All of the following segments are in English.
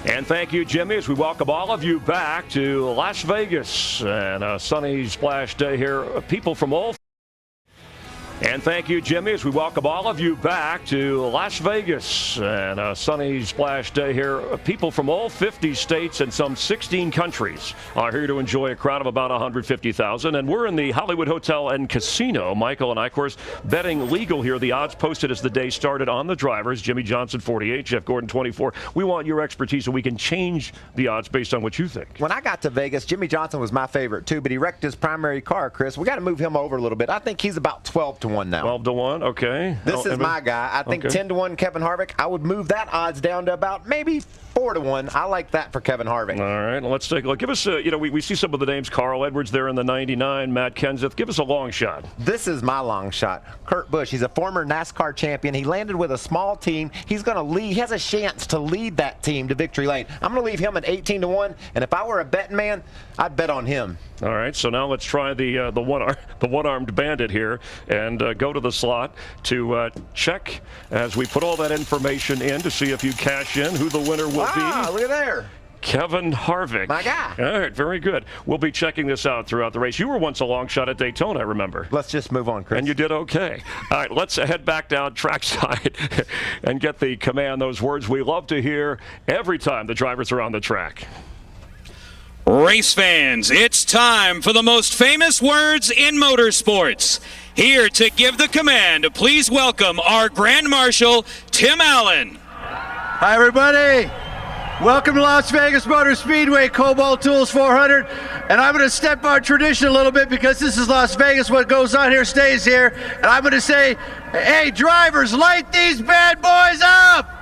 And thank you, Jimmy, as we welcome all of you back to Las Vegas and a sunny splash day here. People from all. And thank you, Jimmy, as we welcome all of you back to Las Vegas and a sunny splash day here. People from all 50 states and some 16 countries are here to enjoy a crowd of about 150,000. And we're in the Hollywood Hotel and Casino. Michael and I, of course, betting legal here. The odds posted as the day started on the drivers. Jimmy Johnson, 48, Jeff Gordon, 24. We want your expertise so we can change the odds based on what you think. When I got to Vegas, Jimmy Johnson was my favorite, too, but he wrecked his primary car, Chris. We got to move him over a little bit. I think he's about 12-1 now. 12-1. Okay. This is my guy. I think 10-1 Kevin Harvick. I would move that odds down to about maybe 4-1. I like that for Kevin Harvick. All right. Let's take a look. Give us we see some of the names. Carl Edwards there in the 99. Matt Kenseth. Give us a long shot. This is my long shot. Kurt Busch. He's a former NASCAR champion. He landed with a small team. He's going to lead. He has a chance to lead that team to victory lane. I'm going to leave him at 18-1. And if I were a betting man, I'd bet on him. All right. So now let's try the one-armed bandit here and go to the slot to check as we put all that information in to see if you cash in who the winner will be. Look at there. Kevin Harvick. My guy. All right, very good. We'll be checking this out throughout the race. You were once a long shot at Daytona, I remember. Let's just move on, Chris. And you did okay. All right, let's head back down trackside and get the command, those words we love to hear every time the drivers are on the track. Race fans, it's time for the most famous words in motorsports. Here to give the command, please welcome our Grand Marshal, Tim Allen. Hi, everybody. Welcome to Las Vegas Motor Speedway, Kobalt Tools 400. And I'm going to step our tradition a little bit because this is Las Vegas. What goes on here stays here. And I'm going to say, hey, drivers, light these bad boys up.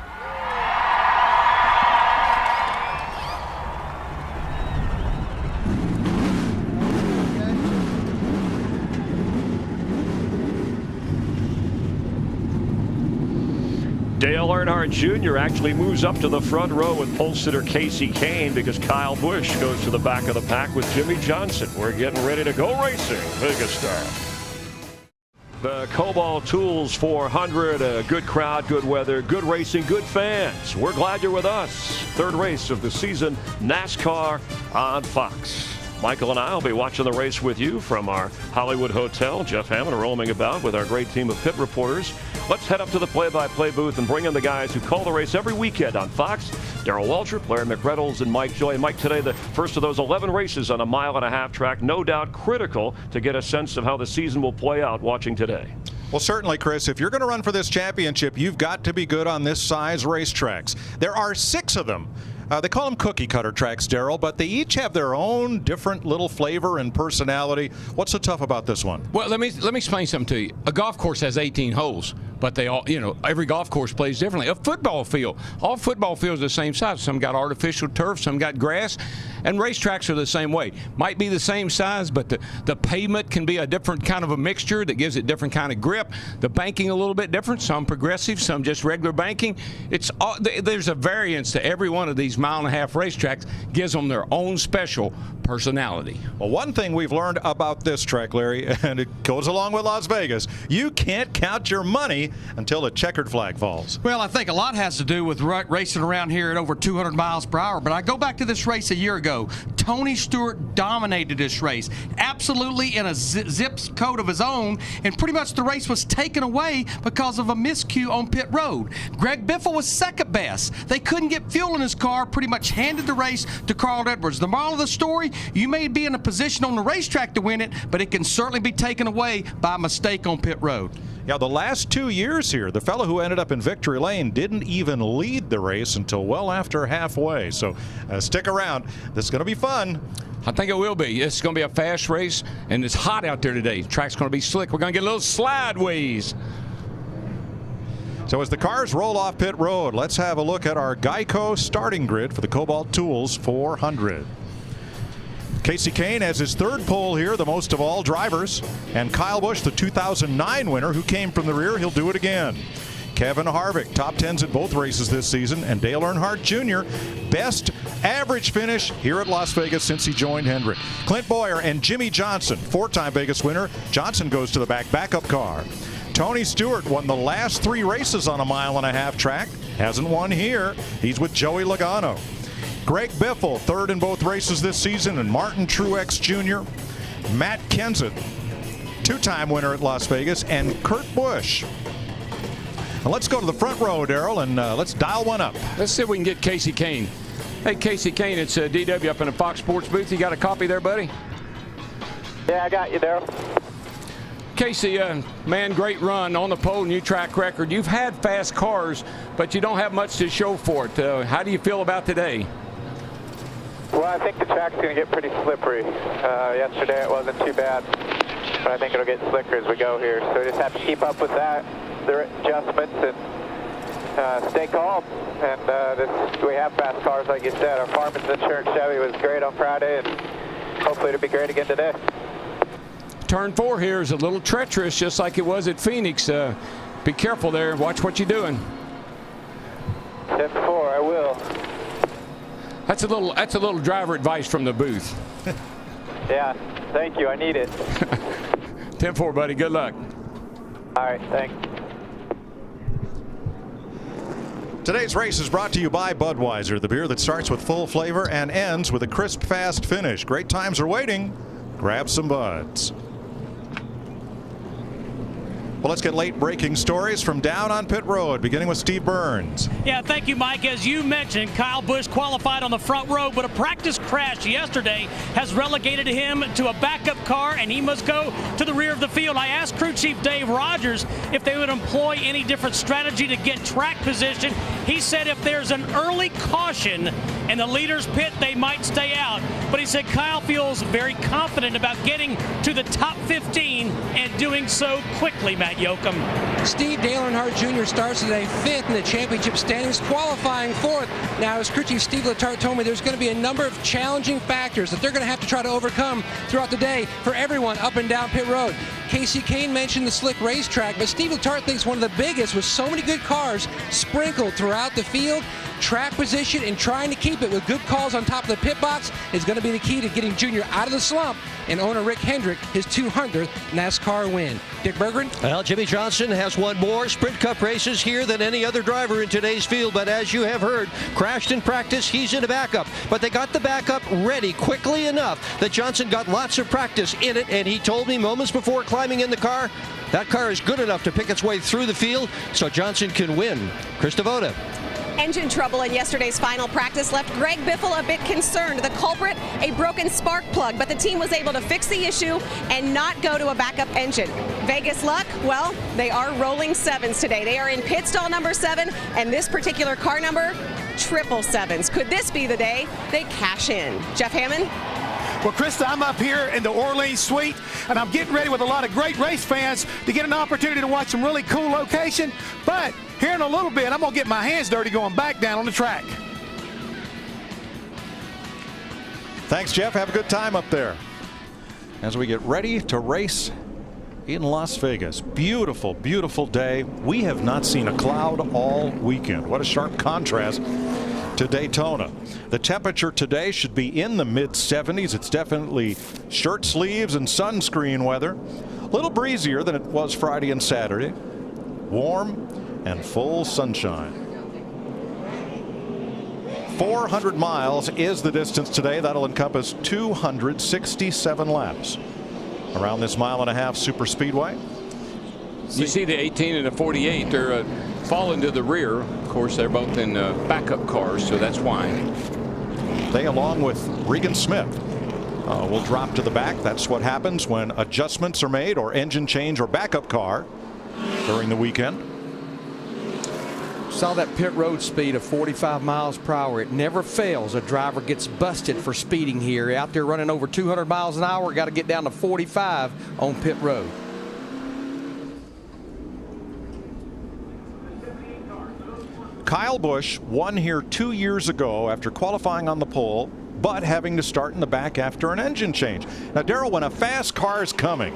Dale Earnhardt Jr. actually moves up to the front row with pole sitter Casey Kane because Kyle Busch goes to the back of the pack with Jimmy Johnson. We're getting ready to go racing. Vegas style. The Kobalt Tools 400, a good crowd, good weather, good racing, good fans. We're glad you're with us. Third race of the season, NASCAR on Fox. Michael and I will be watching the race with you from our Hollywood Hotel. Jeff Hammond roaming about with our great team of pit reporters. Let's head up to the play-by-play booth and bring in the guys who call the race every weekend on Fox. Darrell Waltrip, Larry McReynolds, and Mike Joy. And Mike, today the first of those 11 races on a mile-and-a-half track. No doubt critical to get a sense of how the season will play out watching today. Well, certainly, Chris, if you're going to run for this championship, you've got to be good on this size racetracks. There are 6 of them. They call them cookie cutter tracks, Darrell, but they each have their own different little flavor and personality. What's so tough about this one? Well, let me explain something to you. A golf course has 18 holes, but they all, every golf course plays differently. A football field, all football fields are the same size. Some got artificial turf, some got grass, and racetracks are the same way. Might be the same size, but the pavement can be a different kind of a mixture that gives it different kind of grip. The banking a little bit different. Some progressive, some just regular banking. There's a variance to every one of these mile-and-a-half racetracks, gives them their own special personality. Well, one thing we've learned about this track, Larry, and it goes along with Las Vegas, you can't count your money until the checkered flag falls. Well, I think a lot has to do with racing around here at over 200 miles per hour, but I go back to this race a year ago. Tony Stewart dominated this race, absolutely in a zip code of his own, and pretty much the race was taken away because of a miscue on pit road. Greg Biffle was second best. They couldn't get fuel in his car, pretty much handed the race to Carl Edwards. The moral of the story, you may be in a position on the racetrack to win it, but it can certainly be taken away by a mistake on pit road. Yeah, the last 2 years here, the fellow who ended up in victory lane didn't even lead the race until well after halfway. So stick around. This is going to be fun. I think it will be. It's going to be a fast race, and it's hot out there today. The track's going to be slick. We're going to get a little slideways. So as the cars roll off pit road, let's have a look at our Geico starting grid for the Kobalt Tools 400. Casey Kane has his third pole here, the most of all drivers. And Kyle Busch, the 2009 winner who came from the rear, he'll do it again. Kevin Harvick, top 10s in both races this season. And Dale Earnhardt Jr., best average finish here at Las Vegas since he joined Hendrick. Clint Boyer and Jimmy Johnson, 4-time Vegas winner. Johnson goes to the backup car. Tony Stewart won the last 3 races on a mile-and-a-half track. Hasn't won here. He's with Joey Logano. Greg Biffle, third in both races this season, and Martin Truex Jr., Matt Kenseth, two-time winner at Las Vegas, and Kurt Busch. Now let's go to the front row, Darrell, and let's dial one up. Let's see if we can get Casey Kane. Hey, Casey Kane, it's DW up in the Fox Sports booth. You got a copy there, buddy? Yeah, I got you, Darrell. Casey, man, great run on the pole, new track record. You've had fast cars, but you don't have much to show for it. How do you feel about today? Well, I think the track's going to get pretty slippery. Yesterday it wasn't too bad, but I think it'll get slicker as we go here. So we just have to keep up with that, the adjustments, and stay calm. And we have fast cars, like you said. Our Farmers Insurance Chevy was great on Friday, and hopefully it'll be great again today. Turn 4 here is a little treacherous, just like it was at Phoenix. Be careful there. Watch what you're doing. 10-4, I will. That's a little driver advice from the booth. Yeah, thank you. I need it. 10-4, buddy. Good luck. All right, thanks. Today's race is brought to you by Budweiser, the beer that starts with full flavor and ends with a crisp, fast finish. Great times are waiting. Grab some Buds. Well, let's get late breaking stories from down on pit road, beginning with Steve Burns. Yeah, thank you, Mike. As you mentioned, Kyle Busch qualified on the front row, but a practice crash yesterday has relegated him to a backup car, and he must go to the rear of the field. I asked crew chief Dave Rogers if they would employ any different strategy to get track position. He said if there's an early caution in the leader's pit, they might stay out. But he said Kyle feels very confident about getting to the top 15 and doing so quickly, Matt Yoakum. Steve Dale Earnhardt Jr. starts today 5th in the championship standings, qualifying 4th. Now, as crew chief Steve Letarte told me, there's going to be a number of challenging factors that they're going to have to try to overcome throughout the day for everyone up and down pit road. Casey Kane mentioned the slick racetrack, but Steve Letarte thinks one of the biggest, with so many good cars sprinkled throughout the field, track position and trying to keep it with good calls on top of the pit box is going to be the key to getting Junior out of the slump and owner Rick Hendrick his 200th NASCAR win. Dick Berggren? Well, Jimmy Johnson has won more Sprint Cup races here than any other driver in today's field, but as you have heard, crashed in practice, he's in a backup. But they got the backup ready quickly enough that Johnson got lots of practice in it, and he told me moments before climbing in the car, that car is good enough to pick its way through the field so Johnson can win. Chris Devoda. Engine trouble in yesterday's final practice left Greg Biffle a bit concerned. The culprit, a broken spark plug, but the team was able to fix the issue and not go to a backup engine. Vegas luck? Well, they are rolling 7s today. They are in pit stall number 7, and this particular car number, 777s. Could this be the day they cash in? Jeff Hammond? Well, Krista, I'm up here in the Orleans Suite, and I'm getting ready with a lot of great race fans to get an opportunity to watch some really cool location. But here in a little bit, I'm going to get my hands dirty going back down on the track. Thanks, Jeff. Have a good time up there as we get ready to race in Las Vegas. Beautiful, beautiful day. We have not seen a cloud all weekend. What a sharp contrast to Daytona. The temperature today should be in the mid-70s. It's definitely shirt sleeves and sunscreen weather. A little breezier than it was Friday and Saturday. Warm and full sunshine. 400 miles is the distance today. That'll encompass 267 laps around this mile-and-a-half super speedway. You see the 18 and the 48, they're falling to the rear. Of course, they're both in backup cars, so that's why. They, along with Regan Smith, will drop to the back. That's what happens when adjustments are made or engine change or backup car during the weekend. Saw that pit road speed of 45 miles per hour. It never fails. A driver gets busted for speeding here. Out there running over 200 miles an hour, got to get down to 45 on pit road. Kyle Busch won here 2 years ago after qualifying on the pole, but having to start in the back after an engine change. Now, Darrell, when a fast car is coming,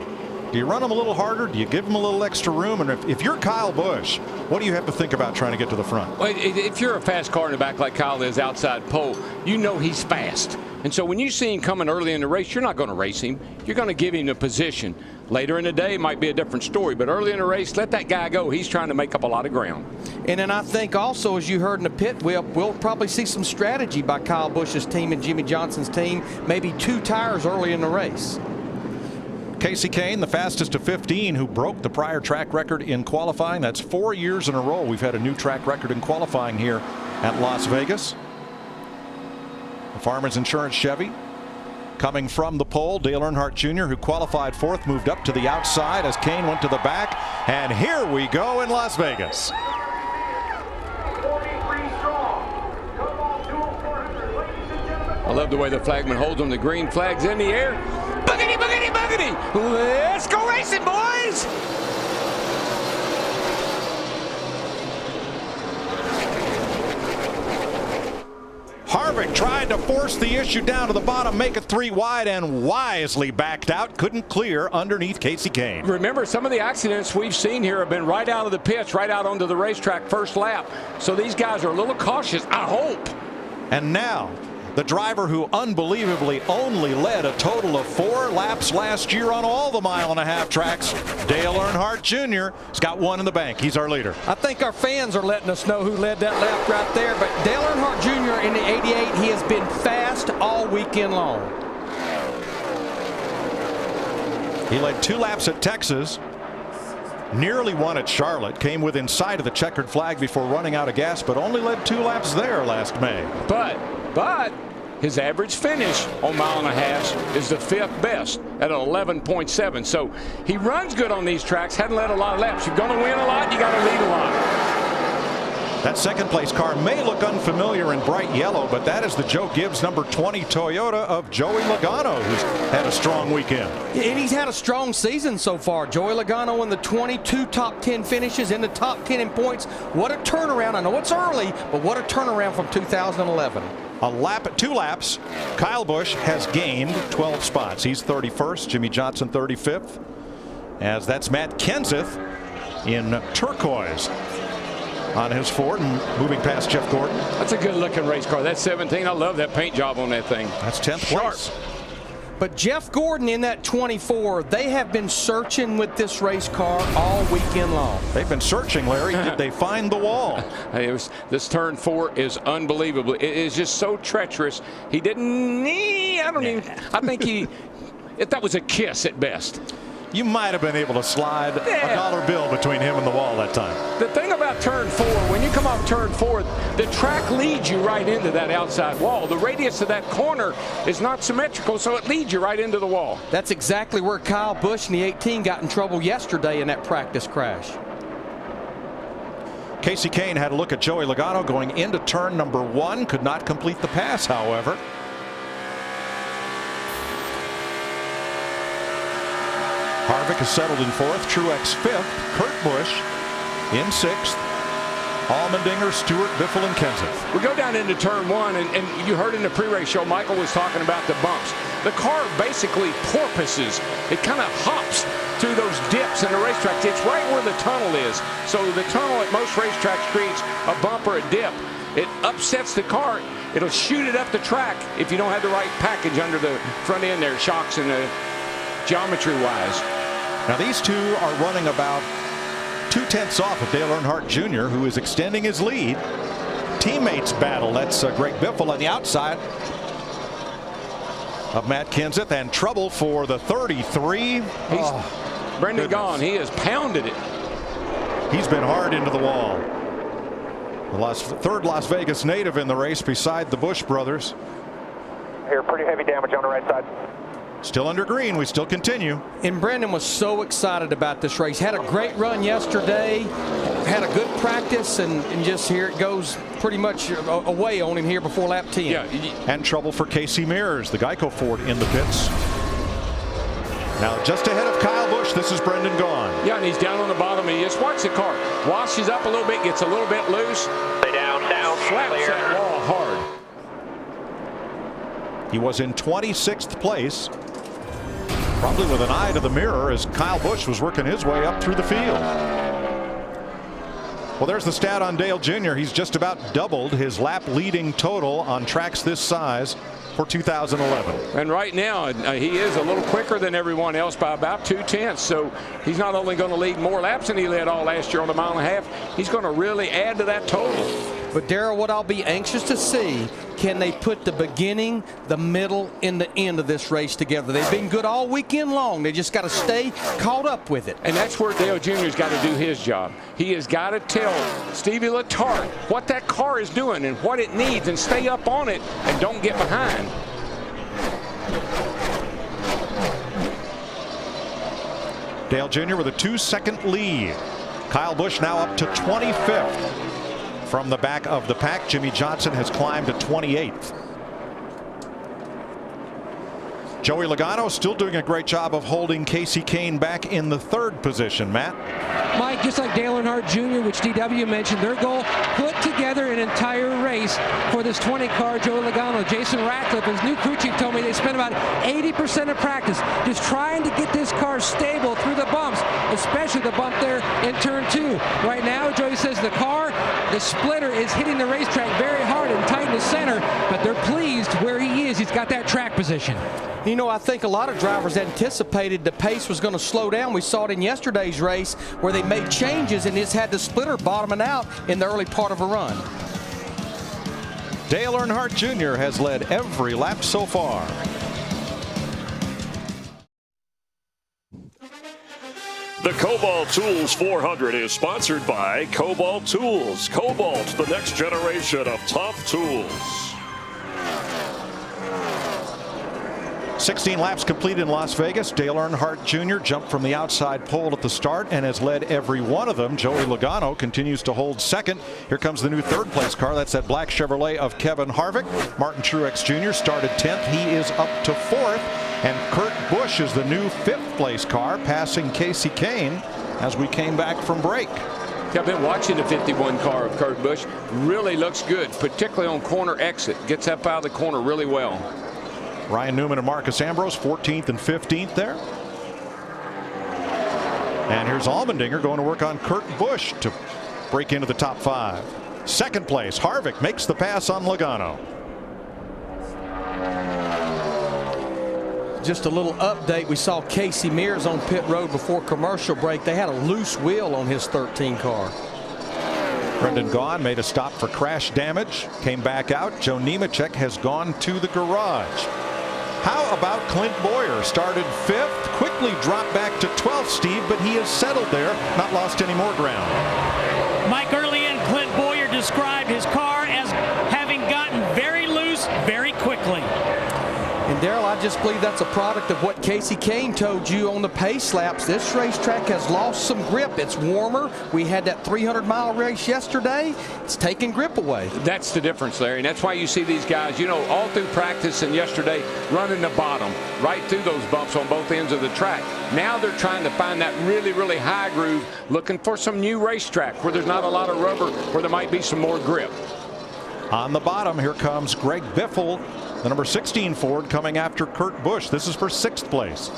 Do you run them a little harder? Do you give them a little extra room? And if you're Kyle Busch, what do you have to think about trying to get to the front? Well, if you're a fast car in the back like Kyle is outside pole, you know he's fast. And so when you see him coming early in the race, you're not going to race him. You're going to give him a position. Later in the day, it might be a different story. But early in the race, let that guy go. He's trying to make up a lot of ground. And then I think also, as you heard in the pit, we'll probably see some strategy by Kyle Busch's team and Jimmy Johnson's team. Maybe 2 tires early in the race. Kasey Kahne, the fastest of 15, who broke the prior track record in qualifying. That's 4 years in a row we've had a new track record in qualifying here at Las Vegas. The Farmers Insurance Chevy coming from the pole. Dale Earnhardt Jr., who qualified 4th, moved up to the outside as Kahne went to the back. And here we go in Las Vegas. I love the way the flagman holds them. The green flag's in the air. Boogity, boogity, boogity. Let's go racing, boys. Harvick tried to force the issue down to the bottom, make it 3 wide, and wisely backed out. Couldn't clear underneath Kasey Kahne. Remember, some of the accidents we've seen here have been right out of the pits, right out onto the racetrack first lap. So these guys are a little cautious, I hope. And now, the driver who unbelievably only led a total of 4 laps last year on all the 1.5-mile tracks, Dale Earnhardt Jr. has got 1 in the bank. He's our leader. I think our fans are letting us know who led that lap right there. But Dale Earnhardt Jr. in the 88, he has been fast all weekend long. He led 2 laps at Texas. Nearly won at Charlotte, came within sight of the checkered flag before running out of gas, but only led 2 laps there last May. But his average finish on 1.5 is the 5th best at 11.7. So he runs good on these tracks, hadn't led a lot of laps. You're going to win a lot, you got to lead a lot. That 2nd place car may look unfamiliar in bright yellow, but that is the Joe Gibbs number 20 Toyota of Joey Logano, who's had a strong weekend. And he's had a strong season so far. Joey Logano in the 22 top 10 finishes, in the top 10 in points. What a turnaround. I know it's early, but what a turnaround from 2011. A lap at 2 laps, Kyle Busch has gained 12 spots. He's 31st, Jimmy Johnson 35th, as that's Matt Kenseth in turquoise on his Ford and moving past Jeff Gordon. That's a good looking race car. That's 17. I love that paint job on that thing. That's 10th place. But Jeff Gordon in that 24, they have been searching with this race car all weekend long. They've been searching, Larry. Did they find the wall? This turn 4 is unbelievable. It is just so treacherous. He didn't. I think that was a kiss at best. You might have been able to slide a dollar bill between him and the wall that time. The thing about turn 4, when you come off turn 4, the track leads you right into that outside wall. The radius of that corner is not symmetrical, so it leads you right into the wall. That's exactly where Kyle Busch in the 18 got in trouble yesterday in that practice crash. Kasey Kahne had a look at Joey Logano going into turn number 1. Could not complete the pass, however. Harvick is settled in 4th, Truex 5th, Kurt Busch in 6th, Allmendinger, Stewart, Biffle, and Kenseth. We go down into turn 1, and you heard in the pre-race show, Michael was talking about the bumps. The car basically porpoises. It kind of hops through those dips in the racetrack. It's right where the tunnel is. So the tunnel at most racetracks creates a bump or a dip. It upsets the car. It'll shoot it up the track if you don't have the right package under the front end there, shocks and the geometry-wise. Now these two are running about 2/10 off of Dale Earnhardt Jr., who is extending his lead. Teammates battle. That's Greg Biffle on the outside of Matt Kenseth, and trouble for the 33. Brendan Gaughan, he has pounded it. He's been hard into the wall. The third Las Vegas native in the race beside the Busch brothers. Here, pretty heavy damage on the right side. Still under green. We still continue. And Brendan was so excited about this race. Had a great run yesterday. Had a good practice, and just here it goes pretty much away on him here before lap 10. Yeah. And trouble for Casey Mears, the Geico Ford in the pits. Now just ahead of Kyle Busch, this is Brendan Gaughan. Yeah, and he's down on the bottom. And you just watch the car. Washes up a little bit, gets a little bit loose. Stay down, slaps clear. that wall hard. He was in 26th place Probably with an eye to the mirror as Kyle Busch was working his way up through the field. Well, there's the stat on Dale Jr. He's just about doubled his lap leading total on tracks this size for 2011. And right now, he is a little quicker than everyone else by about 2/10. So he's not only going to lead more laps than he led all last year on the 1.5 miles, he's going to really add to that total. But Darrell, what I'll be anxious to see, can they put the beginning, the middle, and the end of this race together? They've been good all weekend long. They just got to stay caught up with it. And that's where Dale Jr.'s got to do his job. He has got to tell Stevie Letarte what that car is doing and what it needs and stay up on it and don't get behind. Dale Jr. with a 2-second lead. Kyle Busch now up to 25th. From the back of the pack, Jimmy Johnson has climbed to 28th. Joey Logano still doing a great job of holding Casey Kane back in the 3rd position. Matt? Mike, just like Dale Earnhardt Jr., which DW mentioned, their goal, put together an entire race for this 20 car Joey Logano. Jason Ratcliffe, his new crew chief, told me they spent about 80% of practice just trying to get this car stable through the bumps, especially the bump there in turn 2. Right now, Joey says the car, the splitter, is hitting the racetrack very hard and tight in the center, but they're pleased where he is. He's got that track position. You know, I think a lot of drivers anticipated the pace was going to slow down. We saw it in yesterday's race where they made changes and it's had the splitter bottoming out in the early part of a run. Dale Earnhardt Jr. has led every lap so far. The Kobalt Tools 400 is sponsored by Kobalt Tools. Kobalt, the next generation of tough tools. 16 laps complete in Las Vegas. Dale Earnhardt Jr. jumped from the outside pole at the start and has led every one of them. Joey Logano continues to hold 2nd. Here comes the new 3rd place car. That's that black Chevrolet of Kevin Harvick. Martin Truex Jr. started 10th. He is up to 4th. And Kurt Busch is the new 5th place car, passing Casey Kane as we came back from break. I've been watching the 51 car of Kurt Busch. Really looks good, particularly on corner exit. Gets up out of the corner really well. Ryan Newman and Marcus Ambrose 14th and 15th there. And here's Allmendinger going to work on Kurt Busch to break into the top 5. 2nd place, Harvick makes the pass on Logano. Just a little update. We saw Casey Mears on pit road before commercial break. They had a loose wheel on his 13 car. Brendan Gaughan made a stop for crash damage, came back out. Joe Nemechek has gone to the garage. How about Clint Boyer? Started 5th, quickly dropped back to 12th, Steve, but he has settled there, not lost any more ground. Mike, early in, Clint Boyer described his car as having gotten very loose very quickly. And Darrell, I just believe that's a product of what Casey Kane told you on the pace laps. This racetrack has lost some grip. It's warmer. We had that 300-mile race yesterday. It's taking grip away. That's the difference, Larry, and that's why you see these guys, you know, all through practice and yesterday running the bottom right through those bumps on both ends of the track. Now they're trying to find that really, really high groove, looking for some new racetrack where there's not a lot of rubber, where there might be some more grip. On the bottom, here comes Greg Biffle, the number 16 Ford, coming after Kurt Busch. This is for 6th place.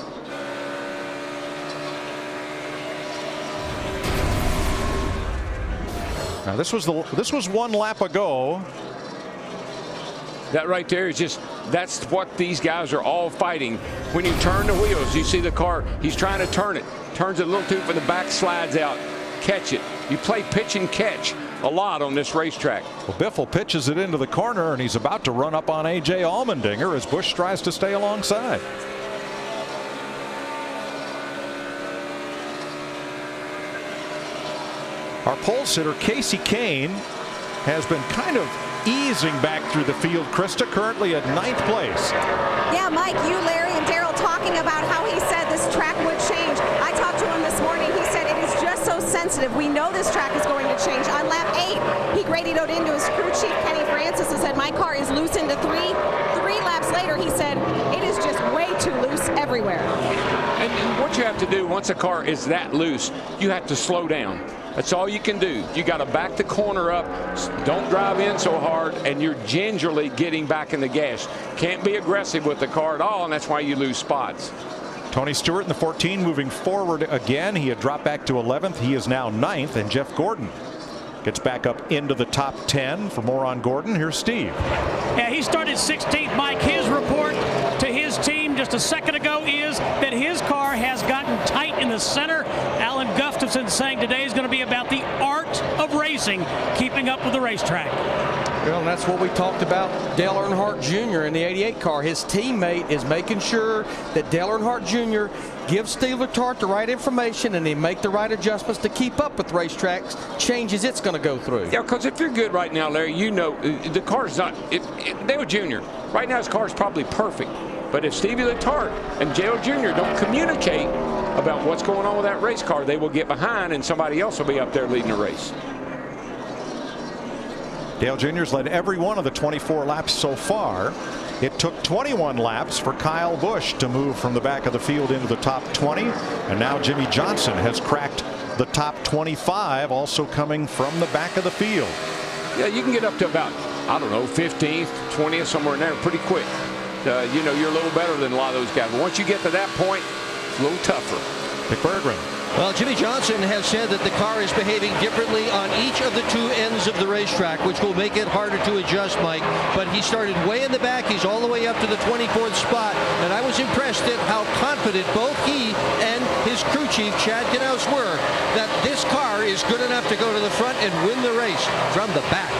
Now this was 1 lap ago. That right there is just, that's what these guys are all fighting. When you turn the wheels, you see the car, he's trying to turn it. Turns it a little too from the back, slides out. Catch it. You play pitch and catch a lot on this racetrack. Well, Biffle pitches it into the corner, and he's about to run up on A.J. Allmendinger as Busch tries to stay alongside. Our pole sitter, Casey Kane, has been kind of easing back through the field. Krista, currently at 9th place. Yeah, Mike, you, Larry, and Darrell talking about how he said this track would change. I talked to him this morning. He said it is just so sensitive. We know this track is going to change. On lap 8, he radioed into his crew chief, Kenny Francis, and said, my car is loose into 3. 3 laps later, he said, it is just way too loose everywhere. And what you have to do once a car is that loose, you have to slow down. That's all you can do. You got to back the corner up. Don't drive in so hard, and you're gingerly getting back in the gas. Can't be aggressive with the car at all, and that's why you lose spots. Tony Stewart in the 14 moving forward again. He had dropped back to 11th. He is now 9th, and Jeff Gordon gets back up into the top 10. For more on Gordon, here's Steve. Yeah, he started 16th, Mike. His report to his team just a second ago is that his car has gotten tight in the center. Alan Gustafson saying today is going to be about the art of racing, keeping up with the racetrack. Well, and that's what we talked about Dale Earnhardt Jr. in the 88 car. His teammate is making sure that Dale Earnhardt Jr. gives Steve Letarte the right information and they make the right adjustments to keep up with racetracks changes it's going to go through. Yeah, because if you're good right now, Larry, you know the car's not. Dale Jr. right now, his car's probably perfect. But if Stevie Letarte and Dale Jr. don't communicate about what's going on with that race car, they will get behind and somebody else will be up there leading the race. Dale Jr.'s led every one of the 24 laps so far. It took 21 laps for Kyle Busch to move from the back of the field into the top 20. And now Jimmy Johnson has cracked the top 25, also coming from the back of the field. Yeah, you can get up to about, I don't know, 15th, 20th, somewhere in there pretty quick. You know, you're a little better than a lot of those guys. But once you get to that point, it's a little tougher. Dick Berggren. Well, Jimmy Johnson has said that the car is behaving differently on each of the two ends of the racetrack, which will make it harder to adjust, Mike. But he started way in the back. He's all the way up to the 24th spot. And I was impressed at how confident both he and his crew chief, Chad Knaus, were that this car is good enough to go to the front and win the race from the back.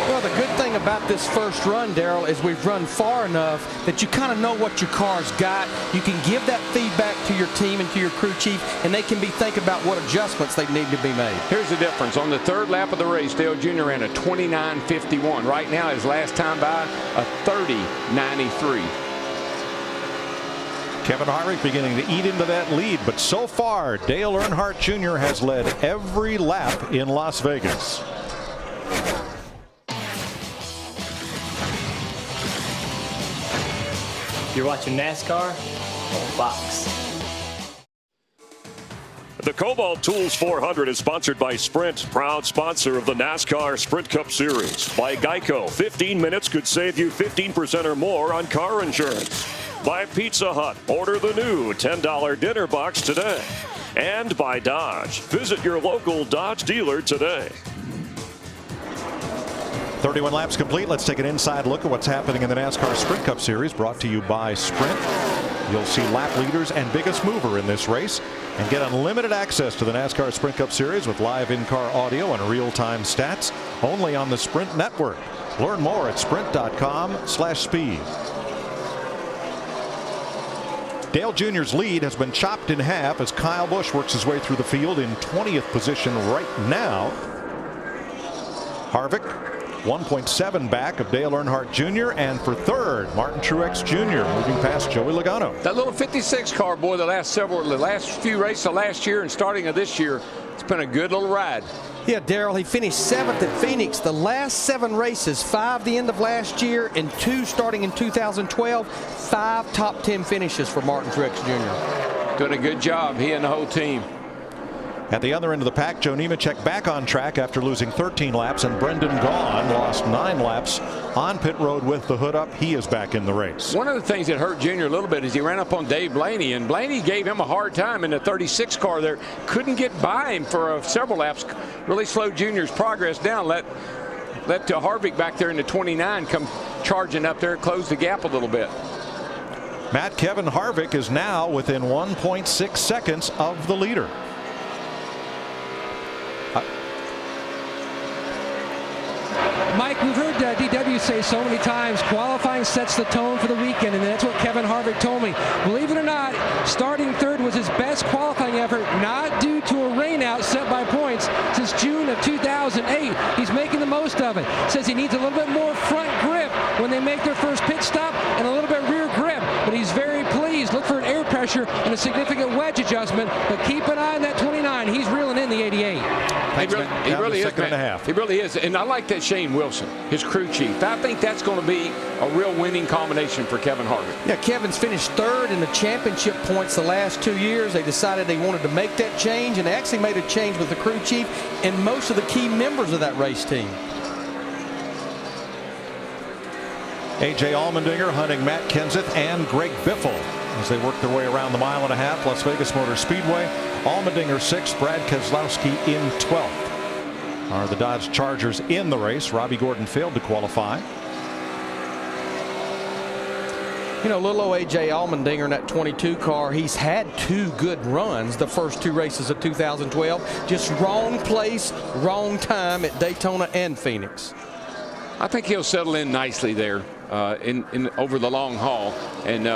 Well, the good thing about this first run, Darrell, is we've run far enough that you kind of know what your car's got. You can give that feedback to your team and to your crew chief, and they can be thinking about what adjustments they need to be made. Here's the difference. On the third lap of the race, Dale Jr. ran a 29.51. Right now, his last time by, a 30.93. Kevin Harvick beginning to eat into that lead, but so far, Dale Earnhardt Jr. has led every lap in Las Vegas. You're watching NASCAR on Fox. The Kobalt Tools 400 is sponsored by Sprint, proud sponsor of the NASCAR Sprint Cup Series. By Geico, 15 minutes could save you 15% or more on car insurance. By Pizza Hut, order the new $10 dinner box today. And by Dodge, visit your local Dodge dealer today. 31 laps complete. Let's take an inside look at what's happening in the NASCAR Sprint Cup Series, brought to you by Sprint. You'll see lap leaders and biggest mover in this race and get unlimited access to the NASCAR Sprint Cup Series with live in-car audio and real-time stats only on the Sprint Network. Learn more at sprint.com/speed. Dale Jr.'s lead has been chopped in half as Kyle Busch works his way through the field in 20th position right now. Harvick 1.7 back of Dale Earnhardt Jr. and for third, Martin Truex Jr. moving past Joey Logano. That little 56 car, boy, the last few races of last year and starting of this year, it's been a good little ride. Yeah, Darrell, he finished 7th at Phoenix. The last 7 races, 5 the end of last year and 2 starting in 2012, 5 top 10 finishes for Martin Truex Jr. Doing a good job, he and the whole team. At the other end of the pack, Joe Nemechek back on track after losing 13 laps, and Brendan Gaughan lost 9 laps on pit road with the hood up. He is back in the race. One of the things that hurt Junior a little bit is he ran up on Dave Blaney, and Blaney gave him a hard time in the 36 car there. Couldn't get by him for several laps. Really slowed Junior's progress down. Let Harvick back there in the 29 come charging up there, close the gap a little bit. Kevin Harvick is now within 1.6 seconds of the leader. Mike, we've heard DW say so many times, qualifying sets the tone for the weekend, and that's what Kevin Harvick told me. Believe it or not, starting third was his best qualifying effort, not due to a rainout set by points since June of 2008. He's making the most of it. Says he needs a little bit more front grip when they make their first pit stop and a little bit rear grip, but he's very pleased. Look for an air pressure and a significant wedge adjustment, but keep an eye on that 29. He's reeling in the 88. He really is, man. He really is. And I like that Shane Wilson, his crew chief. I think that's going to be a real winning combination for Kevin Harvick. Yeah, Kevin's finished third in the championship points the last 2 years. They decided they wanted to make that change, and they actually made a change with the crew chief and most of the key members of that race team. A.J. Allmendinger hunting Matt Kenseth and Greg Biffle as they work their way around the 1.5 miles, Las Vegas Motor Speedway. Allmendinger 6th, Brad Keselowski in 12th. Are the Dodge Chargers in the race? Robbie Gordon failed to qualify. You know, little old A.J. Allmendinger in that 22 car, he's had 2 good runs the first 2 races of 2012. Just wrong place, wrong time at Daytona and Phoenix. I think he'll settle in nicely there in over the long haul, and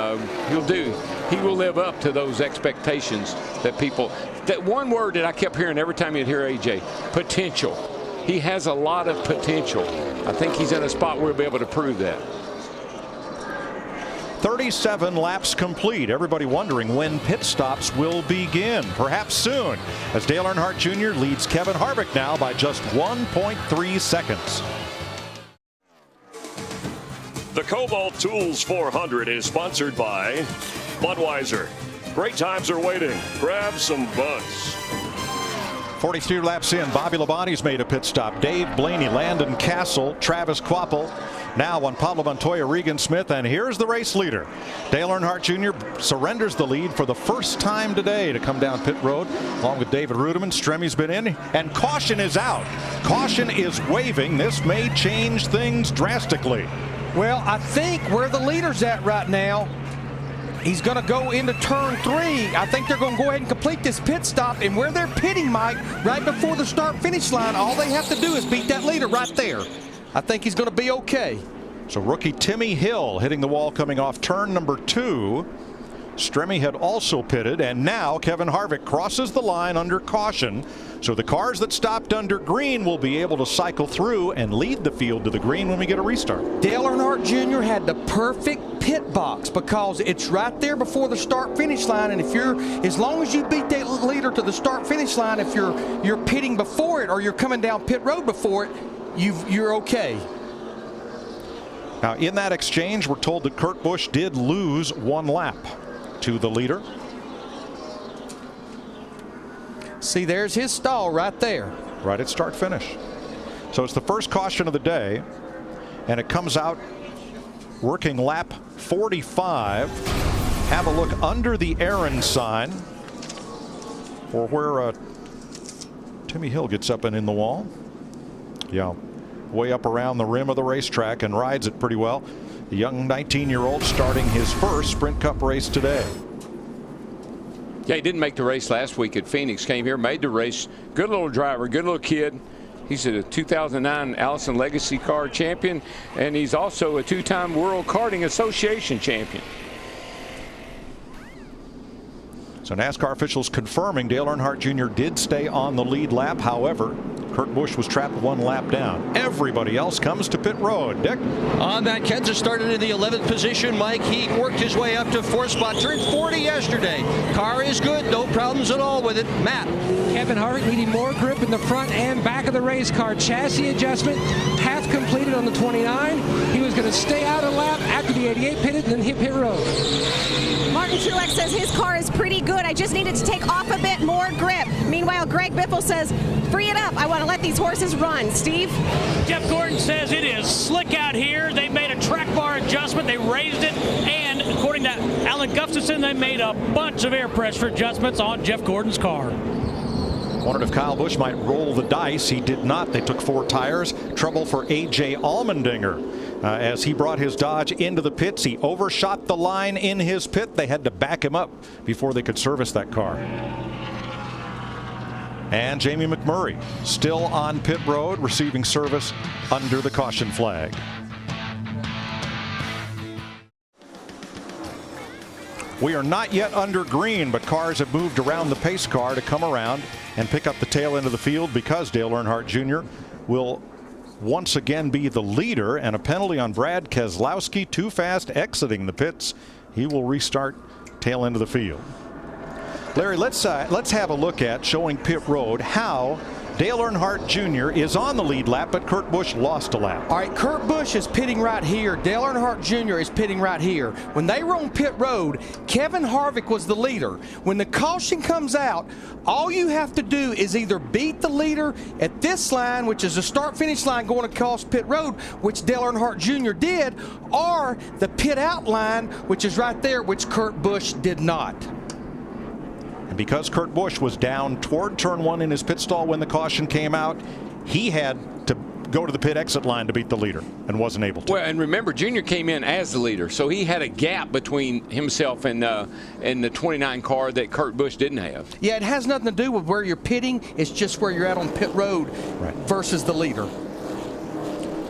he will live up to those expectations that people. That one word that I kept hearing every time you'd hear AJ: potential. He has a lot of potential. I think he's in a spot where he'll be able to prove that. 37 laps complete. Everybody wondering when pit stops will begin. Perhaps soon, as Dale Earnhardt Jr. leads Kevin Harvick now by just 1.3 seconds. The Kobalt Tools 400 is sponsored by Budweiser. Great times are waiting. Grab some Buds. 42 laps in, Bobby Labonte's made a pit stop. Dave Blaney, Landon Castle, Travis Kvapil. Now on Pablo Montoya, Regan Smith, and here's the race leader. Dale Earnhardt Jr. surrenders the lead for the first time today to come down pit road, along with David Rudiman. Stremmy's been in, and caution is out. Caution is waving. This may change things drastically. Well, I think where the leader's at right now, he's going to go into turn 3. I think they're going to go ahead and complete this pit stop, and where they're pitting, Mike, right before the start-finish line, all they have to do is beat that leader right there. I think he's going to be okay. So rookie Timmy Hill hitting the wall coming off turn number 2. Stremme had also pitted, and now Kevin Harvick crosses the line under caution. So the cars that stopped under green will be able to cycle through and lead the field to the green when we get a restart. Dale Earnhardt Jr. had the perfect pit box because it's right there before the start-finish line, and if as long as you beat that leader to the start-finish line, if you're pitting before it or you're coming down pit road before it, you're okay. Now in that exchange, we're told that Kurt Busch did lose 1 lap to the leader. See, there's his stall right there. Right at start finish. So it's the first caution of the day, and it comes out working lap 45. Have a look under the Aaron sign for where Timmy Hill gets up and in the wall. Yeah, way up around the rim of the racetrack and rides it pretty well. The young 19-year-old starting his first Sprint Cup race today. Yeah, he didn't make the race last week at Phoenix. Came here, made the race. Good little driver, good little kid. He's a 2009 Allison Legacy Car champion, and he's also a 2-time World Karting Association champion. So NASCAR officials confirming Dale Earnhardt Jr. did stay on the lead lap. However, Kurt Busch was trapped 1 lap down. Everybody else comes to pit road. Dick? On that, Kenseth started in the 11th position. Mike, he worked his way up to 4th spot. Turned 40 yesterday. Car is good. No problems at all with it. Matt? Kevin Harvick needing more grip in the front and back of the race car. Chassis adjustment half completed on the 29. He was going to stay out a lap after the 88 pitted and then hit pit road. Martin Truex says his car is pretty good. I just needed to take off a bit more grip. Meanwhile, Greg Biffle says, free it up. I want to let these horses run. Steve? Jeff Gordon says it is slick out here. They made a track bar adjustment. They raised it. And according to Alan Gustafson, they made a bunch of air pressure adjustments on Jeff Gordon's car. Wondered if Kyle Busch might roll the dice. He did not. They took 4 tires. Trouble for A.J. Allmendinger. As he brought his Dodge into the pits, he overshot the line in his pit. They had to back him up before they could service that car. And Jamie McMurray still on pit road, receiving service under the caution flag. We are not yet under green, but cars have moved around the pace car to come around and pick up the tail end of the field because Dale Earnhardt Jr. will once again be the leader, and a penalty on Brad Keselowski, too fast exiting the pits. He will restart tail end of the field. Larry, let's have a look at, showing pit road, how Dale Earnhardt Jr. is on the lead lap, but Kurt Busch lost a lap. All right, Kurt Busch is pitting right here. Dale Earnhardt Jr. is pitting right here. When they were on pit road, Kevin Harvick was the leader. When the caution comes out, all you have to do is either beat the leader at this line, which is the start-finish line going across pit road, which Dale Earnhardt Jr. did, or the pit out line, which is right there, which Kurt Busch did not. And because Kurt Busch was down toward turn 1 in his pit stall when the caution came out, he had to go to the pit exit line to beat the leader and wasn't able to. Well, and remember, Junior came in as the leader, so he had a gap between himself and the 29 car that Kurt Busch didn't have. Yeah, it has nothing to do with where you're pitting. It's just where you're at on pit road versus the leader.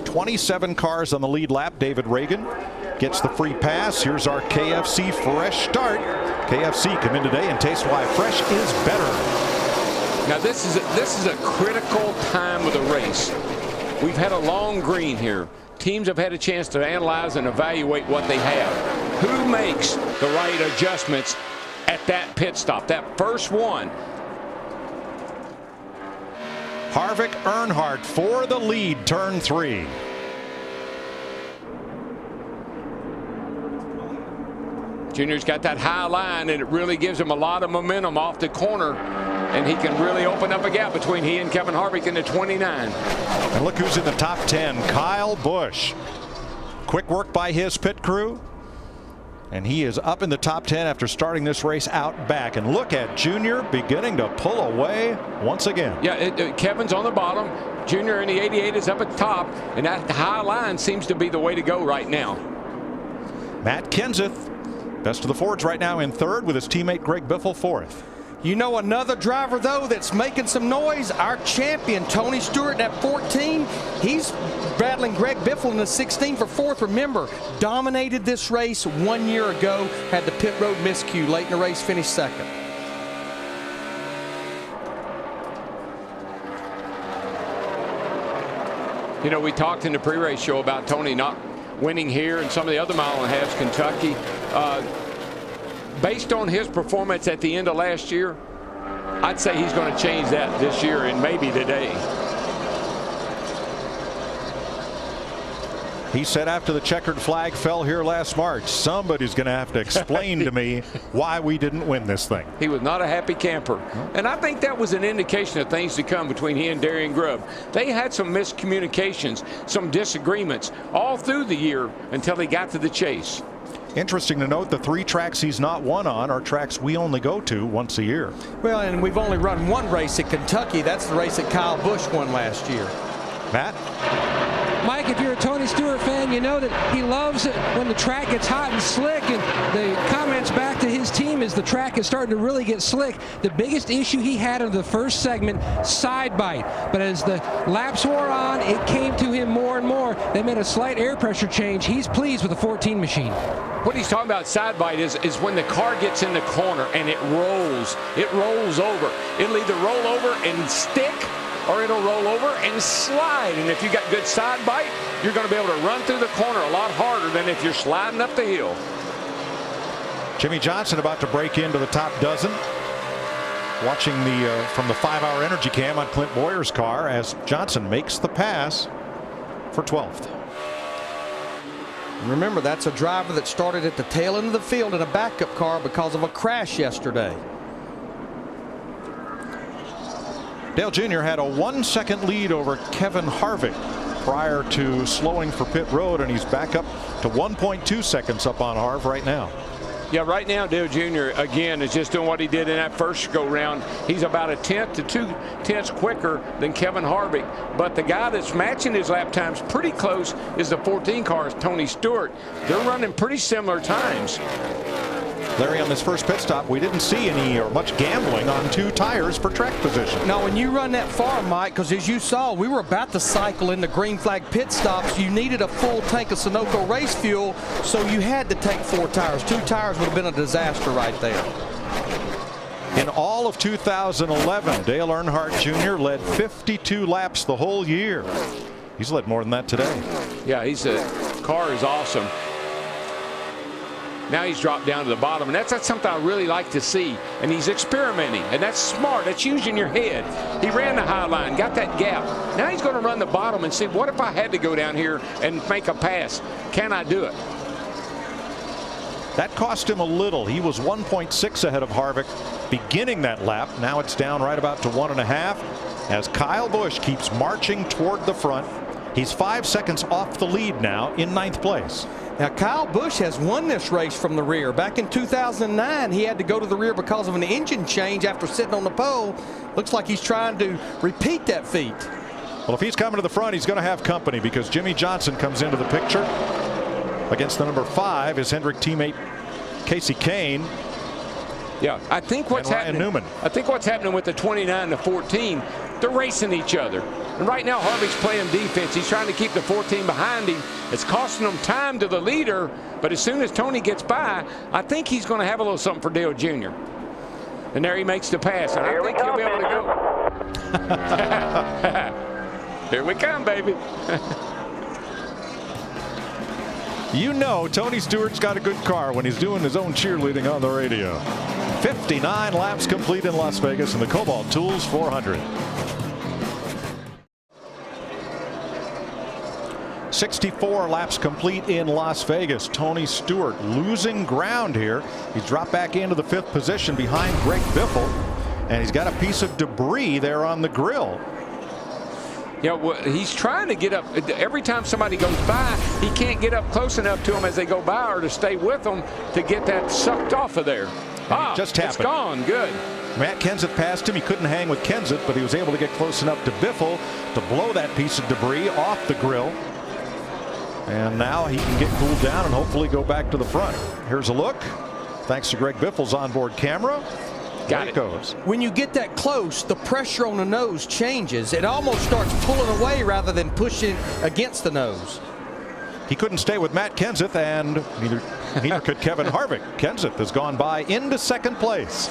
27 cars on the lead lap. David Reagan gets the free pass. Here's our KFC fresh start. KFC come in today and taste why fresh is better. Now this is a critical time of the race. We've had a long green here. Teams have had a chance to analyze and evaluate what they have. Who makes the right adjustments at that pit stop, that first one? Harvick Earnhardt for the lead, turn 3. Junior's got that high line, and it really gives him a lot of momentum off the corner, and he can really open up a gap between he and Kevin Harvick in the 29. And look who's in the top 10, Kyle Busch. Quick work by his pit crew, and he is up in the top 10 after starting this race out back. And look at Junior beginning to pull away once again. Yeah, Kevin's on the bottom. Junior in the 88 is up at the top, and that high line seems to be the way to go right now. Matt Kenseth, best of the Fords right now, in third with his teammate Greg Biffle fourth. You know another driver, though, that's making some noise? Our champion, Tony Stewart, at 14. He's battling Greg Biffle in the 16 for fourth. Remember, dominated this race 1 year ago, had the pit road miscue late in the race, finished second. You know, we talked in the pre-race show about Tony not winning here and some of the other mile and a halves, Kentucky. Based on his performance at the end of last year, I'd say he's going to change that this year and maybe today. He said after the checkered flag fell here last March, somebody's going to have to explain to me why we didn't win this thing. He was not a happy camper. And I think that was an indication of things to come between he and Darian Grubb. They had some miscommunications, some disagreements all through the year until they got to the chase. Interesting to note the 3 tracks he's not won on are tracks we only go to once a year. Well, and we've only run one race at Kentucky. That's the race that Kyle Busch won last year. Matt? Mike, if you're a Tony Stewart fan, you know that he loves it when the track gets hot and slick, and the comments back to his team is the track is starting to really get slick. The biggest issue he had in the first segment, side bite, but as the laps wore on, it came to him more and more. They made a slight air pressure change. He's pleased with the 14 machine. What he's talking about side bite is when the car gets in the corner and it rolls over. It'll either roll over and stick, or it'll roll over and slide. And if you got good side bite, you're going to be able to run through the corner a lot harder than if you're sliding up the hill. Jimmy Johnson about to break into the top dozen. Watching from the 5-hour energy cam on Clint Boyer's car as Johnson makes the pass for 12th. Remember, that's a driver that started at the tail end of the field in a backup car because of a crash yesterday. Dale Jr. had a 1-second lead over Kevin Harvick prior to slowing for pit road, and he's back up to 1.2 seconds up on Harv right now. Yeah, right now Dale Jr. again is just doing what he did in that first go round. He's about 1/10 to 2/10 quicker than Kevin Harvick, but the guy that's matching his lap times pretty close is the 14 car, Tony Stewart. They're running pretty similar times. Larry, on this first pit stop, we didn't see any or much gambling on 2 tires for track position. Now, when you run that far, Mike, because as you saw, we were about to cycle in the green flag pit stops. You needed a full tank of Sunoco race fuel, so you had to take 4 tires. 2 tires would have been a disaster right there. In all of 2011, Dale Earnhardt Jr. led 52 laps the whole year. He's led more than that today. Yeah, car is awesome. Now he's dropped down to the bottom, and that's something I really like to see. And he's experimenting, and that's smart. That's using your head. He ran the high line, got that gap. Now he's going to run the bottom and see, what if I had to go down here and make a pass? Can I do it? That cost him a little. He was 1.6 ahead of Harvick beginning that lap. Now it's down right about to 1.5 as Kyle Busch keeps marching toward the front. He's 5 seconds off the lead now in 9th place. Now, Kyle Busch has won this race from the rear. Back in 2009, he had to go to the rear because of an engine change after sitting on the pole. Looks like he's trying to repeat that feat. Well, if he's coming to the front, he's going to have company because Jimmy Johnson comes into the picture. Against the number 5 is Hendrick teammate Casey Kane. Yeah, I think what's happening. Newman. I think what's happening with the 29 to 14, they're racing each other. And right now, Harvick's playing defense. He's trying to keep the 14 behind him. It's costing him time to the leader. But as soon as Tony gets by, I think he's going to have a little something for Dale Jr. And there he makes the pass. And I think he'll be able to go. Here we come, baby. You know Tony Stewart's got a good car when he's doing his own cheerleading on the radio. 59 laps complete in Las Vegas in the Kobalt Tools 400. 64 laps complete in Las Vegas. Tony Stewart losing ground here. He's dropped back into the 5th position behind Greg Biffle, and he's got a piece of debris there on the grill. Yeah, well, he's trying to get up. Every time somebody goes by, he can't get up close enough to them as they go by or to stay with them to get that sucked off of there. Ah, just happened. It's gone. Good. Matt Kenseth passed him. He couldn't hang with Kenseth, but he was able to get close enough to Biffle to blow that piece of debris off the grill. And now he can get cooled down and hopefully go back to the front. Here's a look. Thanks to Greg Biffle's onboard camera. Got it. Goes. When you get that close, the pressure on the nose changes. It almost starts pulling away rather than pushing against the nose. He couldn't stay with Matt Kenseth, and neither could Kevin Harvick. Kenseth has gone by into 2nd place.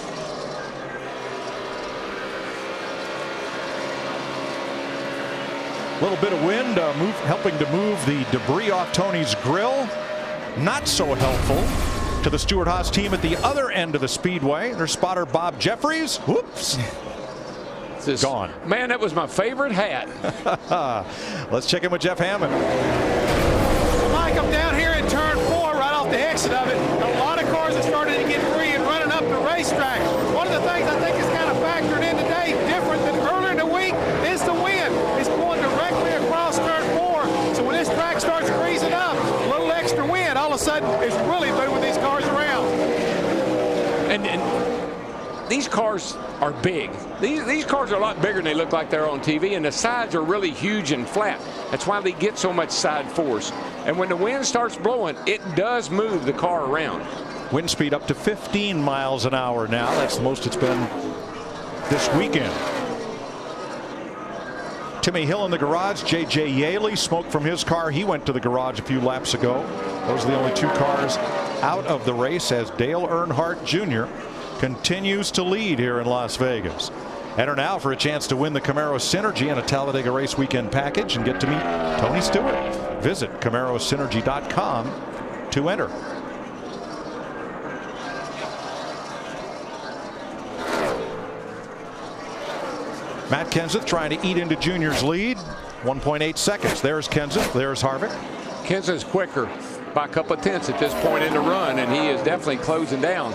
A little bit of wind helping to move the debris off Tony's grill. Not so helpful to the Stewart-Haas team at the other end of the speedway. Their spotter Bob Jeffries. Whoops. Gone. Man, that was my favorite hat. Let's check in with Jeff Hammond. Mike, I'm down here in turn 4 right off the exit of it. A lot of cars have started to get free and running up the racetrack. One of the things I think is kind of factored in today, different than earlier in the week, is the wind. It's blowing directly across turn 4. So when this track starts freezing up, a little extra wind, all of a sudden it's really moving these cars around. And these cars are big. These cars are a lot bigger than they look like they're on TV, and the sides are really huge and flat. That's why they get so much side force. And when the wind starts blowing, it does move the car around. Wind speed up to 15 miles an hour now. That's the most it's been this weekend. Timmy Hill in the garage. J.J. Yaley, smoke from his car. He went to the garage a few laps ago. Those are the only 2 cars out of the race as Dale Earnhardt Jr. continues to lead here in Las Vegas. Enter now for a chance to win the Camaro Synergy and a Talladega Race Weekend package and get to meet Tony Stewart. Visit CamaroSynergy.com to enter. Matt Kenseth trying to eat into Junior's lead. 1.8 seconds. There's Kenseth. There's Harvick. Kenseth's quicker by a couple of tenths at this point in the run, and he is definitely closing down.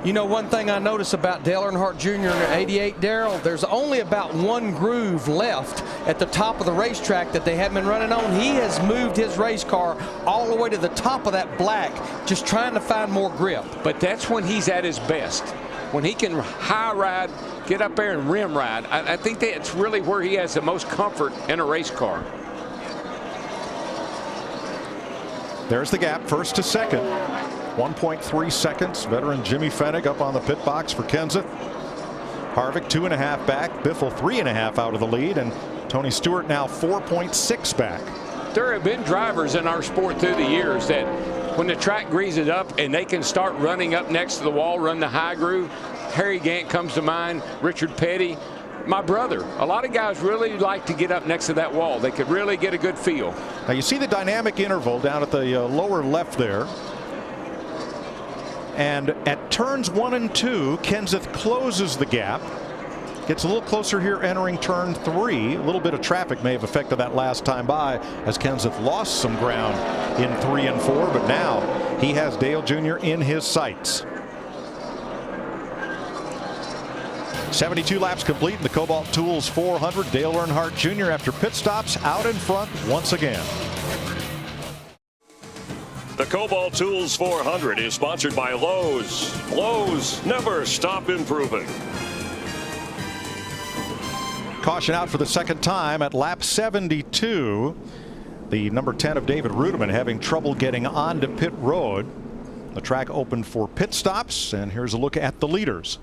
You know, one thing I noticed about Dale Earnhardt Jr. in the 88, Darrell, there's only about 1 groove left at the top of the racetrack that they haven't been running on. He has moved his race car all the way to the top of that black, just trying to find more grip. But that's when he's at his best. When he can high ride, get up there and rim ride. I think that's really where he has the most comfort in a race car. There's the gap, 1st to 2nd. 1.3 seconds. Veteran Jimmy Fennig up on the pit box for Kenseth. Harvick 2.5 back. Biffle 3.5 out of the lead, and Tony Stewart now 4.6 back. There have been drivers in our sport through the years that when the track greases up and they can start running up next to the wall, run the high groove. Harry Gant comes to mind, Richard Petty, my brother. A lot of guys really like to get up next to that wall. They could really get a good feel. Now you see the dynamic interval down at the lower left there. And at turns 1 and 2, Kenseth closes the gap. Gets a little closer here entering turn 3. A little bit of traffic may have affected that last time by as Kenseth lost some ground in 3 and 4. But now he has Dale Jr. in his sights. 72 laps complete in the Kobalt Tools 400. Dale Earnhardt Jr. after pit stops out in front once again. The Kobalt Tools 400 is sponsored by Lowe's. Lowe's, never stop improving. Caution out for the second time at lap 72. The number 10 of David Rudiman having trouble getting onto pit road. The track opened for pit stops, and here's a look at the leaders.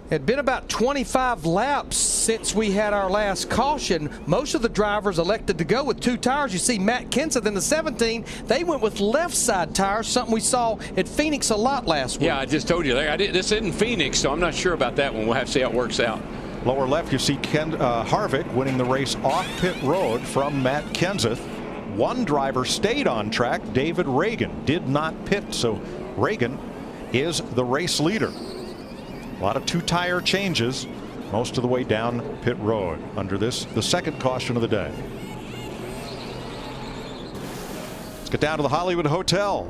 It had been about 25 laps since we had our last caution. Most of the drivers elected to go with 2 tires. You see Matt Kenseth in the 17. They went with left side tires, something we saw at Phoenix a lot last week. Yeah, I just told you. This isn't Phoenix, so I'm not sure about that one. We'll have to see how it works out. Lower left, you see Harvick winning the race off pit road from Matt Kenseth. One driver stayed on track. David Reagan did not pit, so Reagan is the race leader. A lot of 2-tire changes most of the way down pit road under this, the second caution of the day. Let's get down to the Hollywood Hotel.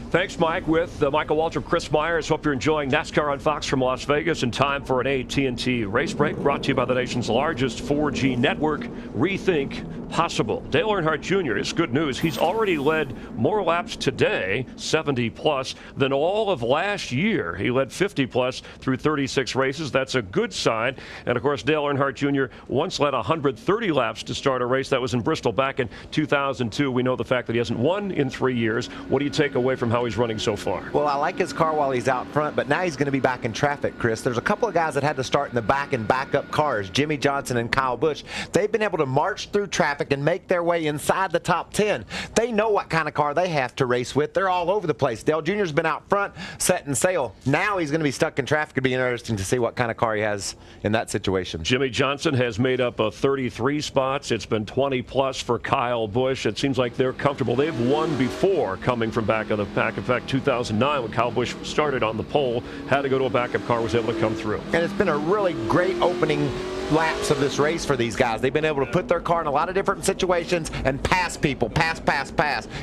Thanks, Mike. With Michael Waltrip, Chris Myers. Hope you're enjoying NASCAR on Fox from Las Vegas. In time for an AT&T race break brought to you by the nation's largest 4G network. Rethink possible. Dale Earnhardt Jr. is good news. He's already led more laps today, 70 plus, than all of last year. He led 50 plus through 36 races. That's a good sign. And of course, Dale Earnhardt Jr. once led 130 laps to start a race. That was in Bristol back in 2002. We know the fact that he hasn't won in 3 years. What do you take away from how he's running so far? Well, I like his car while he's out front, but now he's going to be back in traffic, Chris. There's a couple of guys that had to start in the back and backup cars, Jimmy Johnson and Kyle Busch. They've been able to march through traffic and make their way inside the top 10. They know what kind of car they have to race with. They're all over the place. Dale Jr.'s been out front setting sail. Now he's going to be stuck in traffic. It'll be interesting to see what kind of car he has in that situation. Jimmy Johnson has made up 33 spots. It's been 20 plus for Kyle Busch. It seems like they're comfortable. They've won before coming from back of the pack. In fact, 2009 when Kyle Busch started on the pole, had to go to a backup car, was able to come through. And it's been a really great opening laps of this race for these guys. They've been able to put their car in a lot of different situations and pass people, pass.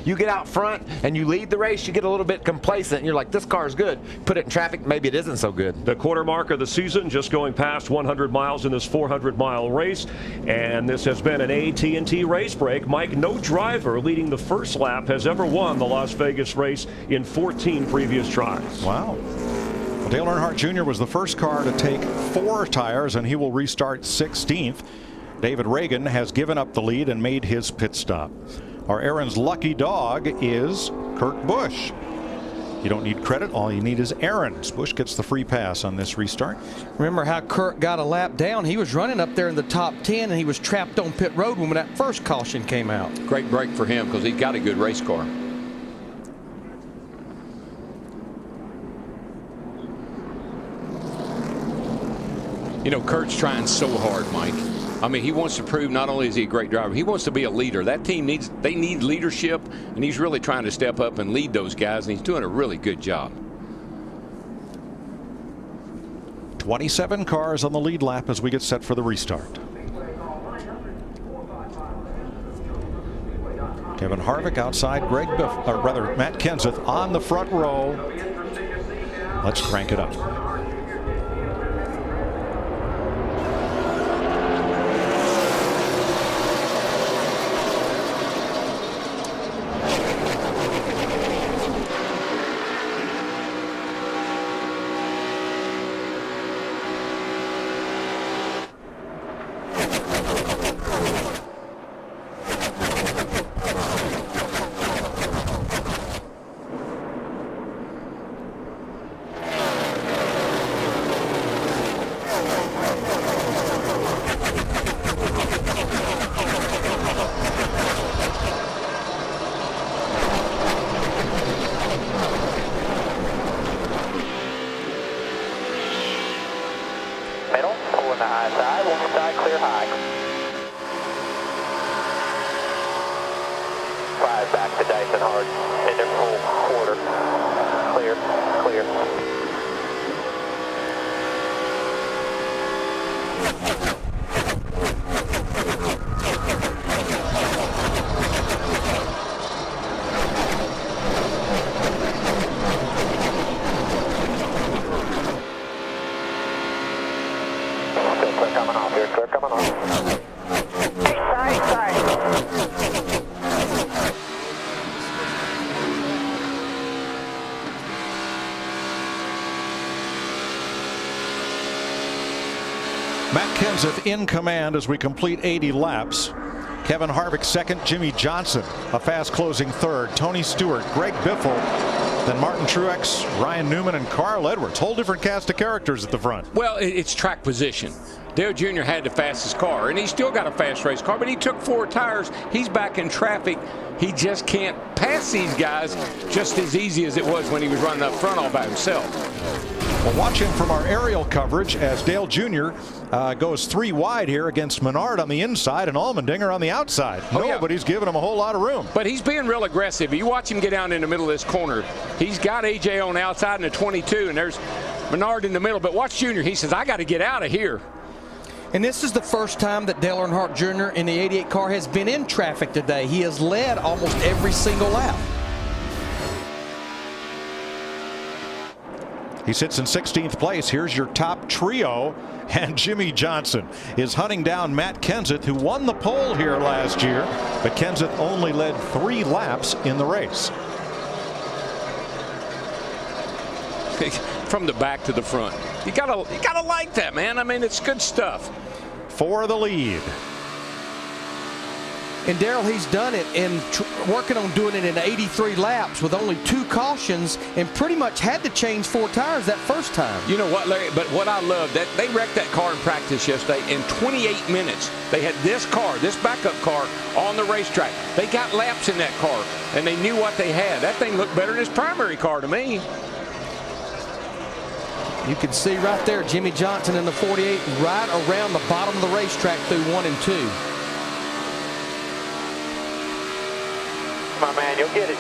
You get out front and you lead the race, you get a little bit complacent and you're like, this car's good. Put it in traffic, maybe it isn't so good. The quarter mark of the season, just going past 100 miles in this 400-mile race, and this has been an AT&T race break. Mike, no driver leading the first lap has ever won the Las Vegas race in 14 previous tries. Wow. Dale Earnhardt Jr. was the first car to take 4 tires, and he will restart 16th. David Reagan has given up the lead and made his pit stop. Our Aaron's lucky dog is Kurt Busch. You don't need credit. All you need is Aaron's. Busch gets the free pass on this restart. Remember how Kurt got a lap down? He was running up there in the top 10, and he was trapped on pit road when that first caution came out. Great break for him because he's got a good race car. You know, Kurt's trying so hard, Mike. I mean, he wants to prove not only is he a great driver, he wants to be a leader. That team they need leadership, and he's really trying to step up and lead those guys, and he's doing a really good job. 27 cars on the lead lap as we get set for the restart. Kevin Harvick outside Matt Kenseth on the front row. Let's crank it up. Matt Kenseth in command as we complete 80 laps. Kevin Harvick second, Jimmy Johnson a fast closing third, Tony Stewart, Greg Biffle, then Martin Truex, Ryan Newman, and Carl Edwards. Whole different cast of characters at the front. Well, it's track position. Dale Jr. had the fastest car, and he still got a fast race car, but he took 4 tires. He's back in traffic. He just can't pass these guys just as easy as it was when he was running up front all by himself. Well, watch him from our aerial coverage as Dale Jr. Goes 3 wide here against Menard on the inside and Allmendinger on the outside. Nobody's giving him a whole lot of room. But he's being real aggressive. You watch him get down in the middle of this corner. He's got AJ on the outside in the 22, and there's Menard in the middle. But watch Jr. He says, I got to get out of here. And this is the first time that Dale Earnhardt Jr. in the 88 car has been in traffic today. He has led almost every single lap. He sits in 16th place. Here's your top trio. And Jimmy Johnson is hunting down Matt Kenseth, who won the pole here last year. But Kenseth only led 3 laps in the race. From the back to the front. You gotta like that, man. I mean, it's good stuff. For the lead. And Darrell, he's done it in working on doing it in 83 laps with only 2 cautions and pretty much had to change 4 tires that first time. You know what, Larry? But what I love, that they wrecked that car in practice yesterday. In 28 minutes, they had this car, this backup car, on the racetrack. They got laps in that car, and they knew what they had. That thing looked better than his primary car to me. You can see right there Jimmy Johnson in the 48 right around the bottom of the racetrack through 1 and 2. My man, you'll get it.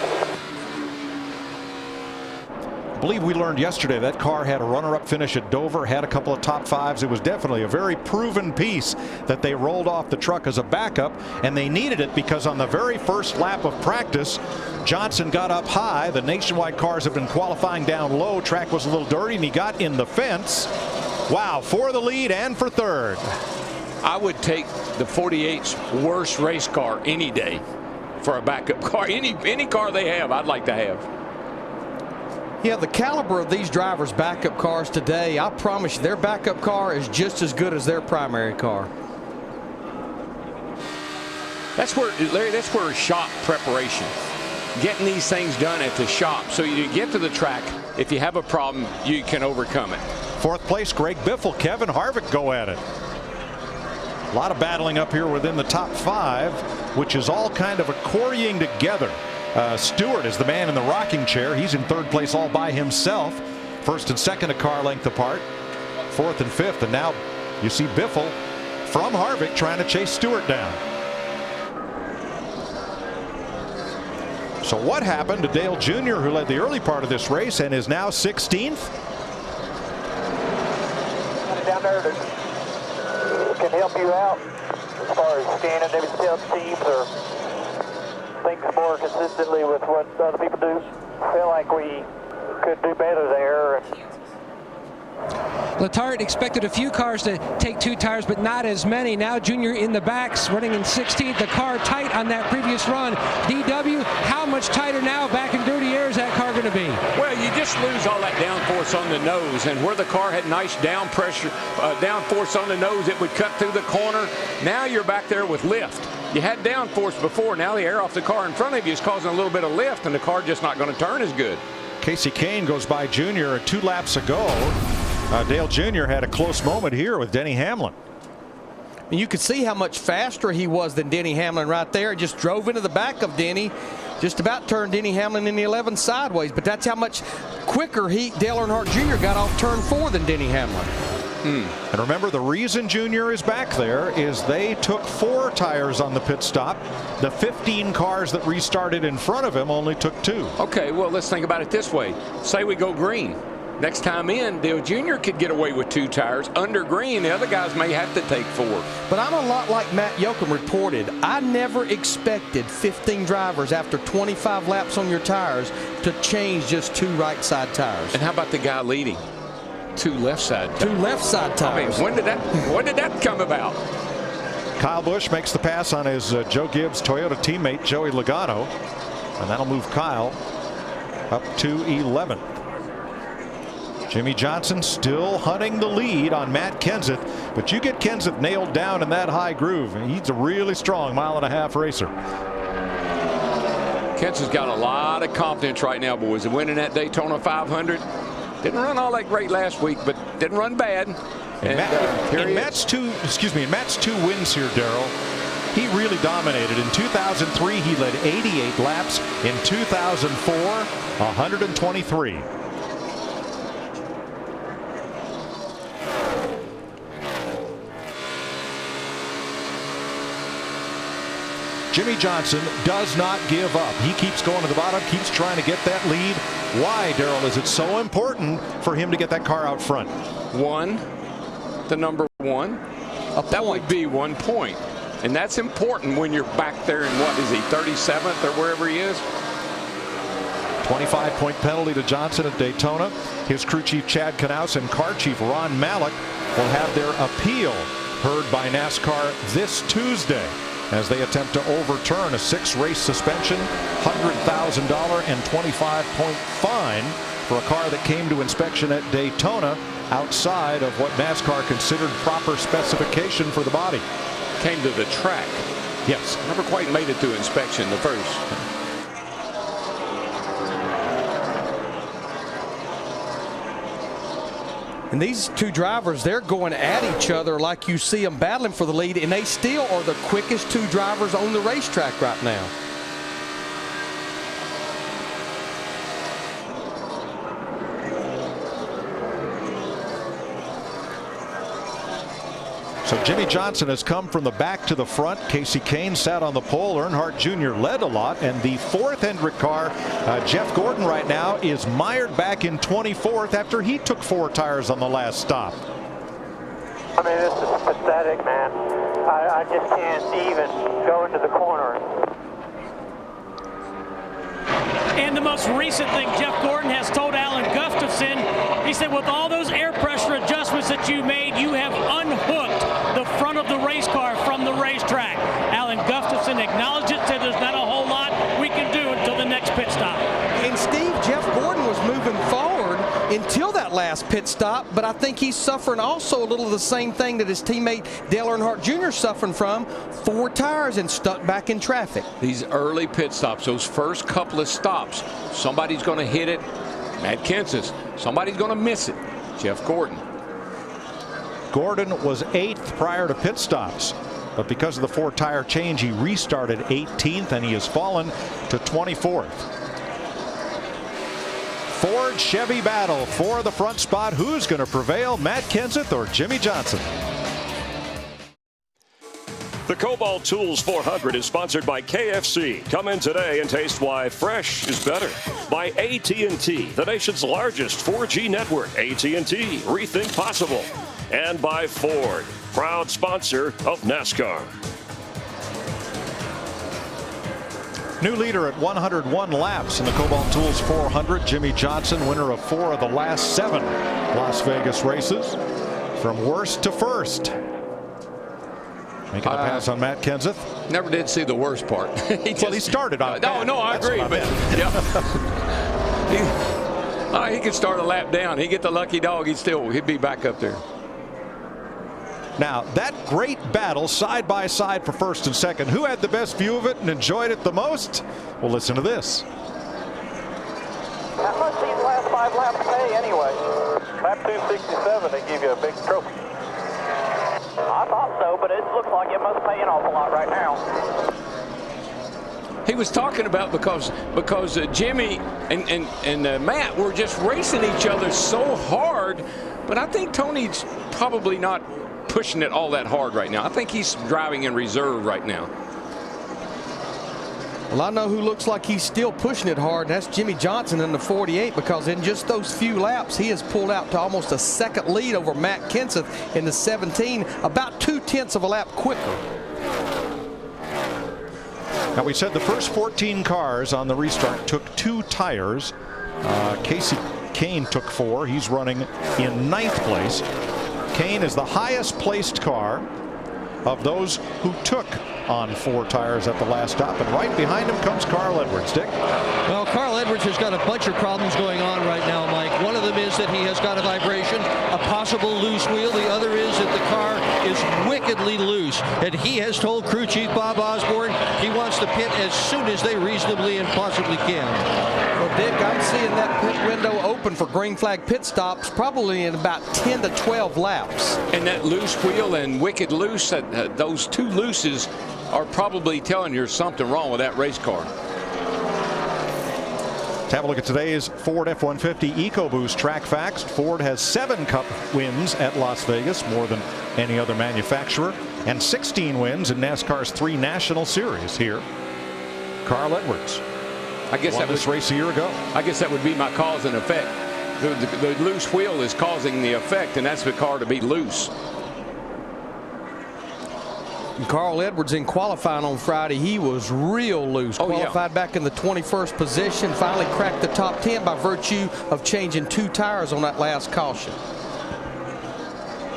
I believe we learned yesterday that car had a runner-up finish at Dover, had a couple of top 5s. It was definitely a very proven piece that they rolled off the truck as a backup, and they needed it because on the very first lap of practice, Johnson got up high. The Nationwide cars have been qualifying down low. Track was a little dirty, and he got in the fence. Wow, for the lead and for third. I would take the 48's worst race car any day for a backup car. Any car they have, I'd like to have. Yeah, the caliber of these drivers' backup cars today, I promise you, their backup car is just as good as their primary car. That's where, Larry, that's where shop preparation, getting these things done at the shop so you get to the track. If you have a problem, you can overcome it. 4th place, Greg Biffle, Kevin Harvick go at it. A lot of battling up here within the top 5, which is all kind of quarrying together. Stewart is the man in the rocking chair. He's in 3rd place all by himself. 1st and 2nd a car length apart. 4th and 5th, and now you see Biffle from Harvick trying to chase Stewart down. So what happened to Dale Jr., who led the early part of this race and is now 16th? Down there that can help you out as far as scanning maybe tell teams or things more consistently with what other people do. Feel like we could do better there. Letarte expected a few cars to take 2 tires, but not as many. Now Junior in the backs, running in 16th. The car tight on that previous run. DW, how much tighter now back in dirty air is that car going to be? Well, you just lose all that downforce on the nose, and where the car had nice down pressure, downforce on the nose, it would cut through the corner. Now you're back there with lift. You had downforce before. Now the air off the car in front of you is causing a little bit of lift, and the car just not going to turn as good. Casey Kane goes by Jr. 2 laps ago. Dale Jr. had a close moment here with Denny Hamlin. And you could see how much faster he was than Denny Hamlin right there. Just drove into the back of Denny. Just about turned Denny Hamlin in the 11 sideways. But that's how much quicker Dale Earnhardt Jr. got off turn 4 than Denny Hamlin. And remember, the reason Junior is back there is they took 4 tires on the pit stop. The 15 cars that restarted in front of him only took 2. Okay, well, let's think about it this way. Say we go green. Next time in, Dale Jr. could get away with 2 tires. Under green, the other guys may have to take 4. But I'm a lot like Matt Yoakum reported. I never expected 15 drivers after 25 laps on your tires to change just 2 right side tires. And how about the guy leading? 2 left side tires. 2 left side tires. I mean, when did that come about? Kyle Busch makes the pass on his Joe Gibbs Toyota teammate Joey Logano, and that'll move Kyle up to 11th. Jimmy Johnson still hunting the lead on Matt Kenseth, but you get Kenseth nailed down in that high groove, and he's a really strong 1.5 mile racer. Kenseth's got a lot of confidence right now, boys. Winning that Daytona 500. Didn't run all that great last week, but didn't run bad. And in Matt's two wins here, Darrell, he really dominated. In 2003, he led 88 laps. In 2004, 123. Jimmy Johnson does not give up. He keeps going to the bottom, keeps trying to get that lead. Why, Darrell, is it so important for him to get that car out front? The number one. That would be 1 point. And that's important when you're back there in, what is he, 37th or wherever he is? 25-point penalty to Johnson at Daytona. His crew chief Chad Knaus and car chief Ron Malik will have their appeal heard by NASCAR this Tuesday as they attempt to overturn a 6-race suspension, $100,000 and 25-point fine for a car that came to inspection at Daytona outside of what NASCAR considered proper specification for the body. Came to the track. Yes. Never quite made it through inspection the first. And these two drivers, they're going at each other like you see them battling for the lead, and they still are the quickest two drivers on the racetrack right now. So Jimmy Johnson has come from the back to the front. Casey Kane sat on the pole. Earnhardt Jr. led a lot. And the fourth Hendrick car, Jeff Gordon right now, is mired back in 24th after he took 4 tires on the last stop. I mean, this is pathetic, man. I just can't even go into the corner. And the most recent thing Jeff Gordon has told Alan Gustafson, he said, with all those air pressure adjustments that you made, you have unhooked the front of the race car from the racetrack. Alan Gustafson acknowledged it, said there's not a whole lot we can do until the next pit stop. And Steve, Jeff Gordon was moving forward until that last pit stop, but I think he's suffering also a little of the same thing that his teammate Dale Earnhardt Jr. is suffering from, 4 tires and stuck back in traffic. These early pit stops, those first couple of stops, somebody's going to hit it. Matt Kenseth, somebody's going to miss it. Jeff Gordon. Gordon was 8th prior to pit stops, but because of the 4-tire change, he restarted 18th and he has fallen to 24th. Ford Chevy battle for the front spot. Who's going to prevail, Matt Kenseth or Jimmy Johnson? The Kobalt Tools 400 is sponsored by KFC. Come in today and taste why fresh is better. By AT&T, the nation's largest 4G network. AT&T, rethink possible. And by Ford, proud sponsor of NASCAR. New leader at 101 laps in the Kobalt Tools 400. Jimmy Johnson, winner of 4 of the last 7 Las Vegas races. From worst to first. Making a pass on Matt Kenseth. Never did see the worst part. He started on No, I agree. But yeah. He could start a lap down. He'd get the lucky dog. He'd be back up there. Now, that great battle side by side for first and second. Who had the best view of it and enjoyed it the most? Well, listen to this. How much these last 5 laps pay anyway? Lap 267, they give you a big trophy. I thought so, but it looks like it must pay an awful lot right now. He was talking about because Jimmy and Matt were just racing each other so hard, but I think Tony's probably not pushing it all that hard right now. I think he's driving in reserve right now. Well, I know who looks like he's still pushing it hard, and that's Jimmy Johnson in the 48, because in just those few laps, he has pulled out to almost a second lead over Matt Kenseth in the 17, about 2/10 of a lap quicker. Now, we said the first 14 cars on the restart took 2 tires. Casey Kane took 4. He's running in 9th place. Kane is the highest placed car of those who took on 4 tires at the last stop, and right behind him comes Carl Edwards. Dick? Well, Carl Edwards has got a bunch of problems going on right now, Mike. One of them is that he has got a possible loose wheel. The other is that the car is wickedly loose. And he has told crew chief Bob Osborne he wants to pit as soon as they reasonably and possibly can. Well, Dick, I'm seeing that pit window open for green flag pit stops probably in about 10 to 12 laps. And that loose wheel and wicked loose, those two looses are probably telling you there's something wrong with that race car. Let's have a look at today's Ford F-150 EcoBoost track facts. Ford has 7 Cup wins at Las Vegas, more than any other manufacturer, and 16 wins in NASCAR's 3 National Series here. Carl Edwards won this race a year ago. I guess that would be my cause and effect. The loose wheel is causing the effect, and that's the car to be loose. And Carl Edwards in qualifying on Friday, he was real loose. Qualified back in the 21st position, finally cracked the top 10 by virtue of changing 2 tires on that last caution.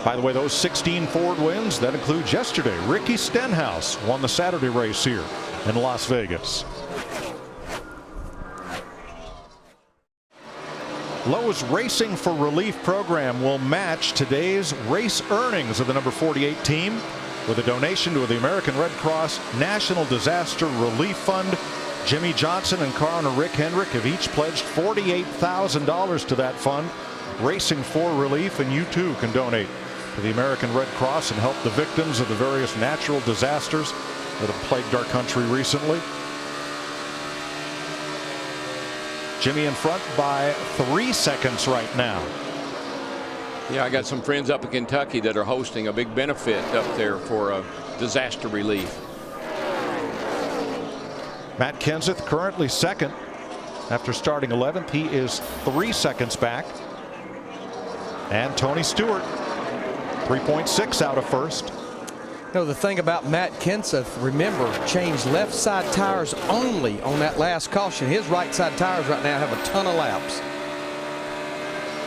By the way, those 16 Ford wins, that includes yesterday. Ricky Stenhouse won the Saturday race here in Las Vegas. Lowe's Racing for Relief program will match today's race earnings of the number 48 team with a donation to the American Red Cross National Disaster Relief Fund. Jimmy Johnson and Coroner Rick Hendrick have each pledged $48,000 to that fund. Racing for Relief, and you too can donate to the American Red Cross and help the victims of the various natural disasters that have plagued our country recently. Jimmy in front by 3 seconds right now. Yeah, I got some friends up in Kentucky that are hosting a big benefit up there for disaster relief. Matt Kenseth currently second after starting 11th. He is 3 seconds back. And Tony Stewart 3.6 out of first. You know, the thing about Matt Kenseth, remember, changed left side tires only on that last caution. His right side tires right now have a ton of laps.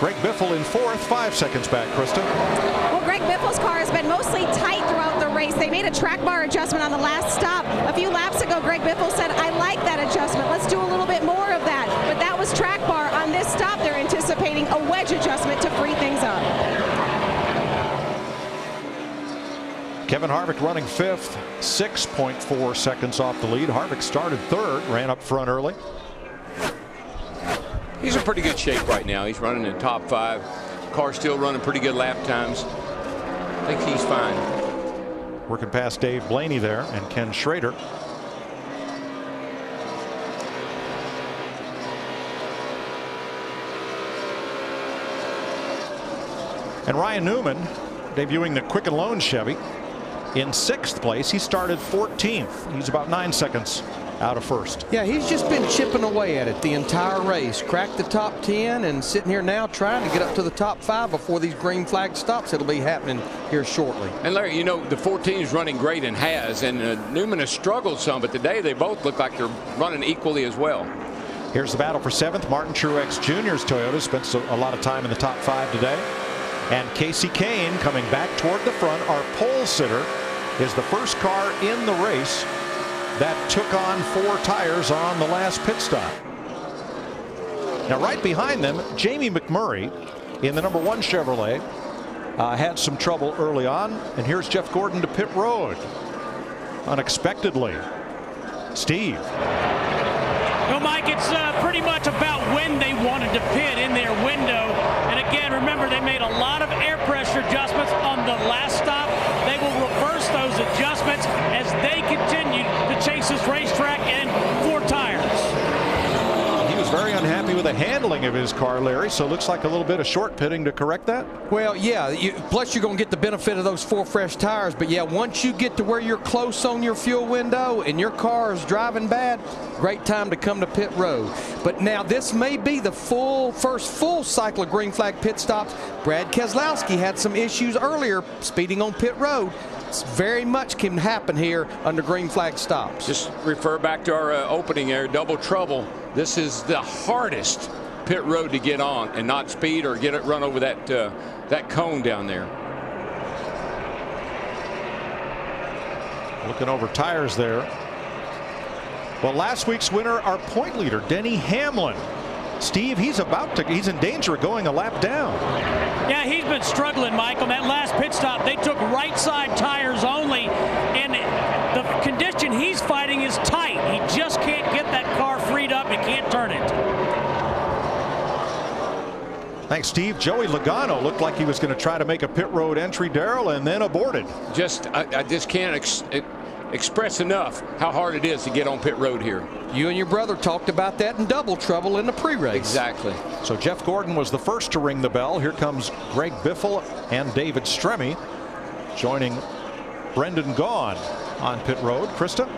Greg Biffle in 4th, 5 seconds back. Krista. Well, Greg Biffle's car has been mostly tight throughout the race. They made a track bar adjustment on the last stop. A few laps ago, Greg Biffle said, I like that adjustment. Let's do a little bit more of that. But that was track bar. On this stop, they're anticipating a wedge adjustment to free things up. Kevin Harvick running 5th, 6.4 seconds off the lead. Harvick started 3rd, ran up front early. He's in pretty good shape right now. He's running in top 5. Car's still running pretty good lap times. I think he's fine. Working past Dave Blaney there and Ken Schrader. And Ryan Newman debuting the Quicken Loan Chevy in 6th place. He started 14th. He's about 9 seconds out of first. Yeah, he's just been chipping away at it the entire race. Cracked the top 10 and sitting here now trying to get up to the top 5 before these green flag stops. It'll be happening here shortly. And Larry, you know, the 14 is running great and Newman has struggled some, but today they both look like they're running equally as well. Here's the battle for 7th. Martin Truex Jr.'s Toyota spent a lot of time in the top 5 today. And Casey Kane coming back toward the front. Our pole sitter is the first car in the race that took on 4 tires on the last pit stop. Now right behind them, Jamie McMurray in the number 1 Chevrolet had some trouble early on. And here's Jeff Gordon to pit road unexpectedly. Steve. Well, Mike, it's pretty much about when they wanted to pit in their window. And again, remember, they made a lot of air pressure adjustments on the last stop. They will reverse those adjustments as they continue to chase this racetrack and 4 tires. He was very unhappy with the handling of his car, Larry, so it looks like a little bit of short pitting to correct that. Well, yeah, plus you're going to get the benefit of those 4 fresh tires. But yeah, once you get to where you're close on your fuel window and your car is driving bad, great time to come to pit road. But now this may be the first full cycle of green flag pit stops. Brad Keselowski had some issues earlier speeding on pit road. It's very much can happen here under green flag stops. Just refer back to our opening there, double trouble. This is the hardest pit road to get on and not speed or get it run over that cone down there. Looking over tires there. Well, last week's winner, our point leader, Denny Hamlin, Steve, he's in danger of going a lap down. Yeah, he's been struggling, Mike. On that last pit stop, they took right side tires only, and the condition he's fighting is tight. He just can't get that car freed up and can't turn it. Thanks, Steve. Joey Logano looked like he was going to try to make a pit road entry, Darrell, and then aborted. I just can't express enough how hard it is to get on pit road here. You and your brother talked about that in double trouble in the pre-race. Exactly. So Jeff Gordon was the first to ring the bell. Here comes Greg Biffle and David Stremme joining Brendan Gaughan on pit road. Krista?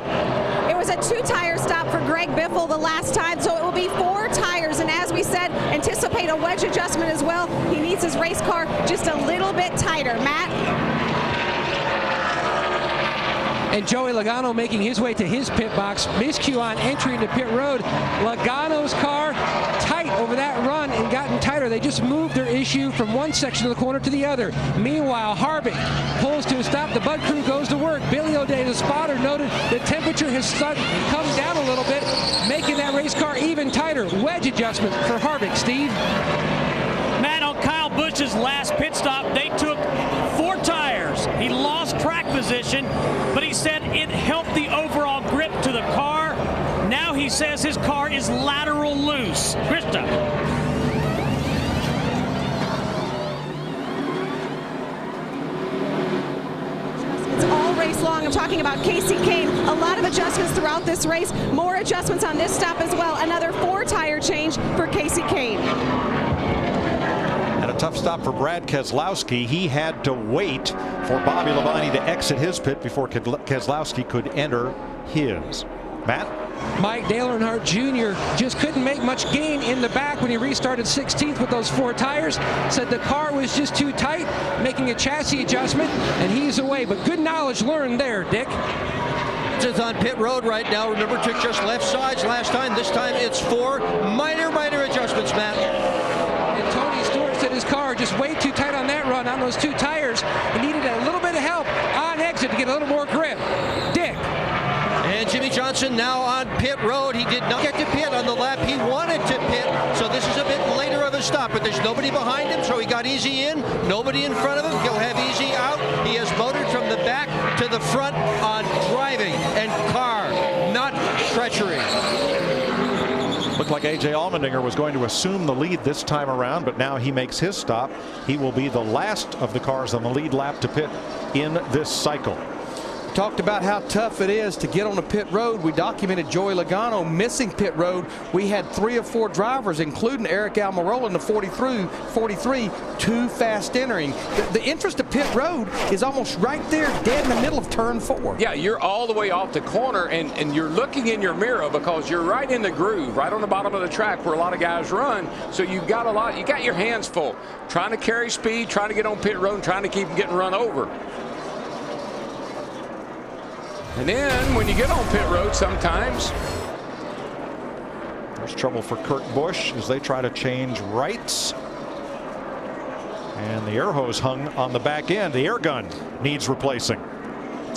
It was a 2-tire stop for Greg Biffle the last time, so it will be 4 tires. And as we said, anticipate a wedge adjustment as well. He needs his race car just a little bit tighter. Matt? And Joey Logano making his way to his pit box. Miscue on entry into pit road. Logano's car tight over that run and gotten tighter. They just moved their issue from one section of the corner to the other. Meanwhile, Harvick pulls to a stop. The Bud crew goes to work. Billy O'Day, the spotter, noted the temperature has come down a little bit, making that race car even tighter. Wedge adjustment for Harvick, Steve. Matt, on Kyle Busch's last pit stop, they took 4 tires. He lost track position, but he said it helped the overall grip to the car. Now he says his car is lateral loose. Krista. It's all race long. I'm talking about Casey Kane. A lot of adjustments throughout this race. More adjustments on this stop as well. Another 4-tire change for Casey Kane. And a tough stop for Brad Keselowski. He had to wait for Bobby Labonte to exit his pit before Keselowski could enter his. Matt? Mike Dale Earnhardt Jr. just couldn't make much gain in the back when he restarted 16th with those 4 tires. Said the car was just too tight, making a chassis adjustment, and he's away. But good knowledge learned there, Dick. Is on pit road right now. Remember, took just left sides last time. This time it's 4 minor adjustments, Matt. And Tony Stewart said his car just way too tight on that run on those 2 tires. He needed a little bit of help on exit to get a little more grip. Dick. And Jimmy Johnson now on pit road. He did not get to pit on the lap he wanted to pit, so this is a bit later of a stop, but there's nobody behind him, so he got easy in, nobody in front of him. He'll have easy out. He has motored from the back to the front on driving and car, not treachery. Looked like A.J. Allmendinger was going to assume the lead this time around, but now he makes his stop. He will be the last of the cars on the lead lap to pit in this cycle. Talked about how tough it is to get on the pit road. We documented Joey Logano missing pit road. We had 3 or 4 drivers, including Eric Almirola in the 43, too fast entering. The interest of pit road is almost right there, dead in the middle of turn 4. Yeah, you're all the way off the corner, and you're looking in your mirror because you're right in the groove, right on the bottom of the track where a lot of guys run. So you got your hands full, trying to carry speed, trying to get on pit road, and trying to keep them getting run over. And then when you get on pit road, sometimes there's trouble for Kurt Busch as they try to change rights. And the air hose hung on the back end. The air gun needs replacing.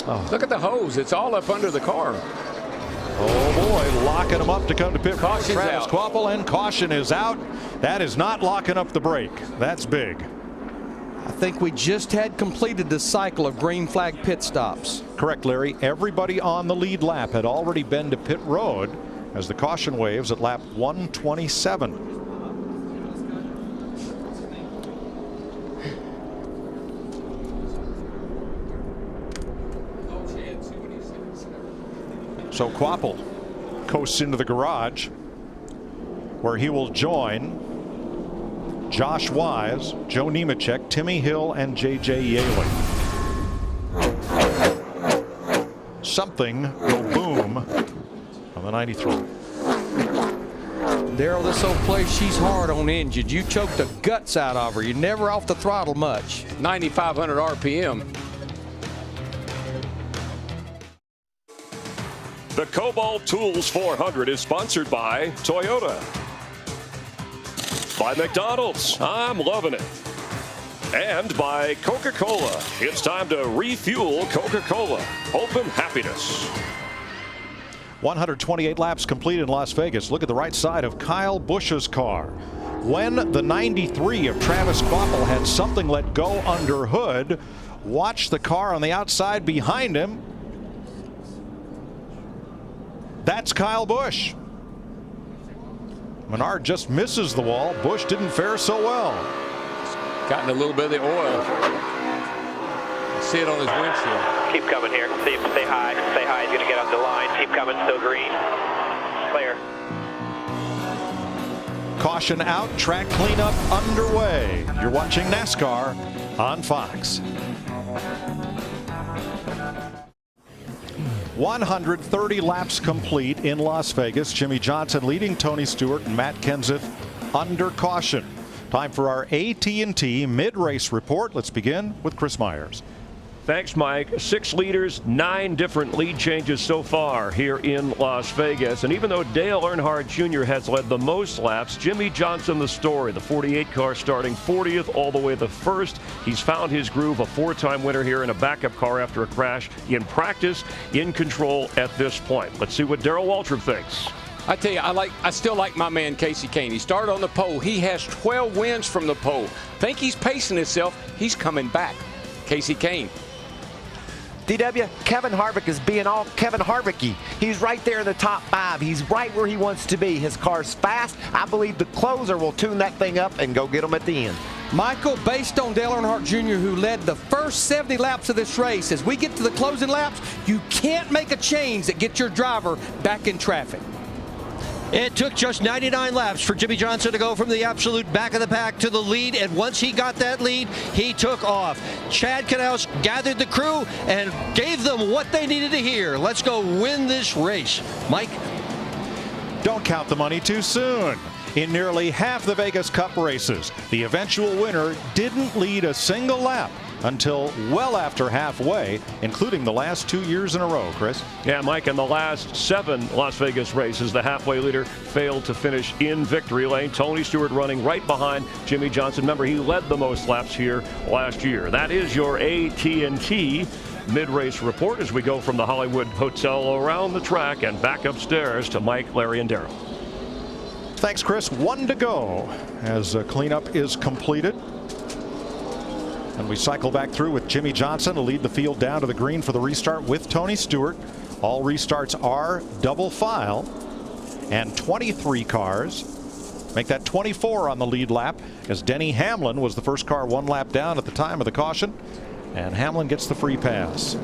Oh. Look at the hose. It's all up under the car. Oh boy, locking them up to come to pit. Caution's Travis out. Kvapil, and caution is out. That is not locking up the brake. That's big. I think we just had completed the cycle of green flag pit stops. Correct, Larry. Everybody on the lead lap had already been to pit road as the caution waves at lap 127. So Kvapil coasts into the garage where he will join Josh Wise, Joe Nemechek, Timmy Hill, and J.J. Yaley. Something will boom on the 93. Darrell, this old place, she's hard on engines. You choke the guts out of her. You're never off the throttle much. 9,500 RPM. The Kobalt Tools 400 is sponsored by Toyota. By McDonald's, I'm loving it. And by Coca-Cola. It's time to refuel Coca-Cola. Hope and happiness. 128 laps complete in Las Vegas. Look at the right side of Kyle Busch's car. When the 93 of Travis Kvapil had something let go under hood, watch the car on the outside behind him. That's Kyle Busch. Menard just misses the wall. Busch didn't fare so well. Gotten a little bit of the oil. See it on his windshield. Keep coming here. Stay high. Stay high. He's going to get up the line. Keep coming. Still green. Clear. Caution out. Track cleanup underway. You're watching NASCAR on Fox. 130 laps complete in Las Vegas. Jimmie Johnson leading Tony Stewart and Matt Kenseth under caution. Time for our AT&T mid-race report. Let's begin with Chris Myers. Thanks, Mike. 6 leaders, 9 different lead changes so far here in Las Vegas. And even though Dale Earnhardt Jr. has led the most laps, Jimmie Johnson the story. The 48 car starting 40th all the way to first. He's found his groove, a 4-time winner here in a backup car after a crash in practice, in control at this point. Let's see what Darrell Waltrip thinks. I tell you, I still like my man Kasey Kahne. He started on the pole. He has 12 wins from the pole. Think he's pacing himself. He's coming back. Kasey Kahne. DW, Kevin Harvick is being all Kevin Harvicky. He's right there in the top 5. He's right where he wants to be. His car's fast. I believe the closer will tune that thing up and go get him at the end. Michael, based on Dale Earnhardt Jr., who led the first 70 laps of this race, as we get to the closing laps, you can't make a change that gets your driver back in traffic. It took just 99 laps for Jimmie Johnson to go from the absolute back of the pack to the lead, and once he got that lead, he took off. Chad Knaus gathered the crew and gave them what they needed to hear. Let's go win this race. Mike? Don't count the money too soon. In nearly half the Vegas Cup races, the eventual winner didn't lead a single lap until well after halfway, including the last 2 years in a row, Chris. Yeah, Mike, in the last 7 Las Vegas races, the halfway leader failed to finish in victory lane. Tony Stewart running right behind Jimmie Johnson. Remember, he led the most laps here last year. That is your AT&T mid-race report as we go from the Hollywood Hotel around the track and back upstairs to Mike, Larry, and Darrell. Thanks, Chris. 1 to go as cleanup is completed. And we cycle back through with Jimmie Johnson to lead the field down to the green for the restart with Tony Stewart. All restarts are double file, and 23 cars make that 24 on the lead lap, as Denny Hamlin was the first car 1 lap down at the time of the caution, and Hamlin gets the free pass.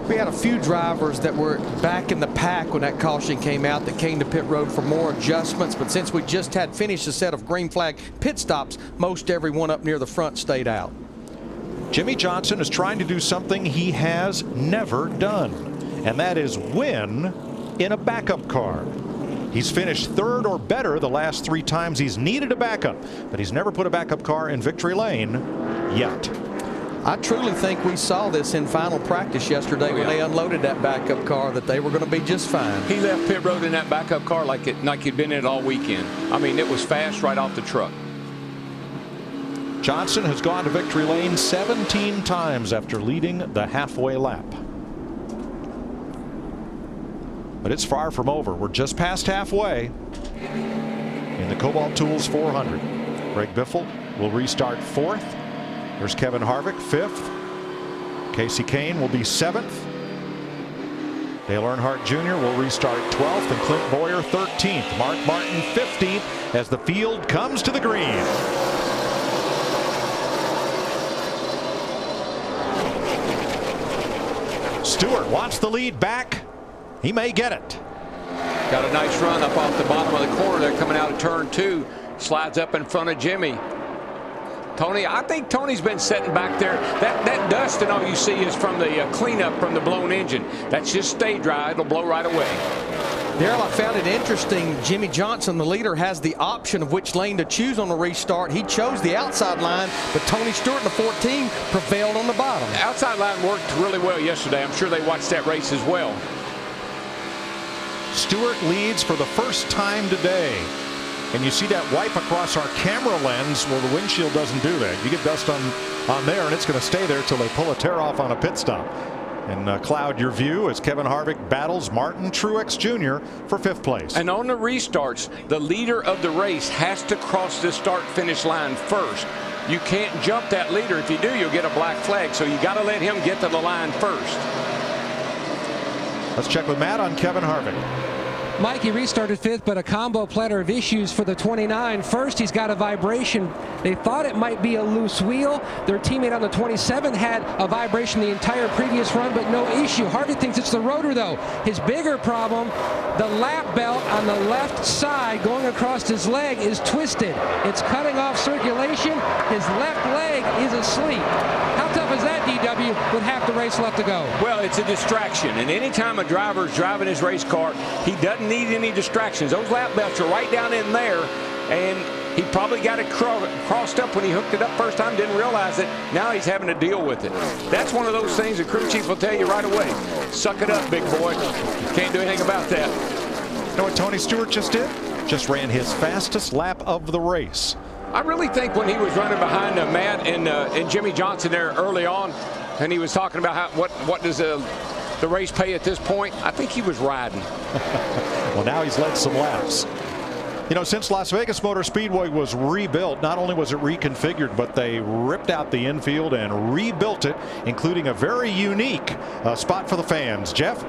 We had a few drivers that were back in the pack when that caution came out that came to pit road for more adjustments, but since we just had finished a set of green flag pit stops, most everyone up near the front stayed out. Jimmie Johnson is trying to do something he has never done, and that is win in a backup car. He's finished 3rd or better the last 3 times he's needed a backup, but he's never put a backup car in victory lane yet. I truly think we saw this in final practice yesterday when they unloaded that backup car, that they were going to be just fine. He left pit road in that backup car like he'd been in it all weekend. I mean, it was fast right off the truck. Johnson has gone to victory lane 17 times after leading the halfway lap. But it's far from over. We're just past halfway in the Kobalt Tools 400. Greg Biffle will restart 4th. There's Kevin Harvick 5th. Kasey Kahne will be 7th. Dale Earnhardt Jr. will restart 12th, and Clint Bowyer 13th. Mark Martin 15th as the field comes to the green. Stewart wants the lead back. He may get it. Got a nice run up off the bottom of the corner there coming out of turn 2. Slides up in front of Jimmie. Tony, I think Tony's been sitting back there. That dust and all you see is from the cleanup from the blown engine. That's just stay dry. It'll blow right away. Darrell, I found it interesting. Jimmie Johnson, the leader, has the option of which lane to choose on the restart. He chose the outside line, but Tony Stewart and the 14 prevailed on the bottom. The outside line worked really well yesterday. I'm sure they watched that race as well. Stewart leads for the first time today. And you see that wipe across our camera lens. Well, the windshield doesn't do that. You get dust on there, and it's going to stay there till they pull a tear off on a pit stop. And cloud your view as Kevin Harvick battles Martin Truex Jr. for 5th place. And on the restarts, the leader of the race has to cross the start-finish line first. You can't jump that leader. If you do, you'll get a black flag. So you got to let him get to the line first. Let's check with Matt on Kevin Harvick. Mike, he restarted 5th, but a combo platter of issues for the 29. First, he's got a vibration. They thought it might be a loose wheel. Their teammate on the 27 had a vibration the entire previous run, but no issue. Harvick thinks it's the rotor, though. His bigger problem, the lap belt on the left side going across his leg is twisted. It's cutting off circulation. His left leg is asleep. How tough is that, DW, with half the race left to go? Well, it's a distraction, and anytime a driver is driving his race car, he doesn't need any distractions. Those lap belts are right down in there, and he probably got it crossed up when he hooked it up first time, didn't realize it. Now he's having to deal with it. That's one of those things the crew chief will tell you right away. Suck it up, big boy. You can't do anything about that. You know what Tony Stewart just did? Just ran his fastest lap of the race. I really think when he was running behind Matt and Jimmy Johnson there early on, and he was talking about what does the race pay at this point, I think he was riding. Well, now he's led some laps. You know, since Las Vegas Motor Speedway was rebuilt, not only was it reconfigured, but they ripped out the infield and rebuilt it, including a very unique spot for the fans. Jeff?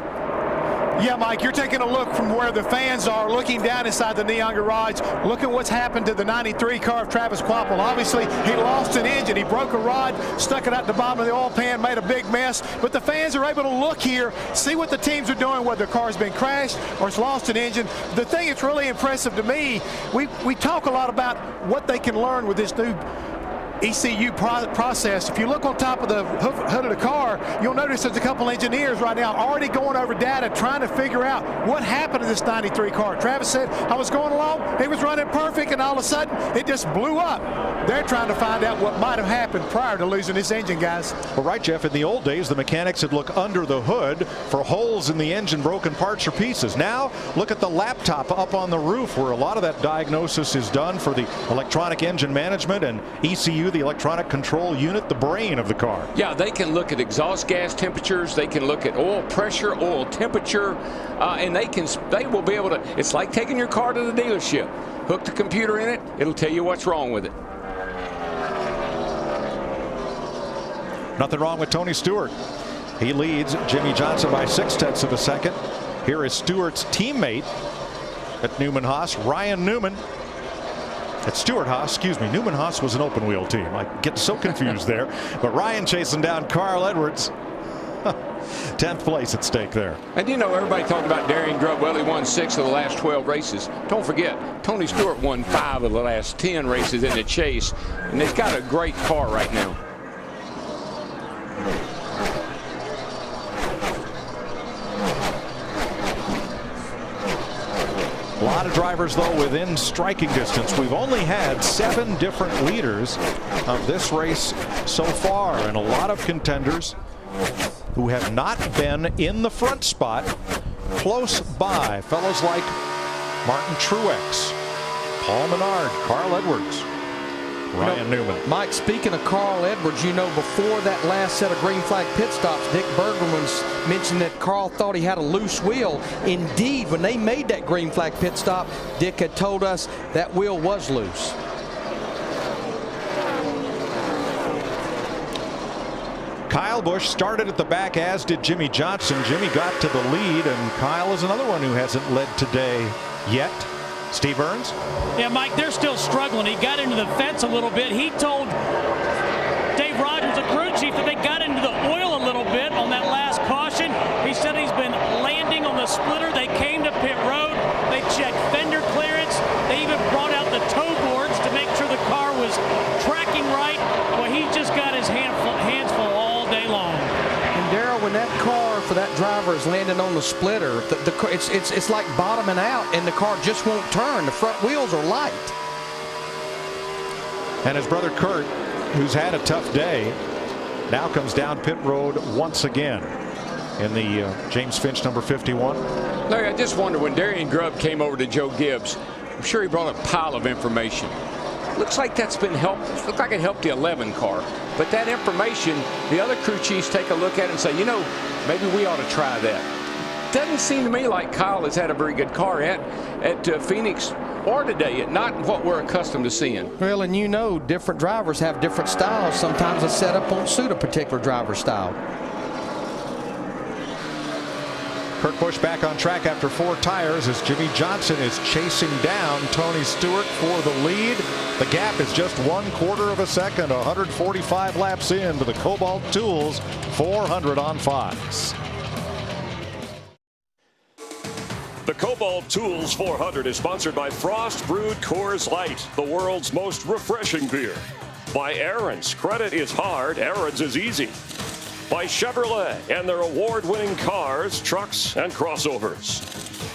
Yeah, Mike, you're taking a look from where the fans are, looking down inside the Neon Garage. Look at what's happened to the 93 car of Travis Kvapil. Obviously, he lost an engine. He broke a rod, stuck it out the bottom of the oil pan, made a big mess. But the fans are able to look here, see what the teams are doing, whether the car's been crashed or it's lost an engine. The thing that's really impressive to me, we talk a lot about what they can learn with this new ECU process. If you look on top of the hood of the car, you'll notice there's a couple engineers right now already going over data trying to figure out what happened to this 93 car. Travis said, I was going along, he was running perfect, and all of a sudden it just blew up. They're trying to find out what might have happened prior to losing this engine, guys. Well, right, Jeff, in the old days the mechanics would look under the hood for holes in the engine, broken parts or pieces. Now look at the laptop up on the roof where a lot of that diagnosis is done for the electronic engine management and ECU, the electronic control unit, the brain of the car. Yeah, they can look at exhaust gas temperatures, they can look at oil pressure, oil temperature, and they will be able to, it's like taking your car to the dealership. Hook the computer in it, it'll tell you what's wrong with it. Nothing wrong with Tony Stewart. He leads Jimmy Johnson by 0.6 of a second. Here is Stewart's teammate at Newman-Haas, Ryan Newman. At Stewart-Haas, excuse me, Newman-Haas was an open wheel team. I get so confused there. But Ryan chasing down Carl Edwards. 10th place at stake there. And you know, everybody talking about Darian Grubb. Well, he won 6 of the last 12 races. Don't forget, Tony Stewart won 5 of the last 10 races in the chase. And he's got a great car right now. A lot of drivers, though, within striking distance. We've only had 7 different leaders of this race so far, and a lot of contenders who have not been in the front spot close by. Fellows like Martin Truex, Paul Menard, Carl Edwards, Ryan Newman. Mike, speaking of Carl Edwards, you know, before that last set of green flag pit stops, Dick Bergman mentioned that Carl thought he had a loose wheel. Indeed, when they made that green flag pit stop, Dick had told us that wheel was loose. Kyle Busch started at the back, as did Jimmy Johnson. Jimmy got to the lead, and Kyle is another one who hasn't led today yet. Steve Burns? Yeah, Mike, they're still struggling. He got into the fence a little bit. He told Dave Rogers, the crew chief, that they got into the oil a little bit on that last caution. He said he's been landing on the splitter. They came to pit road. They checked fender clearance. They even brought out the toe boards to make sure the car was tracking right. Well, he just got his hands full all day long. And Darrell, when that car for that driver is landing on the splitter, it's like bottoming out, and the car just won't turn. The front wheels are light. And his brother Kurt, who's had a tough day, now comes down pit road once again in the James Finch number 51. Larry, I just wonder, when Darian Grubb came over to Joe Gibbs, I'm sure he brought a pile of information. Looks like that's been helped. Looks like it helped the 11 car. But that information, the other crew chiefs take a look at it and say, you know, maybe we ought to try that. Doesn't seem to me like Kyle has had a very good car at Phoenix or today, not what we're accustomed to seeing. Well, and you know, different drivers have different styles. Sometimes a setup won't suit a particular driver's style. Kurt Busch back on track after 4 tires as Jimmy Johnson is chasing down Tony Stewart for the lead. The gap is just 1/4 of a second, 145 laps into the Kobalt Tools 400 on Fox. The Kobalt Tools 400 is sponsored by Frost Brewed Coors Light, the world's most refreshing beer. By Aaron's, credit is hard, Aaron's is easy. By Chevrolet and their award-winning cars, trucks, and crossovers.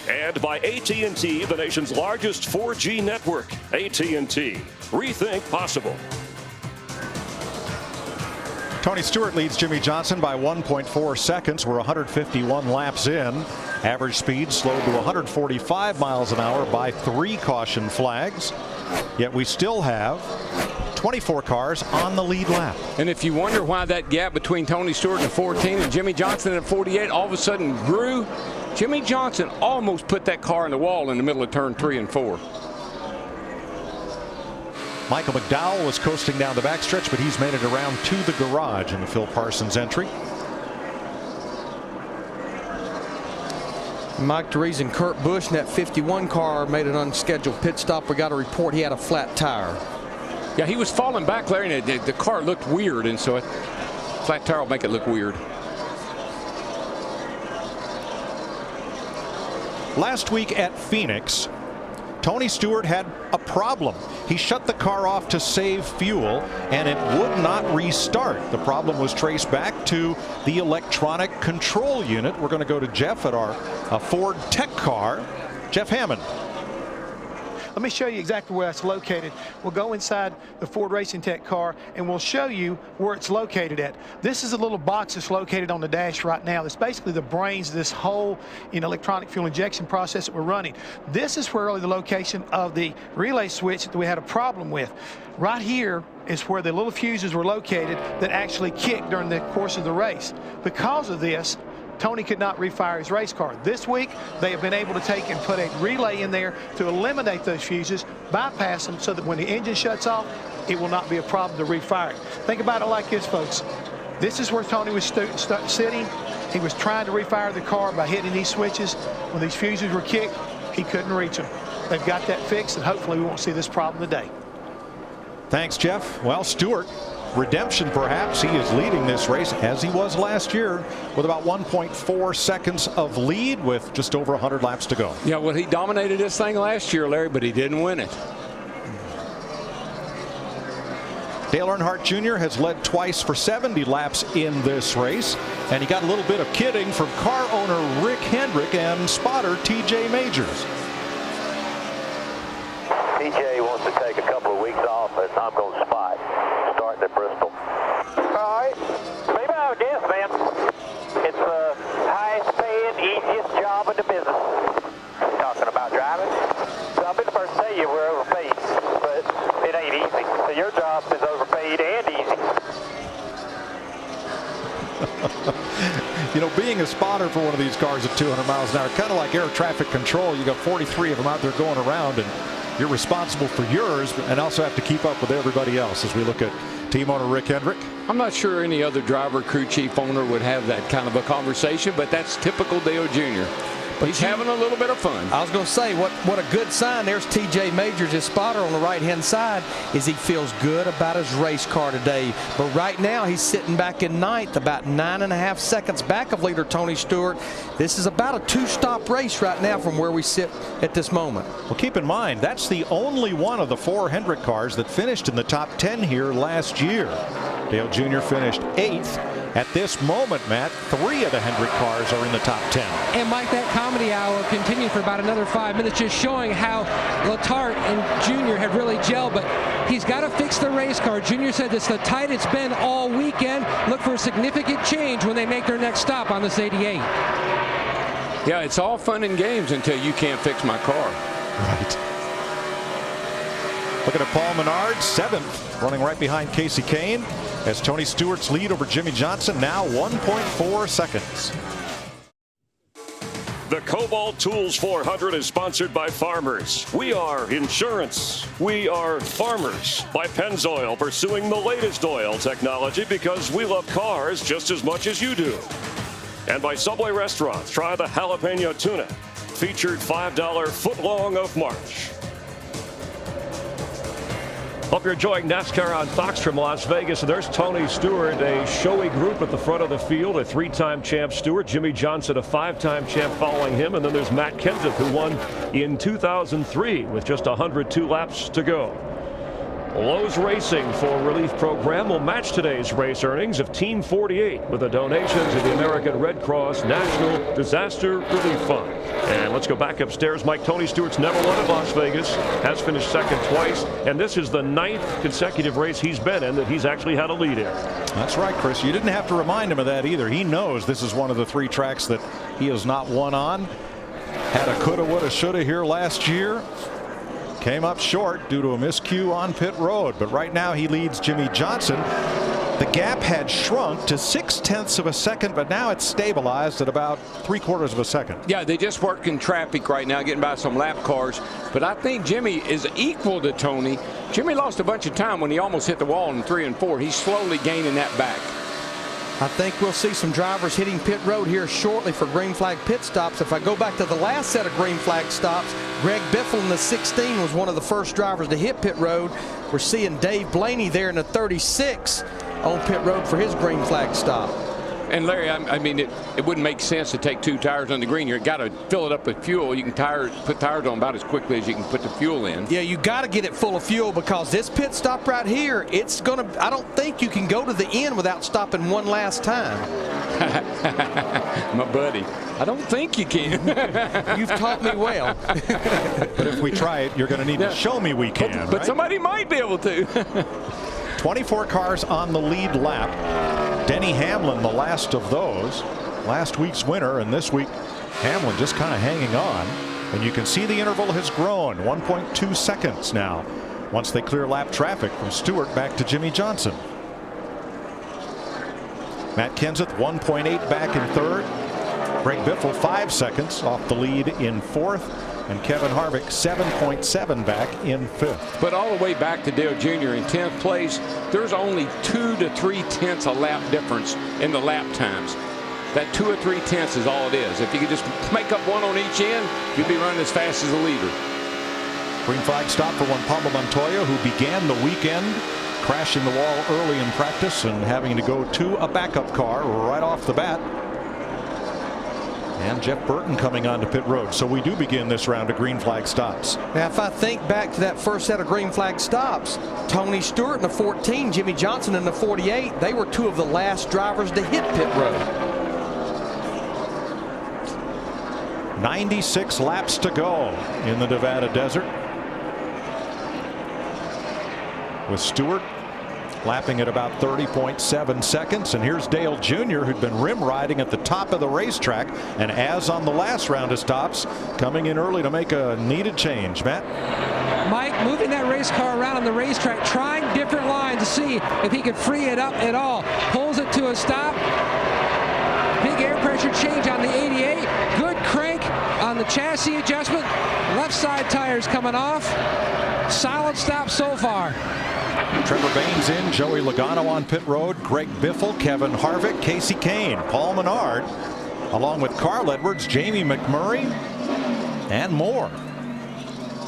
And by AT&T, the nation's largest 4G network. AT&T. Rethink possible. Tony Stewart leads Jimmy Johnson by 1.4 seconds. We're 151 laps in. Average speed slowed to 145 miles an hour by 3 caution flags. Yet we still have 24 cars on the lead lap. And if you wonder why that gap between Tony Stewart at 14 and Jimmy Johnson at 48 all of a sudden grew, Jimmy Johnson almost put that car in the wall in the middle of turn 3 and 4. Michael McDowell was coasting down the backstretch, but he's made it around to the garage in the Phil Parsons entry. Mike DeRees and Kurt Busch in that 51 car made an unscheduled pit stop. We got a report he had a flat tire. Yeah, he was falling back, Larry, and the car looked weird, and so a flat tire will make it look weird. Last week at Phoenix, Tony Stewart had a problem. He shut the car off to save fuel, and it would not restart. The problem was traced back to the electronic control unit. We're going to go to Jeff at our Ford Tech car. Jeff Hammond. Let me show you exactly where it's located. We'll go inside the Ford Racing Tech car and we'll show you where it's located at. This is a little box that's located on the dash right now. That's basically the brains of this whole electronic fuel injection process that we're running. This is where really the location of the relay switch that we had a problem with. Right here is where the little fuses were located that actually kicked during the course of the race. Because of this, Tony could not refire his race car. This week, they have been able to take and put a relay in there to eliminate those fuses, bypass them, so that when the engine shuts off, it will not be a problem to refire it. Think about it like this, folks. This is where Tony was sitting. He was trying to refire the car by hitting these switches. When these fuses were kicked, he couldn't reach them. They've got that fixed, and hopefully we won't see this problem today. Thanks, Jeff. Well, Stewart, redemption perhaps. He is leading this race as he was last year with about 1.4 seconds of lead with just over 100 laps to go. Yeah, well, he dominated this thing last year, Larry, but he didn't win it. Dale Earnhardt Jr. has led twice for 70 laps in this race, and he got a little bit of kidding from car owner Rick Hendrick and spotter TJ Majors. TJ wants to take a couple of weeks off, and I'm going to spot starting at Bristol. All right. Maybe I guess, man. It's the highest paying, easiest job in the business. Talking about driving. So I'll be the first to tell you we're overpaid, but it ain't easy. So your job is overpaid and easy. You know, being a spotter for one of these cars at 200 miles an hour, kind of like air traffic control. You got 43 of them out there going around, and you're responsible for yours and also have to keep up with everybody else as we look at team owner Rick Hendrick. I'm not sure any other driver, crew chief, owner would have that kind of a conversation, but that's typical Dale Jr. But he's having a little bit of fun. I was going to say, what a good sign. There's TJ Majors, his spotter on the right-hand side, is he feels good about his race car today. But right now, he's sitting back in ninth, about 9.5 seconds back of leader Tony Stewart. This is about a 2-stop race right now from where we sit at this moment. Well, keep in mind, that's the only one of the 4 Hendrick cars that finished in the top 10 here last year. Dale Jr. finished 8th. At this moment, Matt, 3 of the Hendrick cars are in the top 10. And Mike, that comedy hour continued for about another 5 minutes, just showing how Letarte and Junior have really gelled, but he's got to fix the race car. Junior said it's the tight it's been all weekend. Look for a significant change when they make their next stop on this 88. Yeah, it's all fun and games until you can't fix my car. Right. Looking at Paul Menard, 7th, running right behind Casey Kane, as Tony Stewart's lead over Jimmy Johnson now 1.4 seconds. The Kobalt Tools 400 is sponsored by Farmers. We are insurance. We are farmers. By Pennzoil, pursuing the latest oil technology because we love cars just as much as you do. And by Subway Restaurants. Try the jalapeno tuna. Featured $5 footlong of March. Hope you're enjoying NASCAR on Fox from Las Vegas. There's Tony Stewart, a showy group at the front of the field. A 3-time champ Stewart, Jimmy Johnson, a 5-time champ following him. And then there's Matt Kenseth, who won in 2003 with just 102 laps to go. Lowe's Racing for Relief Program will match today's race earnings of Team 48 with a donation to the American Red Cross National Disaster Relief Fund. And let's go back upstairs. Mike, Tony Stewart's never won at Las Vegas, has finished second twice, and this is the 9th consecutive race he's been in that he's actually had a lead in. That's right, Chris. You didn't have to remind him of that either. He knows this is one of the 3 tracks that he has not won on. Had a coulda, woulda, shoulda here last year. Came up short due to a miscue on pit road, but right now he leads Jimmy Johnson. The gap had shrunk to 0.6 of a second, but now it's stabilized at about 3/4 of a second. Yeah, they just work in traffic right now, getting by some lap cars. But I think Jimmy is equal to Tony. Jimmy lost a bunch of time when he almost hit the wall in 3 and 4. He's slowly gaining that back. I think we'll see some drivers hitting pit road here shortly for green flag pit stops. If I go back to the last set of green flag stops, Greg Biffle in the 16 was one of the first drivers to hit pit road. We're seeing Dave Blaney there in the 36 on pit road for his green flag stop. And Larry, I mean, it wouldn't make sense to take 2 tires on the green. You've got to fill it up with fuel. You can put tires on about as quickly as you can put the fuel in. Yeah, you got to get it full of fuel because this pit stop right here, it's going to, I don't think you can go to the end without stopping one last time. My buddy, I don't think you can. You've taught me well. But if we try it, you're going to need to show me we can. But right? somebody might be able to. 24 cars on the lead lap. Denny Hamlin, the last of those. Last week's winner, and this week Hamlin just kind of hanging on. And you can see the interval has grown 1.2 seconds now once they clear lap traffic from Stewart back to Jimmy Johnson. Matt Kenseth 1.8 back in 3rd. Greg Biffle 5 seconds off the lead in 4th. And Kevin Harvick 7.7 back in 5th. But all the way back to Dale Jr. in 10th place, there's only 2 to 3 tenths a lap difference in the lap times. That 2 or 3 tenths is all it is. If you could just make up 1 on each end, you'd be running as fast as the leader. Green flag stop for Juan Pablo Montoya, who began the weekend crashing the wall early in practice and having to go to a backup car right off the bat. And Jeff Burton coming onto pit road. So we do begin this round of green flag stops. Now, if I think back to that first set of green flag stops, Tony Stewart in the 14, Jimmy Johnson in the 48, they were 2 of the last drivers to hit pit road. 96 laps to go in the Nevada desert, with Stewart lapping at about 30.7 seconds. And here's Dale Jr., who'd been rim riding at the top of the racetrack, and as on the last round of stops, coming in early to make a needed change. Matt? Mike moving that race car around on the racetrack, trying different lines to see if he could free it up at all. Pulls it to a stop. Big air pressure change on the 88. Good crank on the chassis adjustment. Left side tires coming off. Solid stop so far. Trevor Baynes in, Joey Logano on pit road, Greg Biffle, Kevin Harvick, Casey Kane, Paul Menard, along with Carl Edwards, Jamie McMurray, and more.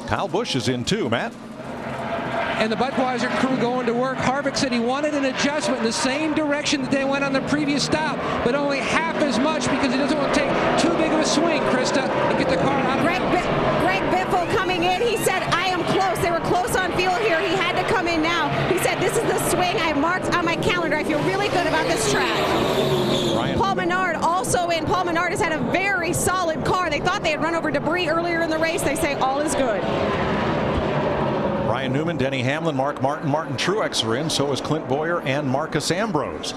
Kyle Busch is in too, Matt. And the Budweiser crew going to work. Harvick said he wanted an adjustment in the same direction that they went on the previous stop, but only half as much because he doesn't want to take too big of a swing, Krista, and get the car out of Greg Biffle coming in, he said, I am close. They were close on field here. He had to come in now. He said, this is the swing I marked on my calendar. I feel really good about this track. Paul Menard also in. Paul Menard has had a very solid car. They thought they had run over debris earlier in the race. They say all is good. Ryan Newman, Denny Hamlin, Mark Martin, Martin Truex are in. So is Clint Boyer and Marcus Ambrose.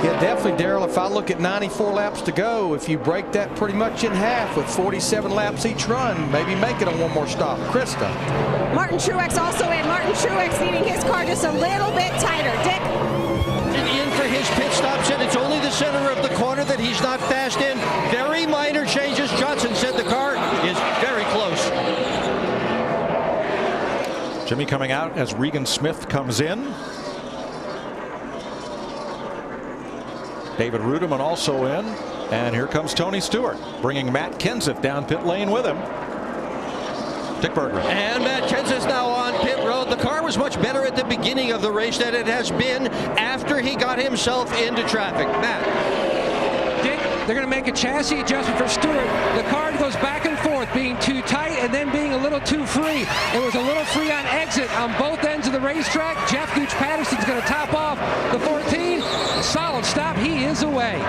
Yeah, definitely, Darrell. If I look at 94 laps to go, if you break that pretty much in half with 47 laps each run, maybe make it on one more stop. Krista. Martin Truex also in. Martin Truex needing his car just a little bit tighter. Dick? In for his pit stop, said it's only the center of the corner that he's not fast in. Very minor changes. Johnson said the car is very close. Jimmy coming out as Regan Smith comes in. David Ruderman also in. And here comes Tony Stewart, bringing Matt Kenseth down pit lane with him. Dick Berger. And Matt Kenseth now on pit road. The car was much better at the beginning of the race than it has been after he got himself into traffic. Matt. Dick, they're going to make a chassis adjustment for Stewart. The car goes back and forth, being too tight and then being a little too free. It was a little free on exit on both ends of the racetrack. Jeff Gooch Patterson's going to top off the 14. Solid stop. He is away.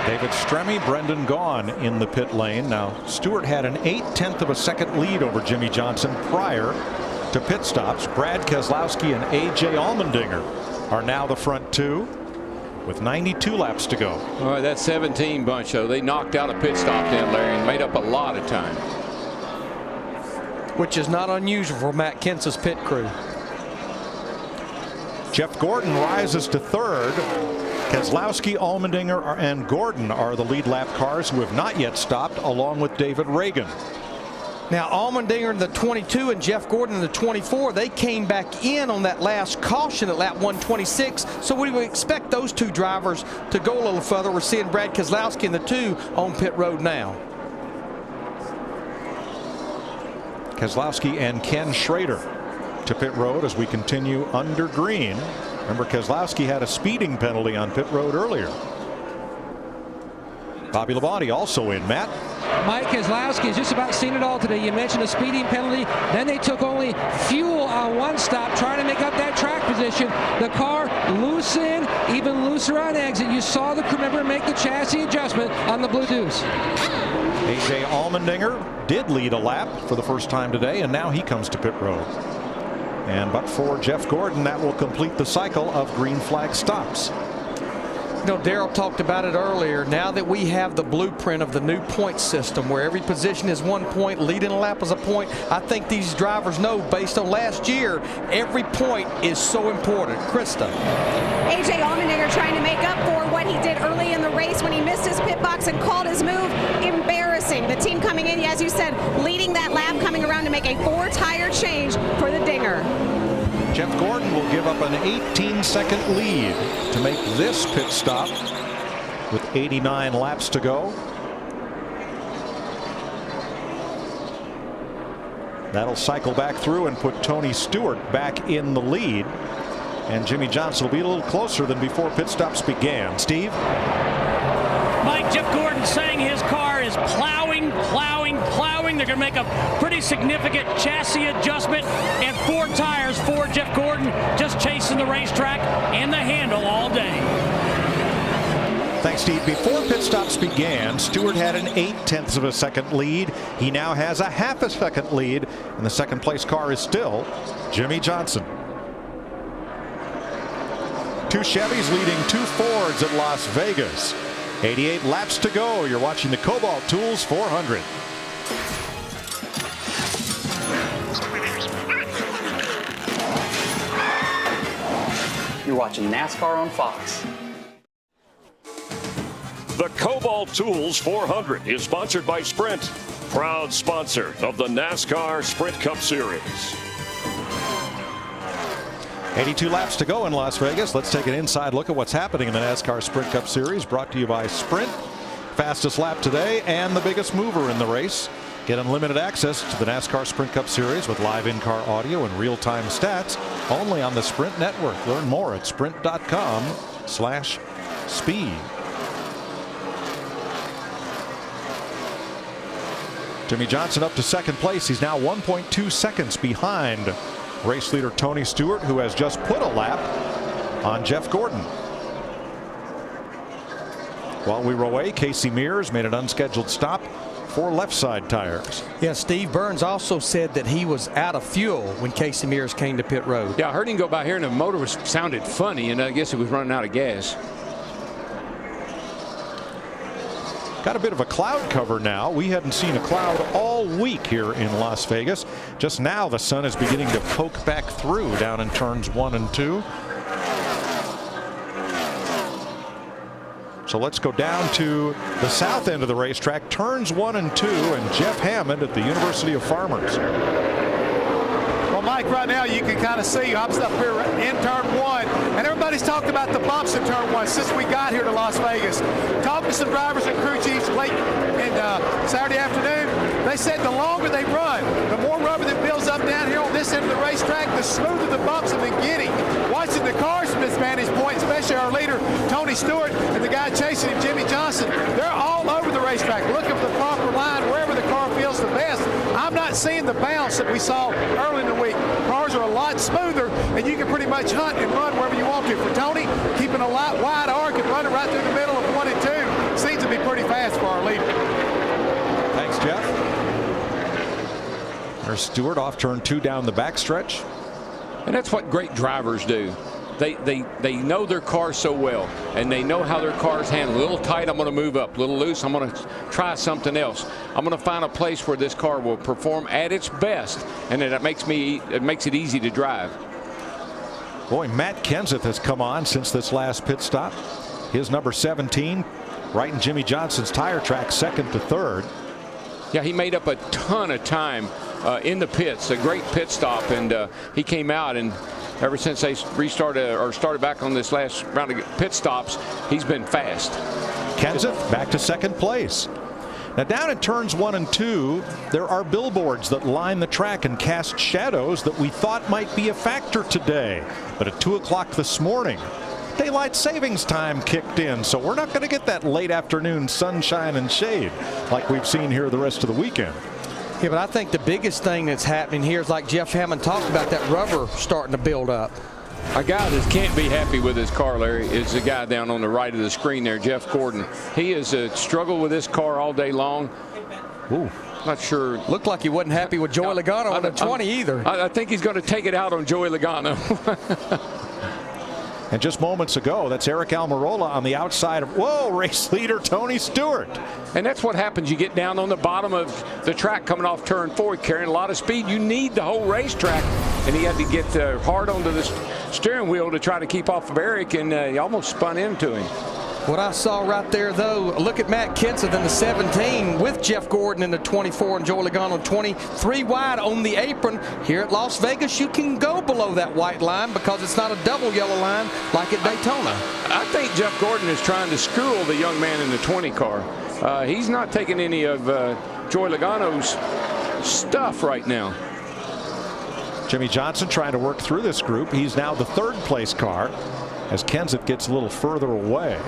David Stremme, Brendan Gaughan in the pit lane. Now, Stewart had an 0.8 of a second lead over Jimmy Johnson prior to pit stops. Brad Keselowski and A.J. Allmendinger are now the front two with 92 laps to go. All right, that 17 bunch, though, they knocked out a pit stop then, Larry, and made up a lot of time. Which is not unusual for Matt Kenseth's pit crew. Jeff Gordon rises to third. Keselowski, Allmendinger, and Gordon are the lead lap cars who have not yet stopped, along with David Reagan. Now, Allmendinger in the 22 and Jeff Gordon in the 24, they came back in on that last caution at lap 126. So we would expect those two drivers to go a little further. We're seeing Brad Keselowski in the 2 on pit road now. Keselowski and Ken Schrader to pit road as we continue under green. Remember, Keselowski had a speeding penalty on pit road earlier. Bobby Labonte also in. Matt. Mike Keselowski has just about seen it all today. You mentioned a speeding penalty. Then they took only fuel on one stop, trying to make up that track position. The car loose in, even looser on exit. You saw the crew member make the chassis adjustment on the Blue Deuce. A.J. Allmendinger did lead a lap for the first time today, and now he comes to pit road. And but for Jeff Gordon, that will complete the cycle of green flag stops. You know, Darrell talked about it earlier. Now that we have the blueprint of the new point system where every position is 1 point, leading a lap is a point, I think these drivers know based on last year, every point is so important. Krista. A.J. Allmendinger trying to make up for what he did early in the race when he missed his pit box and called his move. Embarrassing. The team coming in, as you said, leading that lap, coming around to make a 4-tire change for the Dinger. Jeff Gordon will give up an 18-second lead to make this pit stop with 89 laps to go. That'll cycle back through and put Tony Stewart back in the lead. And Jimmy Johnson will be a little closer than before pit stops began. Steve? Mike, Jeff Gordon saying his car is plowing. They're going to make a pretty significant chassis adjustment and 4 tires for Jeff Gordon, just chasing the racetrack and the handle all day. Thanks, Steve. Before pit stops began, Stewart had an 0.8 of a second lead. He now has a 0.5 second lead, and the second place car is still Jimmy Johnson. 2 Chevys leading 2 Fords at Las Vegas. 88 laps to go. You're watching the Kobalt Tools 400. You're watching NASCAR on Fox. The Kobalt Tools 400 is sponsored by Sprint, proud sponsor of the NASCAR Sprint Cup Series. 82 laps to go in Las Vegas. Let's take an inside look at what's happening in the NASCAR Sprint Cup Series, brought to you by Sprint. Fastest lap today and the biggest mover in the race. Get unlimited access to the NASCAR Sprint Cup Series with live in-car audio and real-time stats only on the Sprint Network. Learn more at sprint.com/speed. Jimmy Johnson up to second place. He's now 1.2 seconds behind race leader Tony Stewart, who has just put a lap on Jeff Gordon. While we were away, Casey Mears made an unscheduled stop for left side tires. Yeah, Steve Burns also said that he was out of fuel when Casey Mears came to pit road. Yeah, I heard him go by here and the motor sounded funny, and I guess it was running out of gas. Got a bit of a cloud cover now. We hadn't seen a cloud all week here in Las Vegas. Just now the sun is beginning to poke back through down in turns 1 and 2. So let's go down to the south end of the racetrack, turns 1 and 2, and Jeff Hammond at the University of Farmers. Well, Mike, right now you can kind of see I'm up here in turn 1, and everybody's talked about the bumps in turn 1 since we got here to Las Vegas. Talking to some drivers and crew chiefs late in Saturday afternoon, they said the longer they run, the more rubber that builds up down here on this end of the racetrack, the smoother the bumps have been getting. Watching the cars from this vantage point, especially our leader, Tony Stewart, and the guy chasing him, Jimmy Johnson, they're all over the racetrack looking for the proper line wherever the car feels the best. I'm not seeing the bounce that we saw early in the week. Cars are a lot smoother, and you can pretty much hunt and run wherever you want to. For Tony, keeping a wide arc and running right through the middle of 1 and 2 seems to be pretty fast for our leader. Thanks, Jeff. There's Stewart off turn 2 down the backstretch. And that's what great drivers do. They know their car so well, and they know how their car's handled. A little tight, I'm going to move up. A little loose, I'm going to try something else. I'm going to find a place where this car will perform at its best, and it makes it easy to drive. Boy, Matt Kenseth has come on since this last pit stop. His number 17, right in Jimmy Johnson's tire track, 2nd to 3rd. Yeah, he made up a ton of time in the pits. A great pit stop, and he came out, and ever since they restarted or started back on this last round of pit stops, he's been fast. Kenseth back to 2nd place. Now down in turns 1 and 2, there are billboards that line the track and cast shadows that we thought might be a factor today. But at 2 o'clock this morning, daylight savings time kicked in, so we're not going to get that late afternoon sunshine and shade like we've seen here the rest of the weekend. Yeah, but I think the biggest thing that's happening here is, like Jeff Hammond talked about, that rubber starting to build up. A guy that can't be happy with his car, Larry, is the guy down on the right of the screen there, Jeff Gordon. He has struggled with this car all day long. Ooh. Not sure. Looked like he wasn't happy with Joey Logano on the 20 either. I think he's going to take it out on Joey Logano. And just moments ago, that's Eric Almirola on the outside of, whoa, race leader Tony Stewart. And that's what happens. You get down on the bottom of the track coming off turn 4, carrying a lot of speed. You need the whole racetrack. And he had to get hard onto the steering wheel to try to keep off of Eric, and he almost spun into him. What I saw right there, though, look at Matt Kenseth in the 17 with Jeff Gordon in the 24 and Joey Logano 23 wide on the apron. Here at Las Vegas, you can go below that white line because it's not a double yellow line like at Daytona. I think Jeff Gordon is trying to school the young man in the 20 car. He's not taking any of Joey Logano's stuff right now. Jimmy Johnson trying to work through this group. He's now the 3rd place car as Kenseth gets a little further away.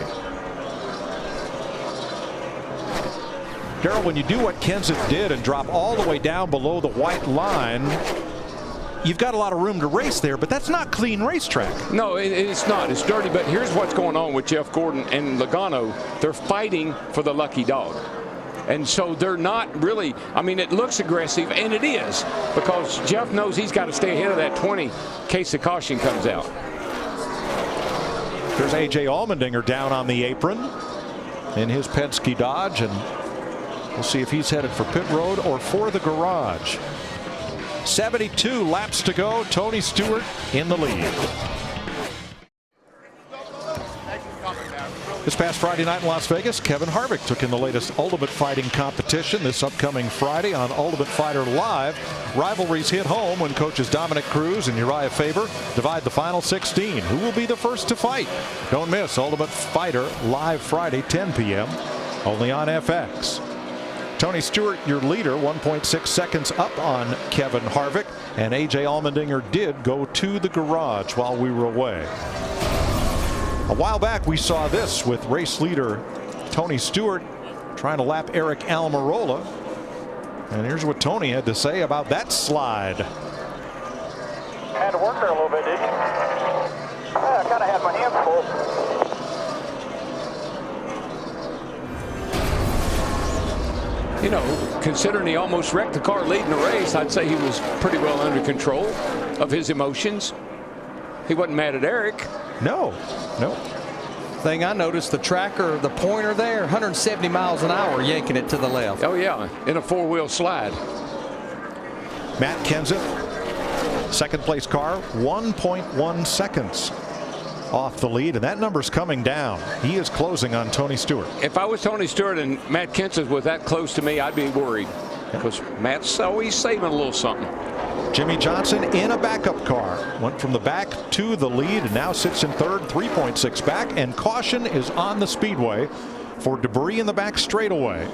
Darrell, when you do what Kenseth did and drop all the way down below the white line, you've got a lot of room to race there, but that's not clean racetrack. No, it's not. It's dirty, but here's what's going on with Jeff Gordon and Logano. They're fighting for the lucky dog. And so they're not really, I mean, it looks aggressive, and it is, because Jeff knows he's got to stay ahead of that 20 in case the caution comes out. There's A.J. Allmendinger down on the apron in his Penske Dodge, and we'll see if he's headed for pit road or for the garage. 72 laps to go. Tony Stewart in the lead. This past Friday night in Las Vegas, Kevin Harvick took in the latest Ultimate Fighting competition this upcoming Friday on Ultimate Fighter Live. Rivalries hit home when coaches Dominic Cruz and Uriah Faber divide the final 16. Who will be the first to fight? Don't miss Ultimate Fighter Live Friday, 10 p.m. only on FX. Tony Stewart, your leader, 1.6 seconds up on Kevin Harvick, and A.J. Allmendinger did go to the garage while we were away. A while back, we saw this with race leader Tony Stewart trying to lap Eric Almirola. And here's what Tony had to say about that slide. Had to work there a little bit, didn't you? I kind of had my hands full. You know, considering he almost wrecked the car leading the race, I'd say he was pretty well under control of his emotions. He wasn't mad at Eric. No. thing I noticed, the tracker, the pointer there, 170 miles an hour, yanking it to the left. Oh, yeah, in a four-wheel slide. Matt Kenseth, second place car, 1.1 seconds off the lead, and that number's coming down. He is closing on Tony Stewart. If I was Tony Stewart and Matt Kenseth was that close to me, I'd be worried, because Matt's always saving a little something. Jimmy Johnson in a backup car, went from the back to the lead and now sits in third, 3.6 back, and caution is on the speedway for debris in the back straightaway.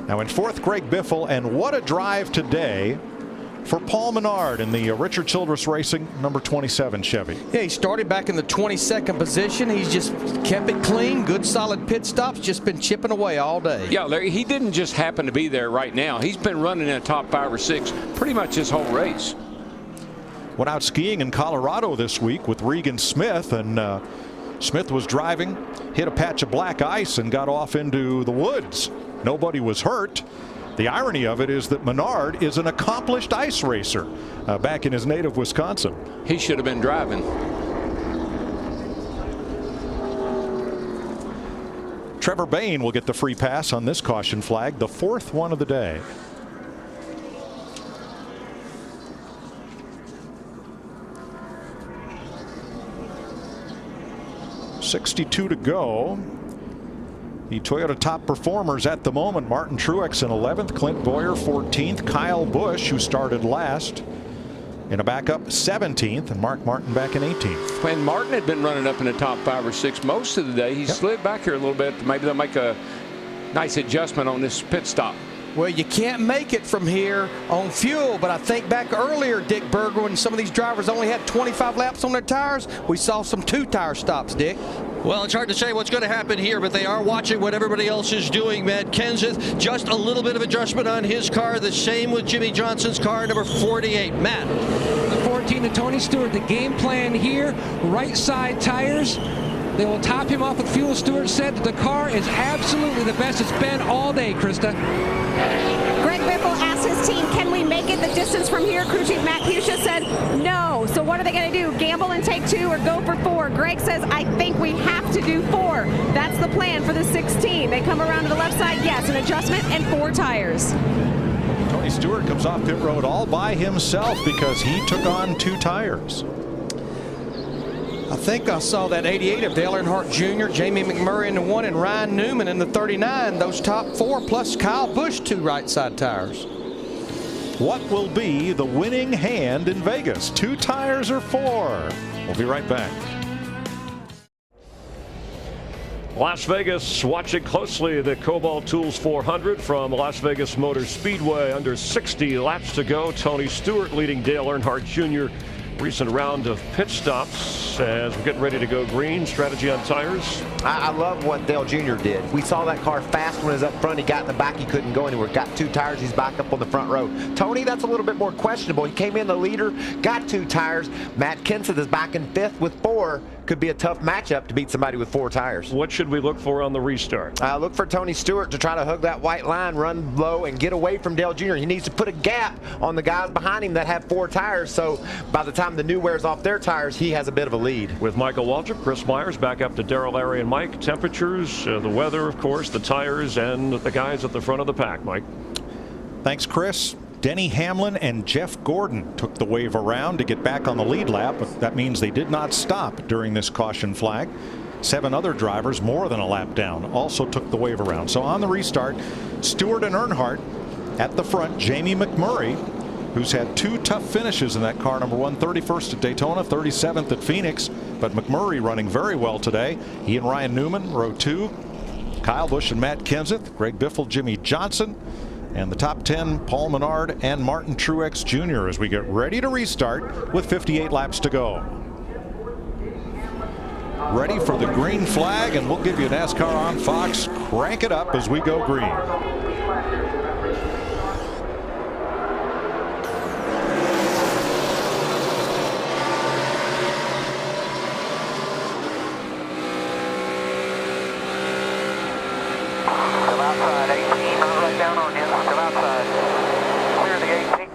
Now in fourth, Greg Biffle, and what a drive today for Paul Menard in the Richard Childress Racing number 27 Chevy. Yeah, he started back in the 22nd position. He's just kept it clean, good solid pit stops, just been chipping away all day. Yeah, Larry, he didn't just happen to be there right now. He's been running in the top 5 or 6 pretty much his whole race. Went out skiing in Colorado this week with Regan Smith, and Smith was driving, hit a patch of black ice and got off into the woods. Nobody was hurt. The irony of it is that Menard is an accomplished ice racer back in his native Wisconsin. He should have been driving. Trevor Bayne will get the free pass on this caution flag, the 4th one of the day. .62 to go. The Toyota top performers at the moment: Martin Truex in 11th, Clint Bowyer 14th, Kyle Busch, who started last in a backup, 17th, and Mark Martin back in 18th. When Martin had been running up in the top 5 or 6 most of the day, he slid back here a little bit. Maybe they'll make a nice adjustment on this pit stop. Well, you can't make it from here on fuel, but I think back earlier, Dick Berger, when some of these drivers only had 25 laps on their tires, we saw some 2-tire stops, Dick. Well, it's hard to say what's going to happen here, but they are watching what everybody else is doing. Matt Kenseth, just a little bit of adjustment on his car. The same with Jimmy Johnson's car, number 48. Matt. The 14 to Tony Stewart. The game plan here, right side tires. They will top him off with fuel. Stewart said that the car is absolutely the best it's been all day, Krista. Greg Biffle asked his team, can we make it the distance from here? Crew Chief Matt Fuchsia said no. So what are they going to do? Gamble and take 2 or go for 4? Greg says, I think we have to do 4. That's the plan for the 16. They come around to the left side. Yes, an adjustment and 4 tires. Tony Stewart comes off pit road all by himself because he took on 2 tires. I think I saw that 88 of Dale Earnhardt Jr., Jamie McMurray in the 1, and Ryan Newman in the 39. Those top 4 plus Kyle Busch 2 right side tires. What will be the winning hand in Vegas? 2 tires or 4? We'll be right back. Las Vegas watching closely the Kobalt Tools 400 from Las Vegas Motor Speedway. Under 60 laps to go. Tony Stewart leading Dale Earnhardt Jr. Recent round of pit stops as we're getting ready to go green. Strategy on tires. I love what Dale Jr. did. We saw that car fast when it was up front. He got in the back. He couldn't go anywhere. Got 2 tires. He's back up on the front row. Tony, that's a little bit more questionable. He came in the leader, got 2 tires. Matt Kenseth is back in 5th with 4. Could be a tough matchup to beat somebody with 4 tires. What should we look for on the restart? Look for Tony Stewart to try to hug that white line, run low, and get away from Dale Jr. He needs to put a gap on the guys behind him that have 4 tires, so by the time the new wears off their tires, he has a bit of a lead. With Michael Waltrip, Chris Myers, back up to Darrell, Larry, and Mike. Temperatures, the weather, of course, the tires, and the guys at the front of the pack. Mike. Thanks, Chris. Denny Hamlin and Jeff Gordon took the wave around to get back on the lead lap, but that means they did not stop during this caution flag. 7 other drivers, more than a lap down, also took the wave around. So on the restart, Stewart and Earnhardt at the front. Jamie McMurray, who's had 2 tough finishes in that car, number 1, 31st at Daytona, 37th at Phoenix, but McMurray running very well today. He and Ryan Newman, row 2. Kyle Busch and Matt Kenseth, Greg Biffle, Jimmy Johnson. And the top 10, Paul Menard and Martin Truex Jr. as we get ready to restart with 58 laps to go. Ready for the green flag, and we'll give you NASCAR on Fox. Crank it up as we go green. Still outside, 18, right down on you. Still outside. Clear the 18.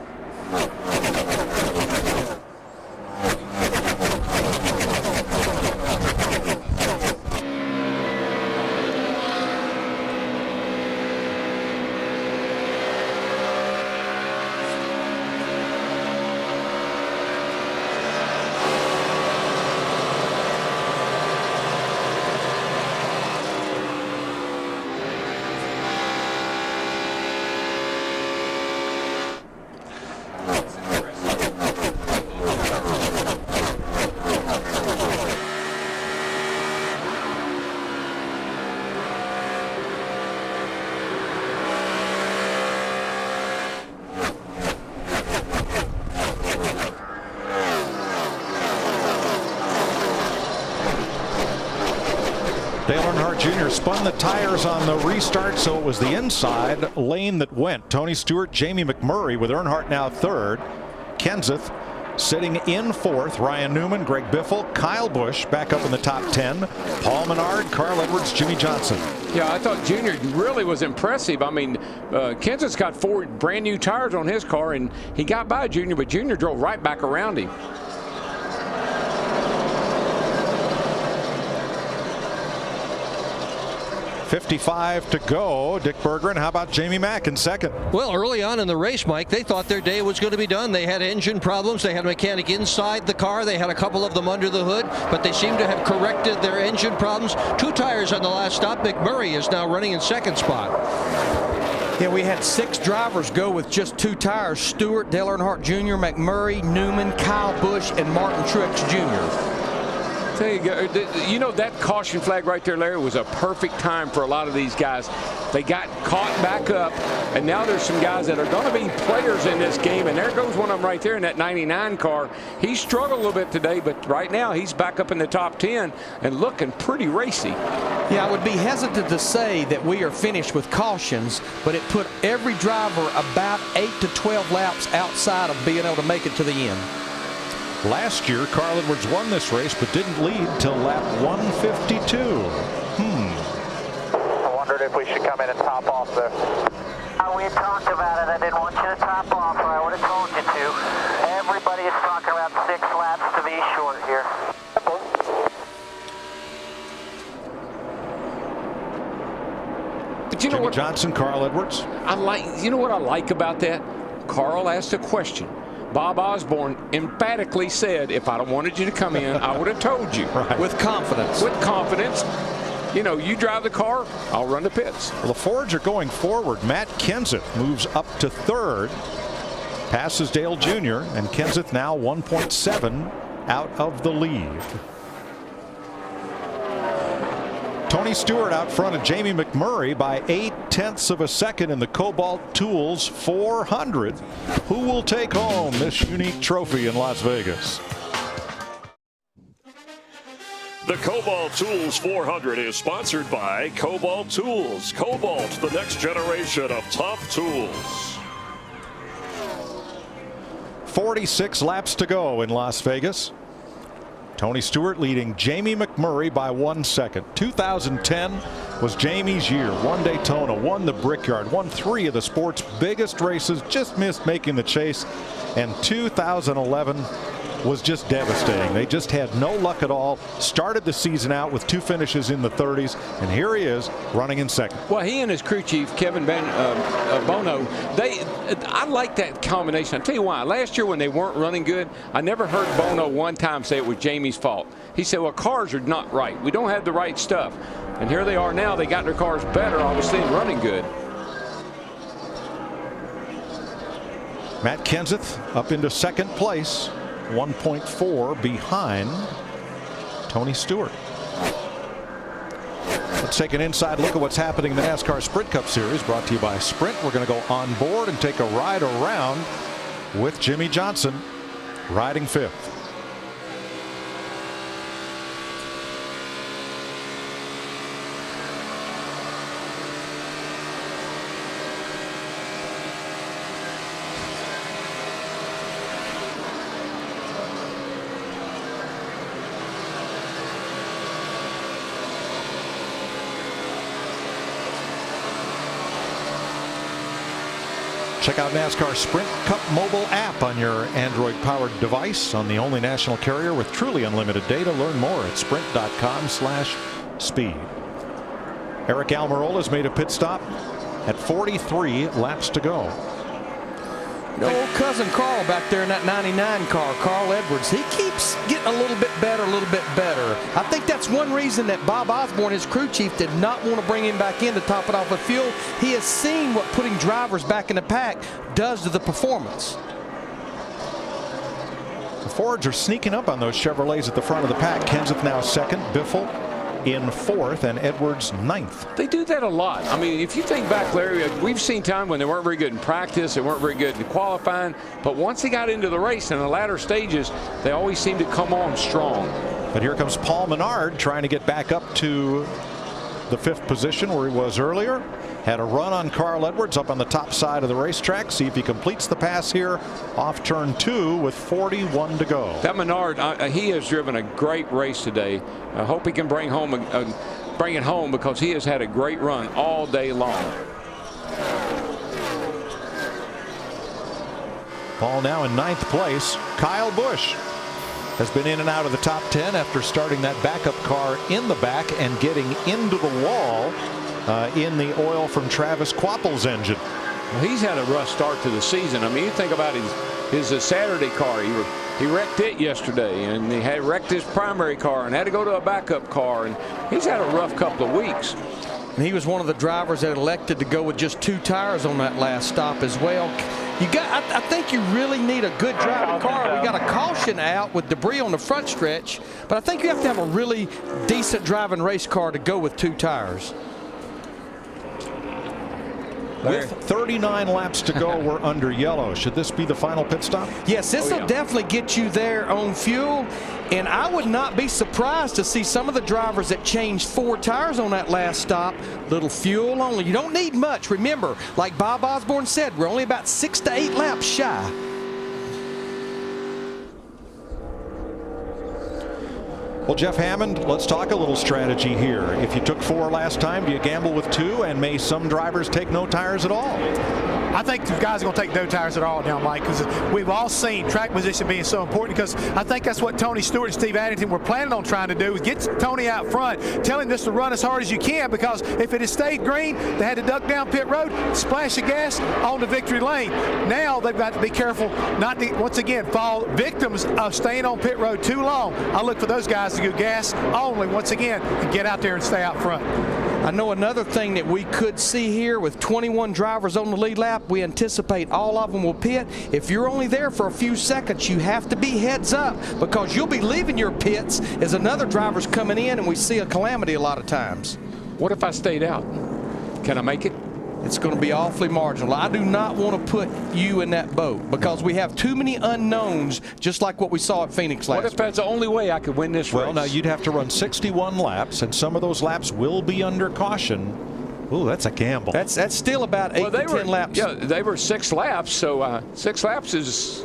Dale Earnhardt Jr. spun the tires on the restart, so it was the inside lane that went. Tony Stewart, Jamie McMurray with Earnhardt now third. Kenseth sitting in fourth. Ryan Newman, Greg Biffle, Kyle Busch back up in the top 10. Paul Menard, Carl Edwards, Jimmy Johnson. Yeah, I thought Junior really was impressive. I mean, Kenseth's got 4 brand new tires on his car, and he got by Junior, but Junior drove right back around him. 55 to go. Dick Berggren, how about Jamie Mack in second? Well, early on in the race, Mike, they thought their day was going to be done. They had engine problems. They had a mechanic inside the car. They had a couple of them under the hood, but they seem to have corrected their engine problems. 2 tires on the last stop. McMurray is now running in second spot. Yeah, we had 6 drivers go with just 2 tires. Stewart, Dale Earnhardt Jr., McMurray, Newman, Kyle Busch, and Martin Truex Jr. You know, that caution flag right there, Larry, was a perfect time for a lot of these guys. They got caught back up, and now there's some guys that are going to be players in this game, and there goes one of them right there in that 99 car. He struggled a little bit today, but right now he's back up in the top 10 and looking pretty racy. Yeah, I would be hesitant to say that we are finished with cautions, but it put every driver about 8 to 12 laps outside of being able to make it to the end. Last year, Carl Edwards won this race but didn't lead till lap 152. I wondered if we should come in and top off there. We had talked about it. I didn't want you to top off, or I would have told you to. Everybody is talking about 6 laps to be short here. But you know Jimmy what? Johnson, Carl Edwards. You know what I like about that? Carl asked a question. Bob Osborne emphatically said, if I'd wanted you to come in, I would have told you. Right. With confidence. With confidence. You know, you drive the car, I'll run the pits. Well, the Fords are going forward. Matt Kenseth moves up to third, passes Dale Jr., and Kenseth now 1.7 out of the lead. Tony Stewart out front of Jamie McMurray by 0.8 of a second in the Kobalt Tools 400. Who will take home this unique trophy in Las Vegas? The Kobalt Tools 400 is sponsored by Kobalt Tools. Kobalt, the next generation of tough tools. 46 laps to go in Las Vegas. Tony Stewart leading Jamie McMurray by 1 second. 2010 was Jamie's year. Won Daytona, won the Brickyard, won 3 of the sport's biggest races, just missed making the chase. And 2011 was just devastating. They just had no luck at all. Started the season out with 2 finishes in the 30s, and here he is running in second. Well, he and his crew chief, Kevin Bono, I like that combination. I'll tell you why. Last year when they weren't running good, I never heard Bono one time say it was Jamie's fault. He said, well, cars are not right. We don't have the right stuff. And here they are now. They got their cars better, obviously, and running good. Matt Kenseth up into second place. 1.4 behind Tony Stewart. Let's take an inside look at what's happening in the NASCAR Sprint Cup Series, brought to you by Sprint. We're going to go on board and take a ride around with Jimmy Johnson riding 5th. Check out NASCAR Sprint Cup mobile app on your Android-powered device on the only national carrier with truly unlimited data. Learn more at sprint.com/speed. Eric Almirola's made a pit stop at 43 laps to go. Old cousin Carl back there in that 99 car, Carl Edwards, he keeps getting a little bit better, I think that's one reason that Bob Osborne, his crew chief, did not want to bring him back in to top it off with fuel. He has seen what putting drivers back in the pack does to the performance. The Fords are sneaking up on those Chevrolets at the front of the pack. Kenseth now second, Biffle in 4th, and Edwards 9th. They do that a lot. I mean, if you think back, Larry, we've seen time when they weren't very good in practice, they weren't very good in qualifying, but once they got into the race in the latter stages, they always seem to come on strong. But here comes Paul Menard trying to get back up to the 5th position where he was earlier. Had a run on Carl Edwards up on the top side of the racetrack. See if he completes the pass here off turn 2 with 41 to go. That Menard, he has driven a great race today. I hope he can bring it home because he has had a great run all day long. Paul now in 9th place. Kyle Busch has been in and out of the top 10 after starting that backup car in the back and getting into the wall in the oil from Travis Quapple's engine. Well, he's had a rough start to the season. I mean, you think about his Saturday car. He wrecked it yesterday, and he had wrecked his primary car and had to go to a backup car, and he's had a rough couple of weeks. And he was one of the drivers that elected to go with just 2 tires on that last stop as well. I think you really need a good driving car. We got a caution out with debris on the front stretch, but I think you have to have a really decent driving race car to go with 2 tires. With 39 laps to go, we're under yellow. Should this be the final pit stop? Yes, this will definitely get you there on fuel. And I would not be surprised to see some of the drivers that changed 4 tires on that last stop, little fuel only. You don't need much. Remember, like Bob Osborne said, we're only about 6 to 8 laps shy. Well, Jeff Hammond, let's talk a little strategy here. If you took 4 last time, do you gamble with 2? And may some drivers take no tires at all? I think the guys are going to take no tires at all now, Mike, because we've all seen track position being so important, because I think that's what Tony Stewart and Steve Addington were planning on trying to do, is get Tony out front, tell him just to run as hard as you can, because if it had stayed green, they had to duck down pit road, splash of gas on the victory lane. Now they've got to be careful not to, once again, fall victims of staying on pit road too long. I look for those guys to go gas only once again and get out there and stay out front. I know another thing that we could see here with 21 drivers on the lead lap, we anticipate all of them will pit. If you're only there for a few seconds, you have to be heads up, because you'll be leaving your pits as another driver's coming in, and we see a calamity a lot of times. What if I stayed out? Can I make it? It's going to be awfully marginal. I do not want to put you in that boat, because we have too many unknowns, just like what we saw at Phoenix last week. What if that's the only way I could win this race? Well, now you'd have to run 61 laps, and some of those laps will be under caution. Ooh, that's a gamble. That's still about 8 to 10 laps. Yeah, they were 6 laps, so 6 laps is...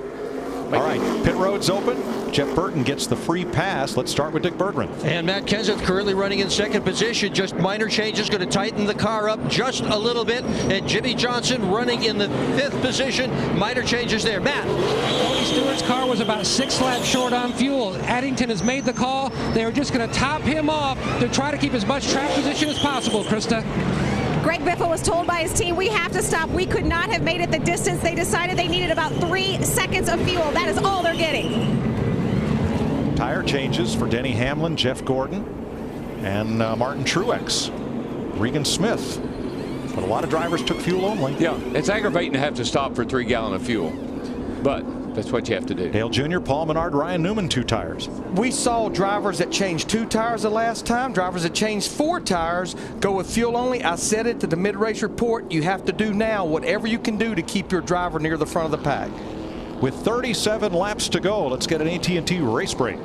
All right, pit road's open. Jeff Burton gets the free pass. Let's start with Dick Berggren. And Matt Kenseth currently running in 2nd position. Just minor changes, going to tighten the car up just a little bit. And Jimmy Johnson running in the 5th position. Minor changes there. Matt. Tony Stewart's car was about 6 laps short on fuel. Addington has made the call. They are just going to top him off to try to keep as much track position as possible, Krista. Greg Biffle was told by his team, we have to stop. We could not have made it the distance. They decided they needed about 3 seconds of fuel. That is all they're getting. Tire changes for Denny Hamlin, Jeff Gordon, and Martin Truex. Regan Smith. But a lot of drivers took fuel only. Yeah, it's aggravating to have to stop for 3 gallons of fuel, but that's what you have to do. Dale Jr., Paul Menard, Ryan Newman, 2 tires. We saw drivers that changed 2 tires the last time. Drivers that changed 4 tires go with fuel only. I said it to the mid-race report. You have to do now whatever you can do to keep your driver near the front of the pack. With 37 laps to go, let's get an AT&T race break.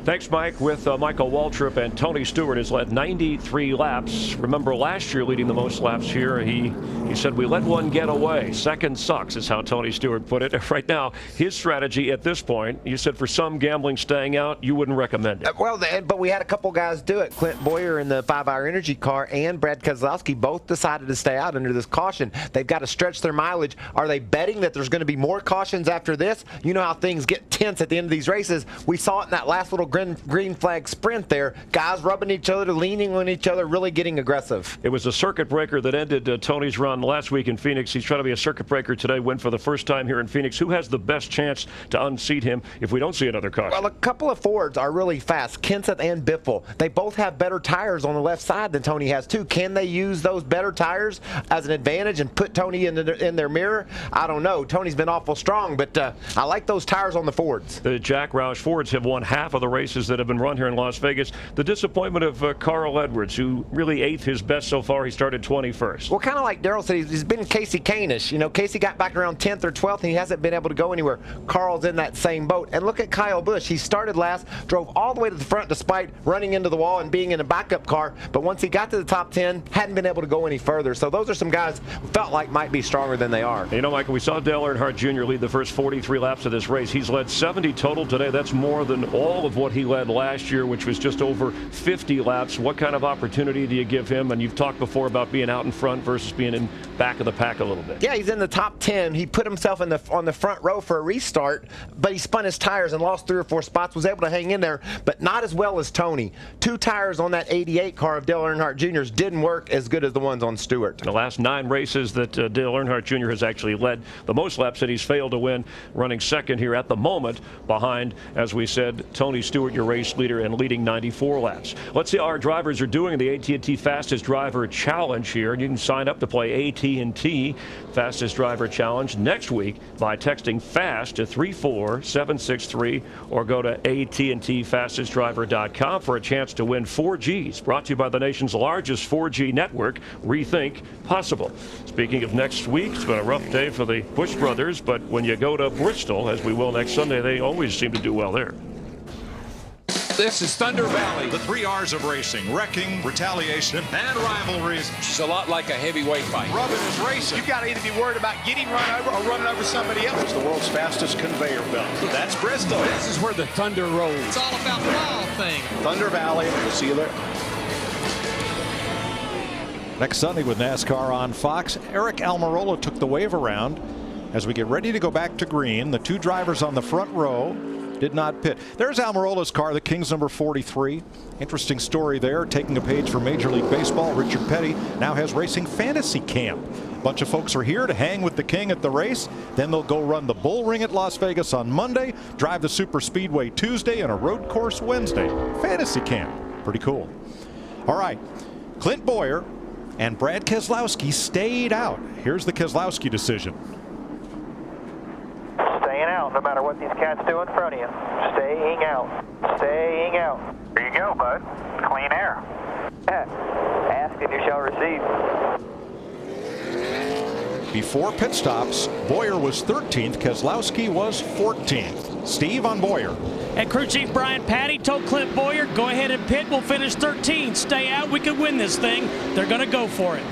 Thanks, Mike. With Michael Waltrip, and Tony Stewart has led 93 laps. Remember last year leading the most laps here, he said we let one get away. Second sucks is how Tony Stewart put it. Right now, his strategy at this point, you said for some gambling staying out, you wouldn't recommend it. Well, but we had a couple guys do it. Clint Boyer in the 5-Hour Energy car and Brad Keselowski both decided to stay out under this caution. They've got to stretch their mileage. Are they betting that there's going to be more cautions after this? You know how things get tense at the end of these races. We saw it in that last little green flag sprint there. Guys rubbing each other, leaning on each other, really getting aggressive. It was a circuit breaker that ended Tony's run last week in Phoenix. He's trying to be a circuit breaker today, win for the first time here in Phoenix. Who has the best chance to unseat him if we don't see another caution? Well, a couple of Fords are really fast, Kenseth and Biffle. They both have better tires on the left side than Tony has too. Can they use those better tires as an advantage and put Tony in their mirror? I don't know. Tony's been awful strong, but I like those tires on the Fords. The Jack Roush Fords have won half of the race races that have been run here in Las Vegas. The disappointment of Carl Edwards, who really 8th his best so far. He started 21st. Well, kind of like Darrell said, he's been Casey Kane-ish. You know, Casey got back around 10th or 12th, and he hasn't been able to go anywhere. Carl's in that same boat. And look at Kyle Busch. He started last, drove all the way to the front despite running into the wall and being in a backup car. But once he got to the top 10, hadn't been able to go any further. So those are some guys who felt like might be stronger than they are. You know, Michael, we saw Dale Earnhardt Jr. lead the first 43 laps of this race. He's led 70 total today. That's more than all of what he led last year, which was just over 50 laps. What kind of opportunity do you give him? And you've talked before about being out in front versus being in back of the pack a little bit. Yeah, he's in the top 10. He put himself on the front row for a restart, but he spun his tires and lost 3 or 4 spots, was able to hang in there, but not as well as Tony. 2 tires on that 88 car of Dale Earnhardt Jr.'s didn't work as good as the ones on Stewart. The last 9 races that Dale Earnhardt Jr. has actually led, the most laps that he's failed to win, running second here at the moment behind, as we said, Tony Stewart, your race leader, and leading 94 laps. Let's see how our drivers are doing in the AT&T Fastest Driver Challenge here. And you can sign up to play AT&T Fastest Driver Challenge next week by texting FAST to 34763 or go to AT&TFastestDriver.com for a chance to win 4Gs. Brought to you by the nation's largest 4G network, Rethink Possible. Speaking of next week, it's been a rough day for the Busch brothers, but when you go to Bristol, as we will next Sunday, they always seem to do well there. This is Thunder Valley. The 3 R's of racing: wrecking, retaliation, and rivalries. She's a lot like a heavyweight fight. Rubbing is racing. You've got to either be worried about getting run over or running over somebody else. It's the world's fastest conveyor belt. That's Bristol. This is where the Thunder rolls. It's all about the wild thing. Thunder Valley. We'll see you there. Next Sunday with NASCAR on Fox, Eric Almirola took the wave around. As we get ready to go back to green, the 2 drivers on the front row did not pit. There's Almirola's car, the King's number 43. Interesting story there. Taking a page from Major League Baseball, Richard Petty now has racing fantasy camp. A bunch of folks are here to hang with the King at the race. Then they'll go run the Bull Ring at Las Vegas on Monday, drive the Super Speedway Tuesday, and a road course Wednesday. Fantasy camp. Pretty cool. All right. Clint Bowyer and Brad Keselowski stayed out. Here's the Keselowski decision. Staying out, no matter what these cats do in front of you. Staying out. Staying out. Here you go, bud. Clean air. Ask and you shall receive. Before pit stops, Bowyer was 13th. Keselowski was 14th. Steve on Bowyer. And crew chief Brian Patty told Clint Bowyer, go ahead and pit. We'll finish 13th. Stay out. We could win this thing. They're going to go for it.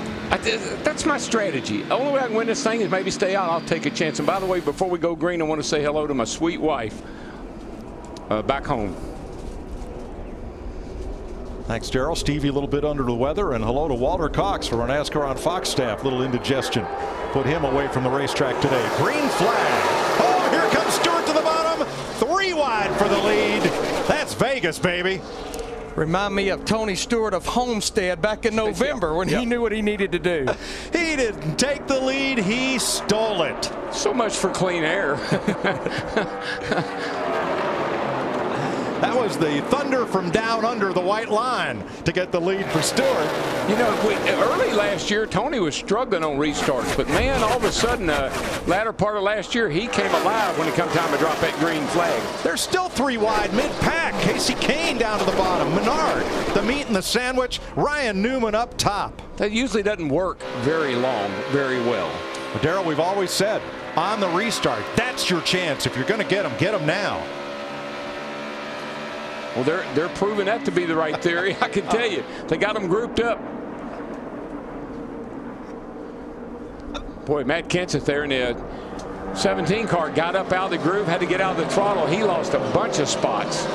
That's my strategy. The only way I can win this thing is maybe stay out. I'll take a chance. And by the way, before we go green, I want to say hello to my sweet wife back home. Thanks, Darrell. Stevie a little bit under the weather. And hello to Walter Cox from our NASCAR on Fox staff. Little indigestion put him away from the racetrack today. Green flag. Oh, here comes Stewart to the bottom. 3 wide for the lead. That's Vegas, baby. Remind me of Tony Stewart of Homestead back in November when he knew what he needed to do. He didn't take the lead. He stole it. So much for clean air. That was the thunder from down under the white line to get the lead for Stewart. You know, early last year, Tony was struggling on restarts. But, man, all of a sudden, latter part of last year, he came alive when it come time to drop that green flag. There's still 3 wide mid-pack. Casey Kane down to the bottom. Menard, the meat and the sandwich. Ryan Newman up top. That usually doesn't work very long, very well. But Darrell, we've always said, on the restart, that's your chance. If you're going to get them now. Well, they're proving that to be the right theory. I can tell you, they got them grouped up. Boy, Matt Kenseth there in the 17 car got up out of the groove, had to get out of the throttle. He lost a bunch of spots.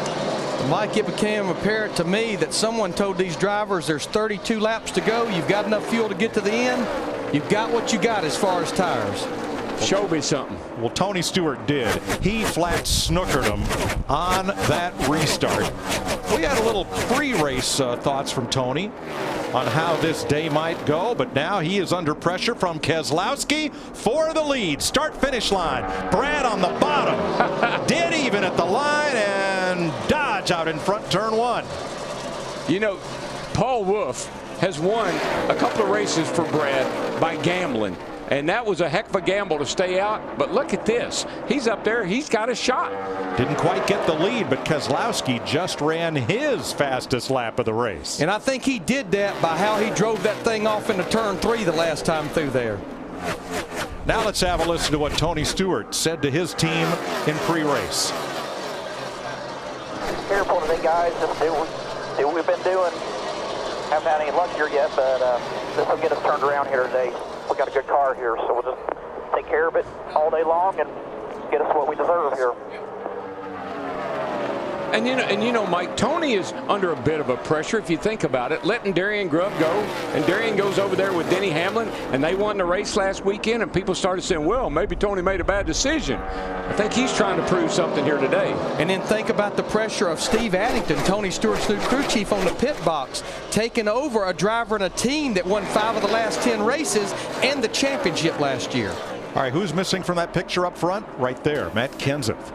Mike, it became apparent to me that someone told these drivers there's 32 laps to go. You've got enough fuel to get to the end. You've got what you got as far as tires. Show me something. Well, Tony Stewart did. He flat snookered him on that restart. We had a little pre-race thoughts from Tony on how this day might go, but now he is under pressure from Keselowski for the lead. Start-finish line. Brad on the bottom. Dead even at the line, and Dodge out in front, turn 1. You know, Paul Wolf has won a couple of races for Brad by gambling. And that was a heck of a gamble to stay out. But look at this. He's up there. He's got a shot. Didn't quite get the lead, but Keselowski just ran his fastest lap of the race. And I think he did that by how he drove that thing off into turn 3 the last time through there. Now let's have a listen to what Tony Stewart said to his team in pre-race. Careful today, guys. Just do what we've been doing. Haven't had any luck here yet, but this will get us turned around here today. We got a good car here, so we'll just take care of it all day long and get us what we deserve here. And you know, Mike, Tony is under a bit of a pressure if you think about it. Letting Darian Grubb go, and Darian goes over there with Denny Hamlin, and they won the race last weekend, and people started saying, well, maybe Tony made a bad decision. I think he's trying to prove something here today. And then think about the pressure of Steve Addington, Tony Stewart's new crew chief on the pit box, taking over a driver and a team that won 5 of the last 10 races and the championship last year. All right, who's missing from that picture up front? Right there, Matt Kenseth.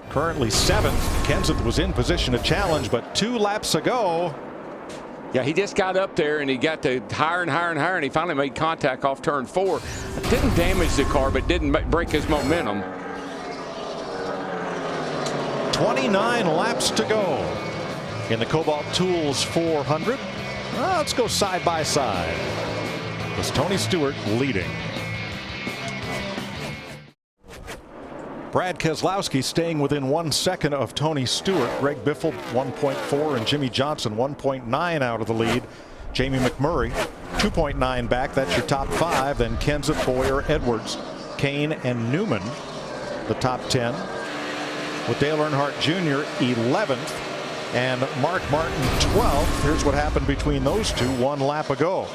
Currently 7th. Kenseth was in position to challenge, but 2 laps ago. Yeah, he just got up there and he got to higher and higher and higher, and he finally made contact off turn 4. Didn't damage the car, but didn't break his momentum. 29 laps to go in the Kobalt Tools 400. Well, let's go side by side. It's Tony Stewart leading. Brad Keselowski staying within 1 second of Tony Stewart. Greg Biffle 1.4 and Jimmy Johnson 1.9 out of the lead. Jamie McMurray 2.9 back. That's your top 5. Then Kenseth, Boyer, Edwards, Kane, and Newman the top 10. With Dale Earnhardt Jr. 11th and Mark Martin 12th. Here's what happened between those two 1 lap ago.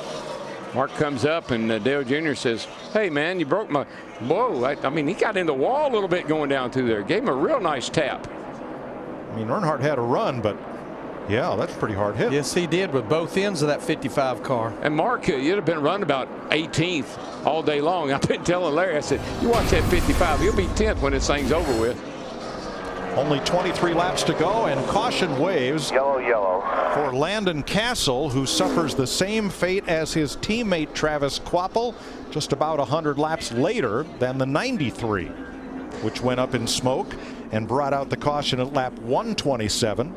Mark comes up and Dale Jr. says, hey, man, you broke my. Whoa. I mean, he got in the wall a little bit going down through there. Gave him a real nice tap. I mean, Earnhardt had a run, but yeah, that's pretty hard hit. Yes, he did with both ends of that 55 car. And Mark, you'd have been running about 18th all day long. I've been telling Larry, I said, you watch that 55, you'll be 10th when this thing's over with. Only 23 laps to go, and caution waves for Landon Castle, who suffers the same fate as his teammate Travis Kvapil, just about 100 laps later than the 93, which went up in smoke and brought out the caution at lap 127.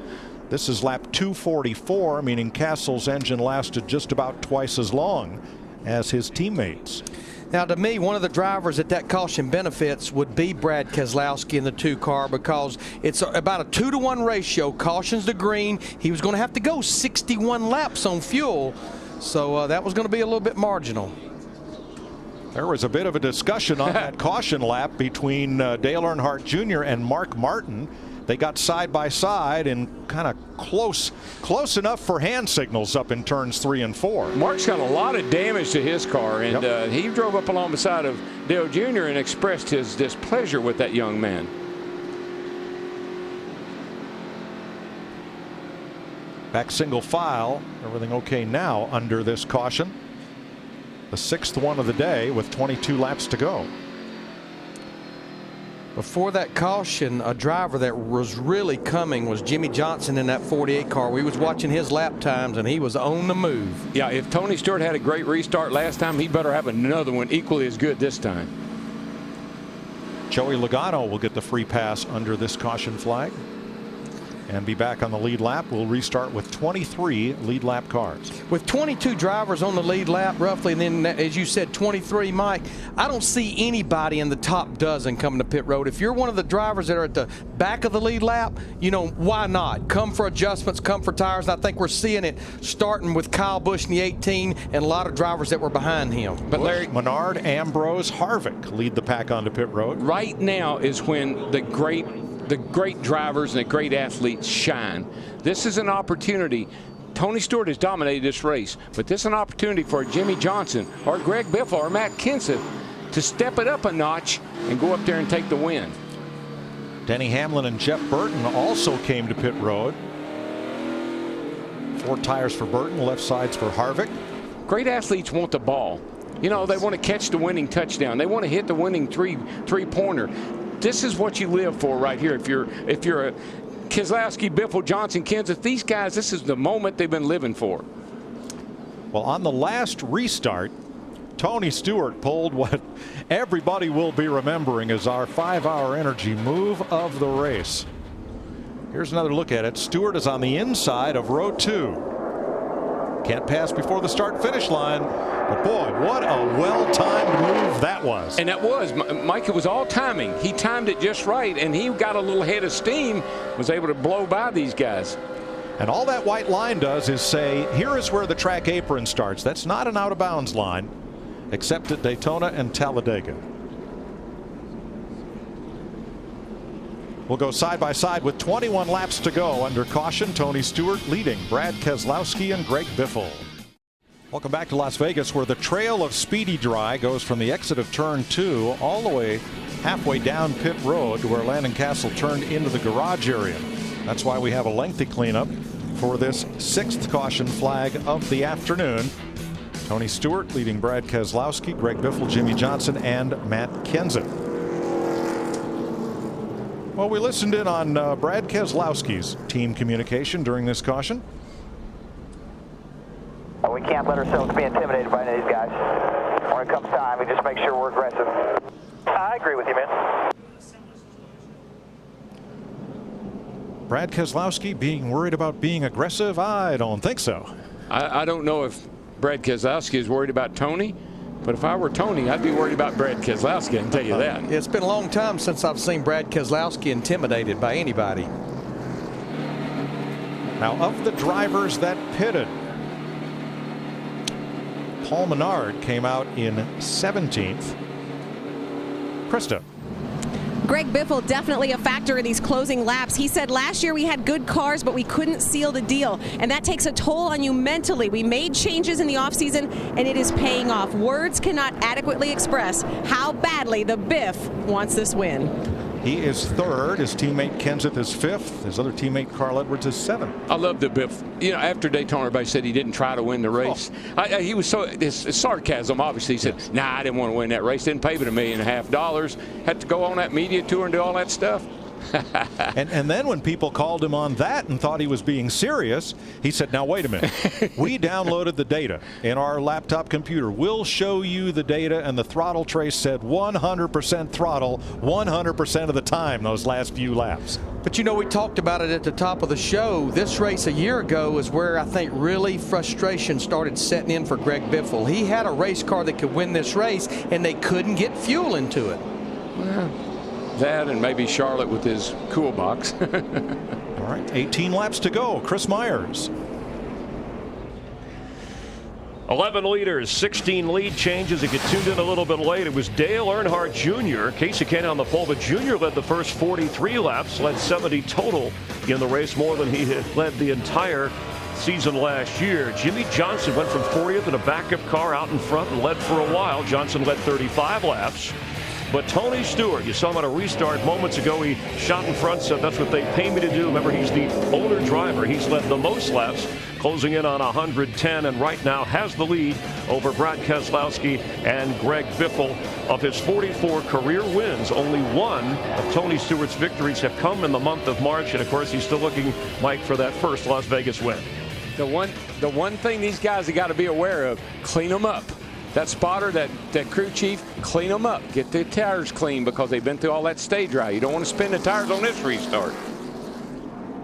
This is lap 244, meaning Castle's engine lasted just about twice as long as his teammates. Now, to me, one of the drivers that caution benefits would be Brad Keselowski in the 2 car, because it's about a 2-to-1 ratio. Caution's to green. He was going to have to go 61 laps on fuel, so that was going to be a little bit marginal. There was a bit of a discussion on that caution lap between Dale Earnhardt Jr. and Mark Martin. They got side by side and kind of close enough for hand signals up in turns 3 and 4. Mark's got a lot of damage to his car, and he drove up along beside of Dale Jr. and expressed his displeasure with that young man. Back single file. Everything okay now under this caution. The 6th one of the day with 22 laps to go. Before that caution, a driver that was really coming was Jimmy Johnson in that 48 car. We was watching his lap times, and he was on the move. Yeah, if Tony Stewart had a great restart last time, he better have another one equally as good this time. Joey Logano will get the free pass under this caution flag and be back on the lead lap. We'll restart with 23 lead lap cars. With 22 drivers on the lead lap roughly, and then as you said 23, Mike, I don't see anybody in the top dozen coming to pit road. If you're one of the drivers that are at the back of the lead lap, you know, why not? Come for adjustments, come for tires. And I think we're seeing it starting with Kyle Busch in the 18 and a lot of drivers that were behind him. But Larry, Menard, Ambrose, Harvick lead the pack onto pit road. Right now is when the great drivers and the great athletes shine. This is an opportunity. Tony Stewart has dominated this race, but this is an opportunity for Jimmy Johnson or Greg Biffle or Matt Kenseth to step it up a notch and go up there and take the win. Denny Hamlin and Jeff Burton also came to pit road. 4 tires for Burton, left sides for Harvick. Great athletes want the ball. You know, they want to catch the winning touchdown. They want to hit the winning three-pointer. This is what you live for right here. If you're a Keselowski, Biffle, Johnson, Kenseth, these guys, this is the moment they've been living for. Well, on the last restart, Tony Stewart pulled what everybody will be remembering as our 5-hour energy move of the race. Here's another look at it. Stewart is on the inside of row 2. Can't pass before the start-finish line. But boy, what a well-timed move that was. And that was, Mike, it was all timing. He timed it just right, and he got a little head of steam, was able to blow by these guys. And all that white line does is say, here is where the track apron starts. That's not an out-of-bounds line, except at Daytona and Talladega. We'll go side by side with 21 laps to go. Under caution, Tony Stewart leading Brad Keselowski and Greg Biffle. Welcome back to Las Vegas, where the trail of Speedy Dry goes from the exit of turn 2 all the way halfway down pit road to where Landon Castle turned into the garage area. That's why we have a lengthy cleanup for this 6th caution flag of the afternoon. Tony Stewart leading Brad Keselowski, Greg Biffle, Jimmy Johnson, and Matt Kenseth. Well, we listened in on Brad Keselowski's team communication during this caution. We can't let ourselves be intimidated by any of these guys. When it comes time, we just make sure we're aggressive. I agree with you, man. Brad Keselowski being worried about being aggressive? I don't think so. I don't know if Brad Keselowski is worried about Tony, but if I were Tony, I'd be worried about Brad Keselowski, I can tell you that. It's been a long time since I've seen Brad Keselowski intimidated by anybody. Now, of the drivers that pitted, Paul Menard came out in 17th. Krista. Greg Biffle definitely a factor in these closing laps. He said last year we had good cars, but we couldn't seal the deal. And that takes a toll on you mentally. We made changes in the offseason, and it is paying off. Words cannot adequately express how badly the Biff wants this win. He is 3rd. His teammate Kenseth is 5th. His other teammate Carl Edwards is 7th. I love the Biff. You know, after Daytona, everybody said he didn't try to win the race. He was so, his sarcasm, obviously. He said, nah, I didn't want to win that race. Didn't pay but $1.5 million. Had to go on that media tour and do all that stuff. and then when people called him on that and thought he was being serious, he said, now wait a minute. We downloaded the data in our laptop computer. We'll show you the data, and the throttle trace said 100% throttle 100% of the time those last few laps. But you know, we talked about it at the top of the show. This race a year ago is where I think really frustration started setting in for Greg Biffle. He had a race car that could win this race, and they couldn't get fuel into it. Well, that and maybe Charlotte with his cool box. All right, 18 laps to go. Chris Myers. 11 leaders, 16 lead changes. If you tuned in a little bit late, it was Dale Earnhardt Jr. Casey Kane on the pole, but Jr. led the first 43 laps, led 70 total in the race, more than he had led the entire season last year. Jimmy Johnson went from 40th in a backup car out in front and led for a while. Johnson led 35 laps. But Tony Stewart, you saw him on a restart moments ago. He shot in front, said that's what they pay me to do. Remember, he's the owner driver. He's led the most laps, closing in on 110, and right now has the lead over Brad Keselowski and Greg Biffle. Of his 44 career wins, only one of Tony Stewart's victories have come in the month of March, and of course he's still looking, Mike, for that first Las Vegas win. The one thing these guys have got to be aware of, clean them up. That spotter, that crew chief, clean them up. Get the tires clean because they've been through all that stage dry. You don't want to spin the tires on this restart.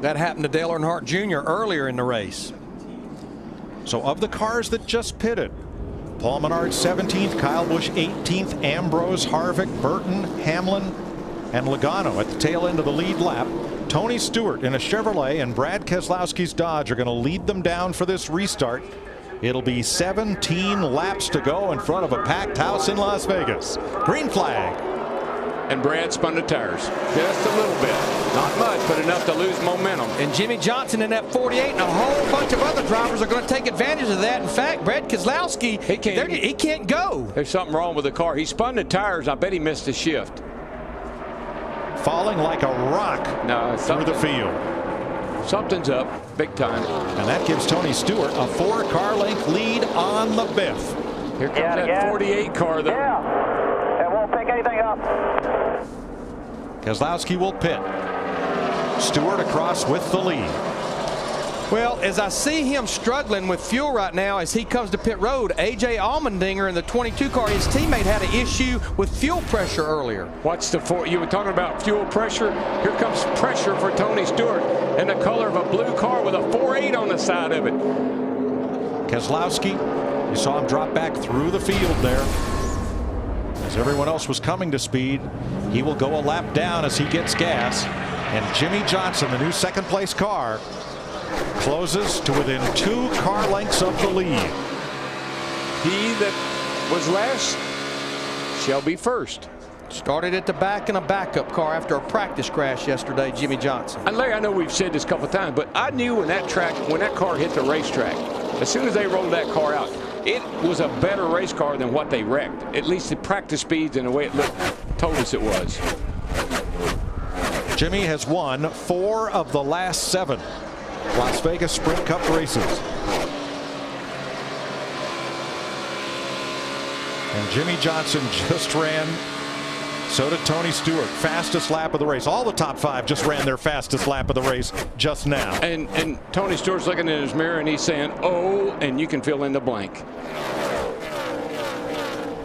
That happened to Dale Earnhardt Jr. earlier in the race. So of the cars that just pitted, Paul Menard 17th, Kyle Busch 18th, Ambrose, Harvick, Burton, Hamlin, and Logano at the tail end of the lead lap. Tony Stewart in a Chevrolet and Brad Keselowski's Dodge are going to lead them down for this restart. It'll be 17 laps to go in front of a packed house in Las Vegas. Green flag. And Brad spun the tires just a little bit. Not much, but enough to lose momentum. And Jimmy Johnson in that 48 and a whole bunch of other drivers are going to take advantage of that. In fact, Brad Keselowski, he can't go. There's something wrong with the car. He spun the tires. I bet he missed a shift. Falling like a rock through the field. Something's up, big time. And that gives Tony Stewart a 4-car length lead on the Biff. Here comes that 48 car, though. Yeah, it won't pick anything up. Keselowski will pit. Stewart across with the lead. Well, as I see him struggling with fuel right now as he comes to pit road, A.J. Allmendinger in the 22 car, his teammate had an issue with fuel pressure earlier. Watch you were talking about fuel pressure. Here comes pressure for Tony Stewart in the color of a blue car with a 4.8 on the side of it. Keselowski, you saw him drop back through the field there. As everyone else was coming to speed, he will go a lap down as he gets gas. And Jimmy Johnson, the new second-place car, closes to within 2 car lengths of the lead. He that was last shall be first. Started at the back in a backup car after a practice crash yesterday, Jimmy Johnson. And Larry, I know we've said this a couple of times, but I knew when that car hit the racetrack, as soon as they rolled that car out, it was a better race car than what they wrecked. At least the practice speeds and the way it looked told us it was. Jimmy has won 4 of the last 7 Las Vegas Sprint Cup races. And Jimmy Johnson just ran. So did Tony Stewart. Fastest lap of the race. All the top 5 just ran their fastest lap of the race just now. And Tony Stewart's looking in his mirror and he's saying, oh, and you can fill in the blank.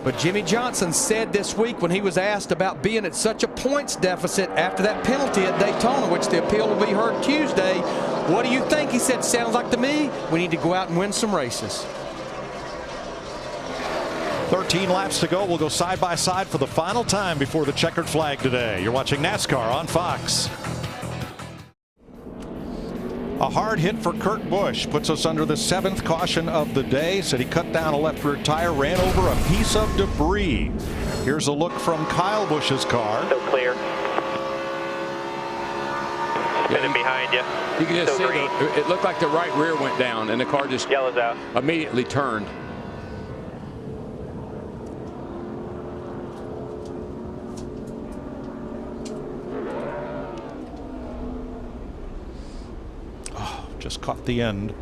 But Jimmy Johnson said this week when he was asked about being at such a points deficit after that penalty at Daytona, which the appeal will be heard Tuesday, what do you think? He said, sounds like to me, we need to go out and win some races. 13 laps to go. We'll go side by side for the final time before the checkered flag today. You're watching NASCAR on Fox. A hard hit for Kurt Busch puts us under the 7th caution of the day. Said he cut down a left rear tire, ran over a piece of debris. Here's a look from Kyle Busch's car. Still clear. Spinning behind you. You can just see it looked like the right rear went down and the car just yellows out. Immediately turned. Just caught the end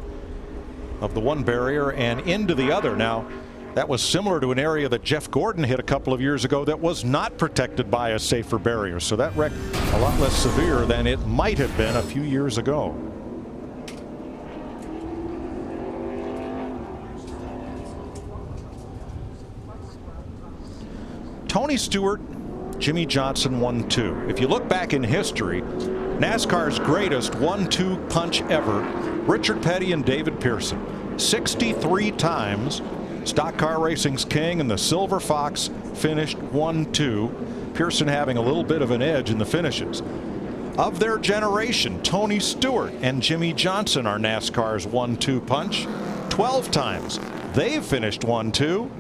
of the one barrier and into the other. Now, that was similar to an area that Jeff Gordon hit a couple of years ago that was not protected by a safer barrier. So that wreck a lot less severe than it might have been a few years ago. Tony Stewart, Jimmy Johnson 1-2. If you look back in history, NASCAR's greatest 1-2 punch ever, Richard Petty and David Pearson. 63 times, stock car racing's king and the Silver Fox finished 1-2. Pearson having a little bit of an edge in the finishes. Of their generation, Tony Stewart and Jimmy Johnson are NASCAR's 1-2 punch. 12 times. They've finished 1-2.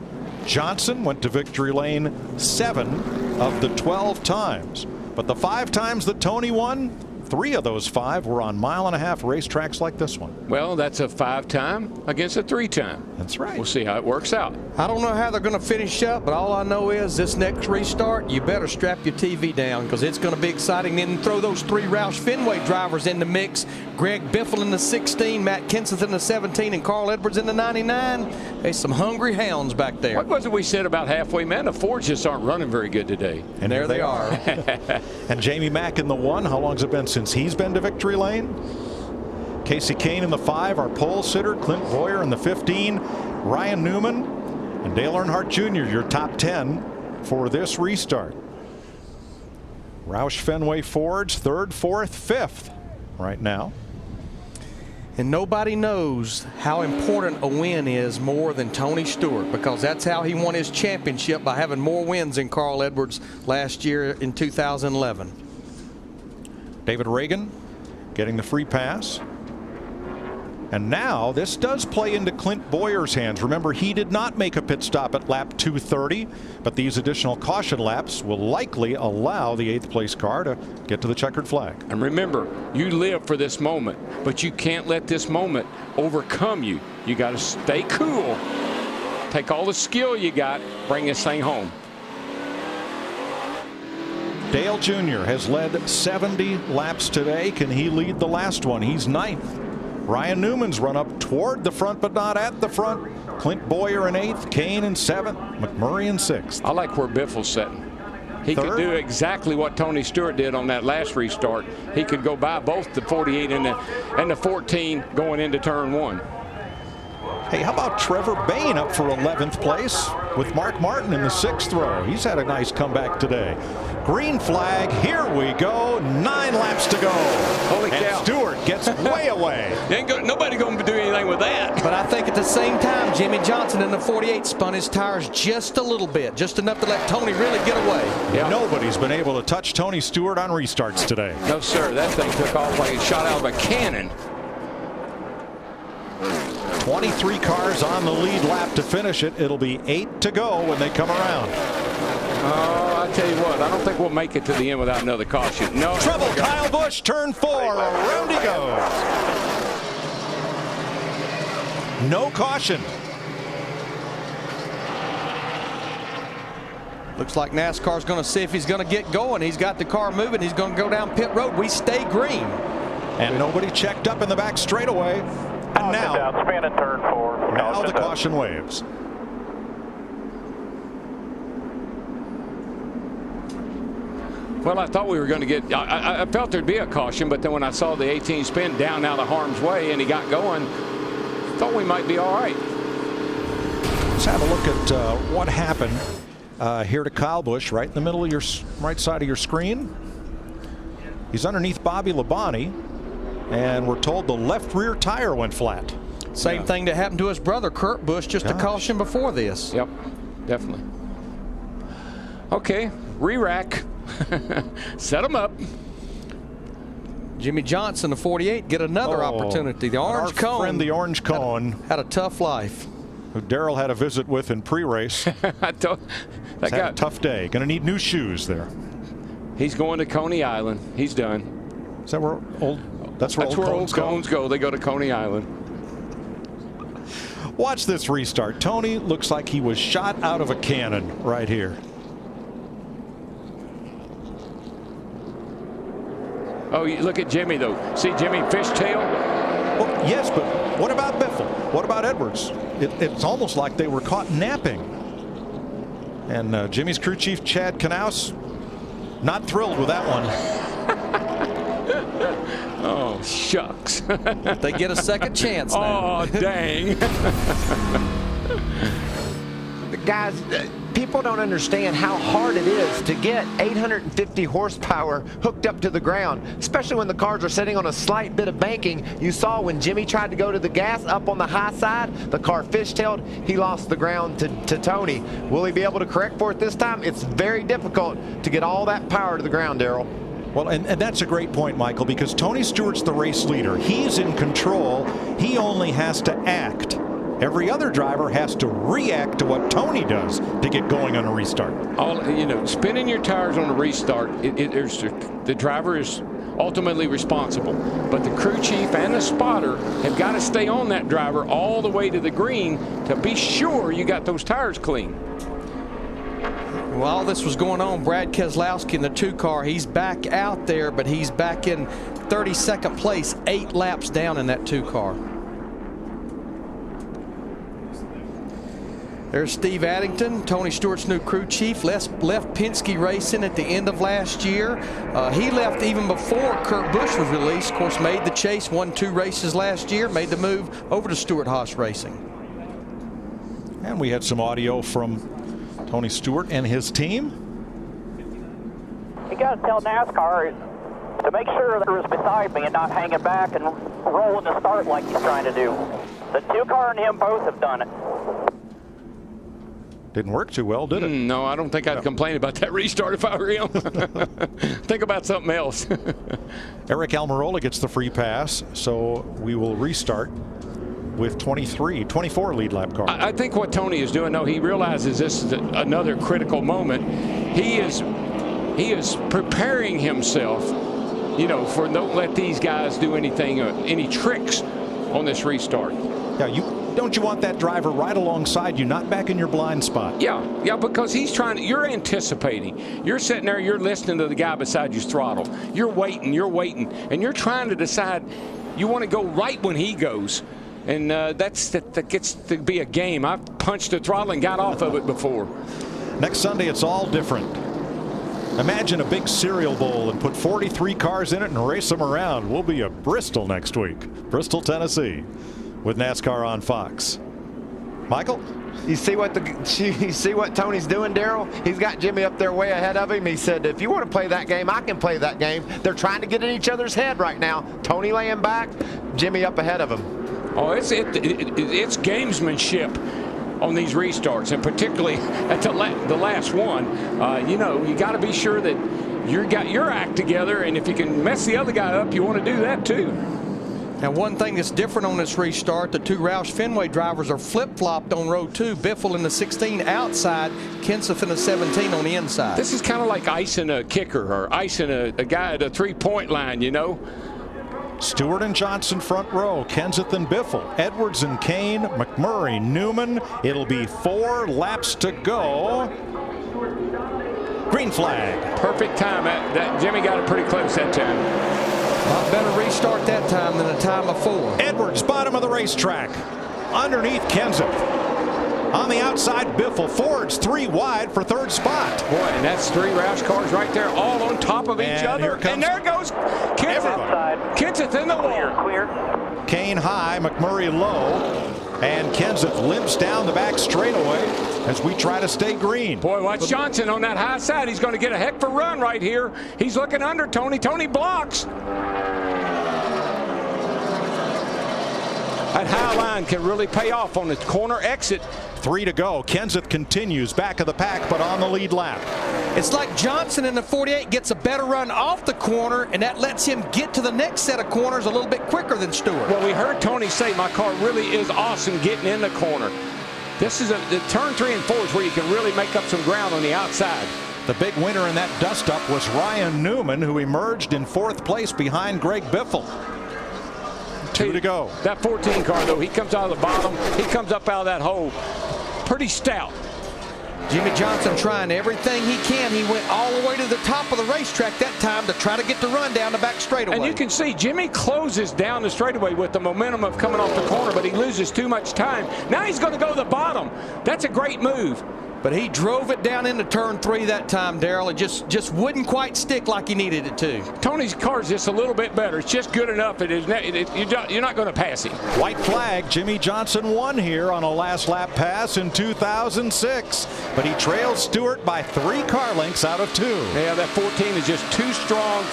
Johnson went to victory lane 7 of the 12 times. But the 5 times that Tony won, 3 of those 5 were on 1.5-mile racetracks like this one. Well, that's a 5-time against a 3-time. That's right. We'll see how it works out. I don't know how they're going to finish up, but all I know is this next restart, you better strap your TV down because it's going to be exciting. Then throw those 3 Roush Fenway drivers in the mix. Greg Biffle in the 16, Matt Kenseth in the 17, and Carl Edwards in the 99. There's some hungry hounds back there. What was it we said about halfway, man? The Fords just aren't running very good today. And there they are. And Jamie Mack in the 1. How long has it been since he's been to victory lane? Casey Kane in the 5, our pole sitter. Clint Boyer in the 15. Ryan Newman and Dale Earnhardt Jr. your top 10 for this restart. Roush Fenway Fords 3rd, 4th, 5th right now. And nobody knows how important a win is more than Tony Stewart, because that's how he won his championship, by having more wins than Carl Edwards last year in 2011. David Reagan getting the free pass. And now this does play into Clint Boyer's hands. Remember, he did not make a pit stop at lap 230, but these additional caution laps will likely allow the 8th place car to get to the checkered flag. And remember, you live for this moment, but you can't let this moment overcome you. You got to stay cool. Take all the skill you got, bring this thing home. Dale Jr. has led 70 laps today. Can he lead the last one? He's 9th. Ryan Newman's run up toward the front, but not at the front. Clint Boyer in 8th, Kane in 7th, McMurray in 6th. I like where Biffle's sitting. He could do exactly what Tony Stewart did on that last restart. He could go by both the 48 and the 14 going into turn 1. Hey, how about Trevor Bain up for 11th place with Mark Martin in the 6th row? He's had a nice comeback today. Green flag, here we go. 9 laps to go. Holy cow. And Stewart gets way away. Nobody going to do anything with that. But I think at the same time, Jimmy Johnson in the 48 spun his tires just a little bit, just enough to let Tony really get away. Yeah. Nobody's been able to touch Tony Stewart on restarts today. No, sir. That thing took off like a shot out of a cannon. 23 cars on the lead lap to finish it. It'll be 8 to go when they come around. Oh, I tell you what, I don't think we'll make it to the end without another caution. No. Trouble, Kyle Busch, turn 4. Around he goes. No caution. Looks like NASCAR's going to see if he's going to get going. He's got the car moving. He's going to go down pit road. We stay green. And nobody checked up in the back straightaway. And now, spin in turn 4. now the caution waves. Well, I thought we were going to get, I felt there'd be a caution, but then when I saw the 18 spin down out of harm's way and he got going, thought we might be all right. Let's have a look at what happened here to Kyle Busch, right in the middle of your right side of your screen. He's underneath Bobby Labonte, and we're told the left rear tire went flat. Same thing that happened to his brother, Kurt Busch, just a caution before this. Yep, definitely. Okay, re-rack. Set them up. Jimmy Johnson, the 48, get another opportunity. The orange cone. Our friend, the orange cone. Had a tough life. Who Darrell had a visit with in pre-race. That had a tough day. Going to need new shoes there. He's going to Coney Island. He's done. Is that where old? That's where old cones go. They go to Coney Island. Watch this restart. Tony looks like he was shot out of a cannon right here. Oh, you look at Jimmy, though. See Jimmy fishtail? Well, yes, but what about Biffle? What about Edwards? It's almost like they were caught napping. And Jimmy's crew chief, Chad Knaus, not thrilled with that one. Oh, shucks. They get a second chance now. Oh, dang. Guys, people don't understand how hard it is to get 850 horsepower hooked up to the ground, especially when the cars are sitting on a slight bit of banking. You saw when Jimmy tried to go to the gas up on the high side, the car fishtailed. He lost the ground to Tony. Will he be able to correct for it this time? It's very difficult to get all that power to the ground, Darrell. Well, and that's a great point, Michael, because Tony Stewart's the race leader. He's in control. He only has to act. Every other driver has to react to what Tony does to get going on a restart. Spinning your tires on a restart, the driver is ultimately responsible. But the crew chief and the spotter have got to stay on that driver all the way to the green to be sure you got those tires clean. While this was going on, Brad Keselowski in the 2 car, he's back out there, but he's back in 32nd place, 8 laps down in that 2 car. There's Steve Addington, Tony Stewart's new crew chief, left Penske Racing at the end of last year. He left even before Kurt Busch was released. Of course, made the chase, won 2 races last year, made the move over to Stewart-Haas Racing. And we had some audio from Tony Stewart and his team. You got to tell NASCAR to make sure that was beside me and not hanging back and rolling the start like he's trying to do. The 2 car and him both have done it. Didn't work too well, did it? No, I don't think I'd complain about that restart if I were him. Think about something else. Eric Almirola gets the free pass, so we will restart with 24 lead lap cars. I think what Tony is doing, though, he realizes this is another critical moment. He is preparing himself, for don't let these guys do anything, any tricks on this restart. Yeah, don't you want that driver right alongside you, not back in your blind spot? Yeah, because he's you're anticipating. You're sitting there, you're listening to the guy beside you throttle. You're waiting, and you're trying to decide you want to go right when he goes. And that gets to be a game. I've punched the throttle and got off of it before. Next Sunday, it's all different. Imagine a big cereal bowl and put 43 cars in it and race them around. We'll be at Bristol next week. Bristol, Tennessee, with NASCAR on Fox. Michael? You see what Tony's doing, Daryl? He's got Jimmy up there way ahead of him. He said, if you want to play that game, I can play that game. They're trying to get in each other's head right now. Tony laying back, Jimmy up ahead of him. Oh, it's gamesmanship on these restarts, and particularly at the last one. You know, you got to be sure that you got your act together, and if you can mess the other guy up, you want to do that too. Now, one thing that's different on this restart, the two Roush Fenway drivers are flip-flopped on row 2. Biffle in the 16 outside, Kenseth in the 17 on the inside. This is kind of like icing a kicker or icing a guy at a three-point line, you know. Stewart and Johnson front row, Kenseth and Biffle, Edwards and Kane, McMurray, Newman. It'll be 4 laps to go. Green flag. Perfect time. That Jimmy got it pretty close that time. Not better restart that time than a time of 4. Edwards, bottom of the racetrack. Underneath Kenseth. On the outside, Biffle. Ford's 3 wide for 3rd spot. Boy, and that's 3 Roush cars right there, all on top of each other. And there goes Kenseth. Kenseth in the wall. Clear. Kane high, McMurray low, and Kenseth limps down the back straightaway as we try to stay green. Boy, watch Johnson on that high side. He's going to get a heck of a run right here. He's looking under Tony. Tony blocks. That high line can really pay off on the corner exit. 3 to go. Kenseth continues back of the pack, but on the lead lap. It's like Johnson in the 48 gets a better run off the corner, and that lets him get to the next set of corners a little bit quicker than Stewart. Well, we heard Tony say my car really is awesome getting in the corner. This is the turn 3 and 4 is where you can really make up some ground on the outside. The big winner in that dust-up was Ryan Newman, who emerged in 4th place behind Greg Biffle. 2 to go. That 14 car, though, he comes out of the bottom. He comes up out of that hole pretty stout. Jimmy Johnson trying everything he can. He went all the way to the top of the racetrack that time to try to get the run down the back straightaway. And you can see Jimmy closes down the straightaway with the momentum of coming off the corner, but he loses too much time. Now he's going to go to the bottom. That's a great move. But he drove it down into turn 3 that time, Daryl. It just wouldn't quite stick like he needed it to. Tony's car is just a little bit better. It's just good enough. You're not going to pass him. White flag. Jimmy Johnson won here on a last lap pass in 2006. But he trails Stewart by 3 car lengths out of 2. Yeah, that 14 is just too strong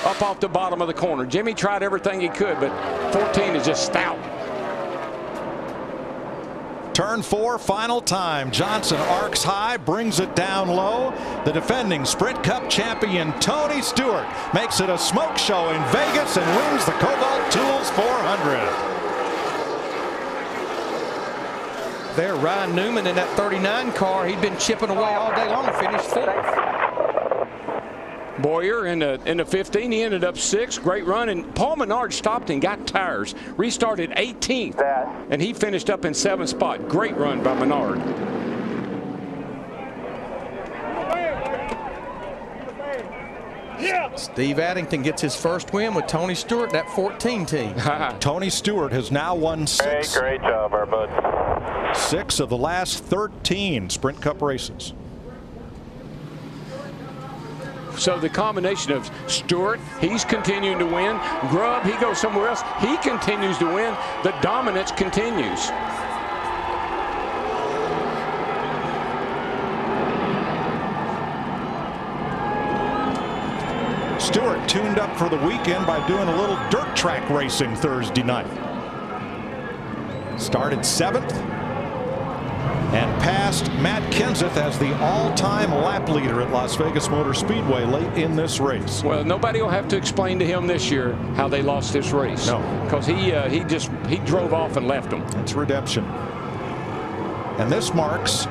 up off the bottom of the corner. Jimmy tried everything he could, but 14 is just stout. Turn 4, final time. Johnson arcs high, brings it down low. The defending Sprint Cup champion Tony Stewart makes it a smoke show in Vegas and wins the Kobalt Tools 400. There, Ryan Newman in that 39 car. He'd been chipping away all day long, finished 4th. Boyer in the 15, he ended up 6th. Great run, and Paul Menard stopped and got tires. Restarted 18th, and he finished up in 7th spot. Great run by Menard. Steve Addington gets his first win with Tony Stewart, that 14 team. Tony Stewart has now won 6. Great job, our bud. 6 of the last 13 Sprint Cup races. So the combination of Stewart, he's continuing to win. Grubb, he goes somewhere else. He continues to win. The dominance continues. Stewart tuned up for the weekend by doing a little dirt track racing Thursday night. Started 7th. And passed Matt Kenseth as the all-time lap leader at Las Vegas Motor Speedway late in this race. Well, nobody will have to explain to him this year how they lost this race. No, because he drove off and left them. It's redemption. And this marks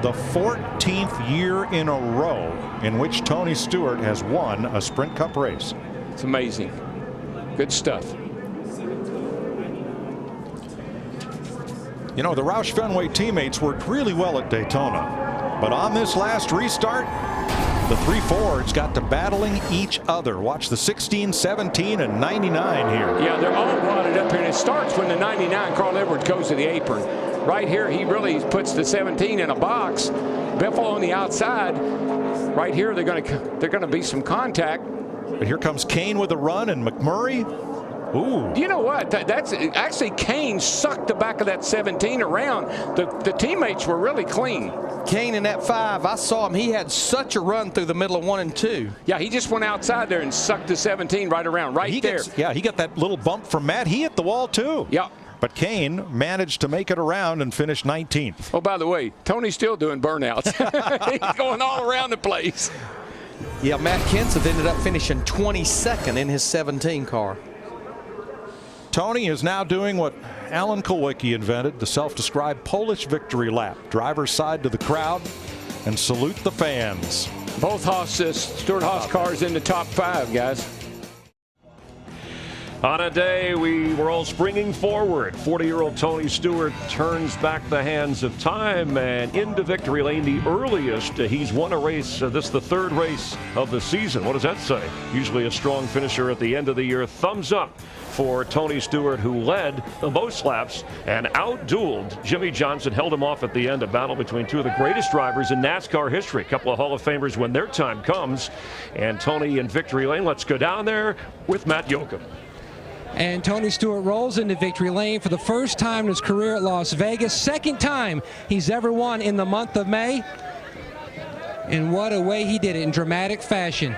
the 14th year in a row in which Tony Stewart has won a Sprint Cup race. It's amazing. Good stuff. You know, the Roush Fenway teammates worked really well at Daytona, but on this last restart, the 3 Fords got to battling each other. Watch the 16, 17, and 99 here. Yeah, they're all wadded up here, and it starts when the 99, Carl Edwards, goes to the apron. Right here, he really puts the 17 in a box. Biffle on the outside. right here they're going to be some contact. But here comes Kane with a run, and McMurray. Ooh. You know what? That's actually Kane sucked the back of that 17 around. The teammates were really clean. Kane in that 5, I saw him. He had such a run through the middle of 1 and 2. Yeah, he just went outside there and sucked the 17 right around, there. He got that little bump from Matt. He hit the wall too. Yeah. But Kane managed to make it around and finish 19th. Oh, by the way, Tony's still doing burnouts. He's going all around the place. Yeah, Matt Kenseth ended up finishing 22nd in his 17 car. Tony is now doing what Alan Kulwicki invented, the self-described Polish victory lap. Driver's side to the crowd and salute the fans. Both Stewart-Haas cars in the top 5, guys. On a day we were all springing forward, 40-year-old Tony Stewart turns back the hands of time and into victory lane, the earliest he's won a race. This is the 3rd race of the season. What does that say? Usually a strong finisher at the end of the year. Thumbs up for Tony Stewart, who led the most laps and outdueled Jimmy Johnson, held him off at the end. A battle between two of the greatest drivers in NASCAR history. A couple of Hall of Famers when their time comes. And Tony in victory lane. Let's go down there with Matt Yoakum. And Tony Stewart rolls into victory lane for the first time in his career at Las Vegas. 2nd time he's ever won in the month of May. And what a way he did it in dramatic fashion.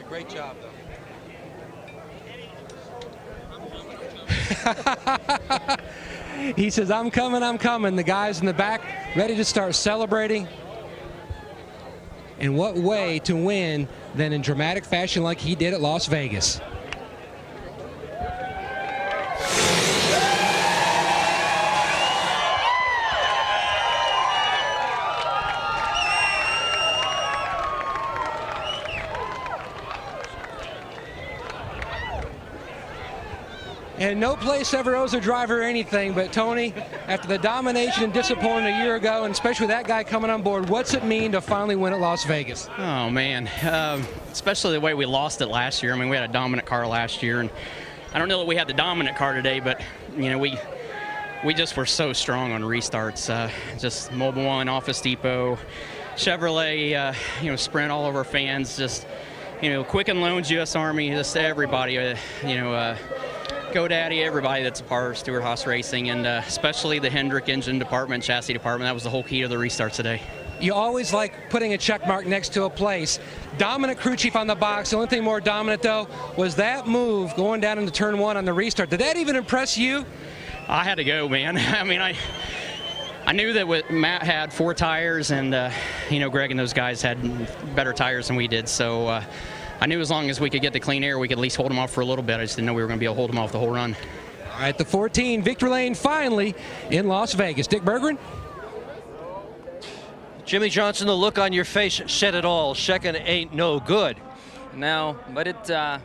Great job, though. He says, I'm coming, I'm coming. The guys in the back ready to start celebrating. And what way to win than in dramatic fashion like he did at Las Vegas. And no place ever owes a driver anything, but Tony, after the domination and disappointment a year ago, and especially with that guy coming on board, what's it mean to finally win at Las Vegas? Oh, man. Especially the way we lost it last year. I mean, we had a dominant car last year, and I don't know that we had the dominant car today, but, you know, we just were so strong on restarts. Just Mobile One, Office Depot, Chevrolet, you know, Sprint, all of our fans, just, you know, Quicken Loans, U.S. Army, just everybody, you know, GoDaddy, everybody that's a part of Stewart-Haas Racing, and especially the Hendrick engine department, chassis department. That was the whole key to the restart today. You always like putting a check mark next to a place. Dominant crew chief on the box. The only thing more dominant, though, was that move going down into turn 1 on the restart. Did that even impress you? I had to go, man. I mean, I knew that Matt had 4 tires, and, you know, Greg and those guys had better tires than we did, so I knew as long as we could get the clean air, we could at least hold them off for a little bit. I just didn't know we were going to be able to hold them off the whole run. All right, the 14, victory lane finally in Las Vegas. Dick Berggren? Jimmy Johnson, the look on your face said it all. 2nd ain't no good. No, but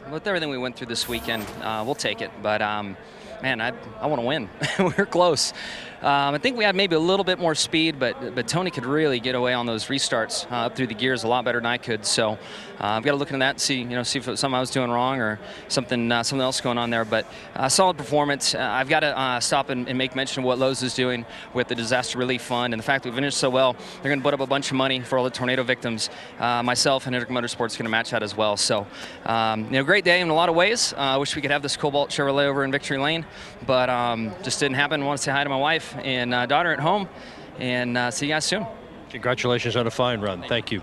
with everything we went through this weekend, we'll take it. But, man, I want to win. We're close. I think we had maybe a little bit more speed, but Tony could really get away on those restarts up through the gears a lot better than I could. So I've got to look into that and see if it was something I was doing wrong or something else going on there. But solid performance. I've got to stop and make mention of what Lowe's is doing with the disaster relief fund and the fact that we finished so well. They're going to put up a bunch of money for all the tornado victims. Myself and Hendrick Motorsports are going to match that as well. So great day in a lot of ways. I wish we could have this Kobalt Chevrolet over in Victory Lane, but just didn't happen. I want to say hi to my wife and daughter at home, and see you guys soon. Congratulations on a fine run. Thank you.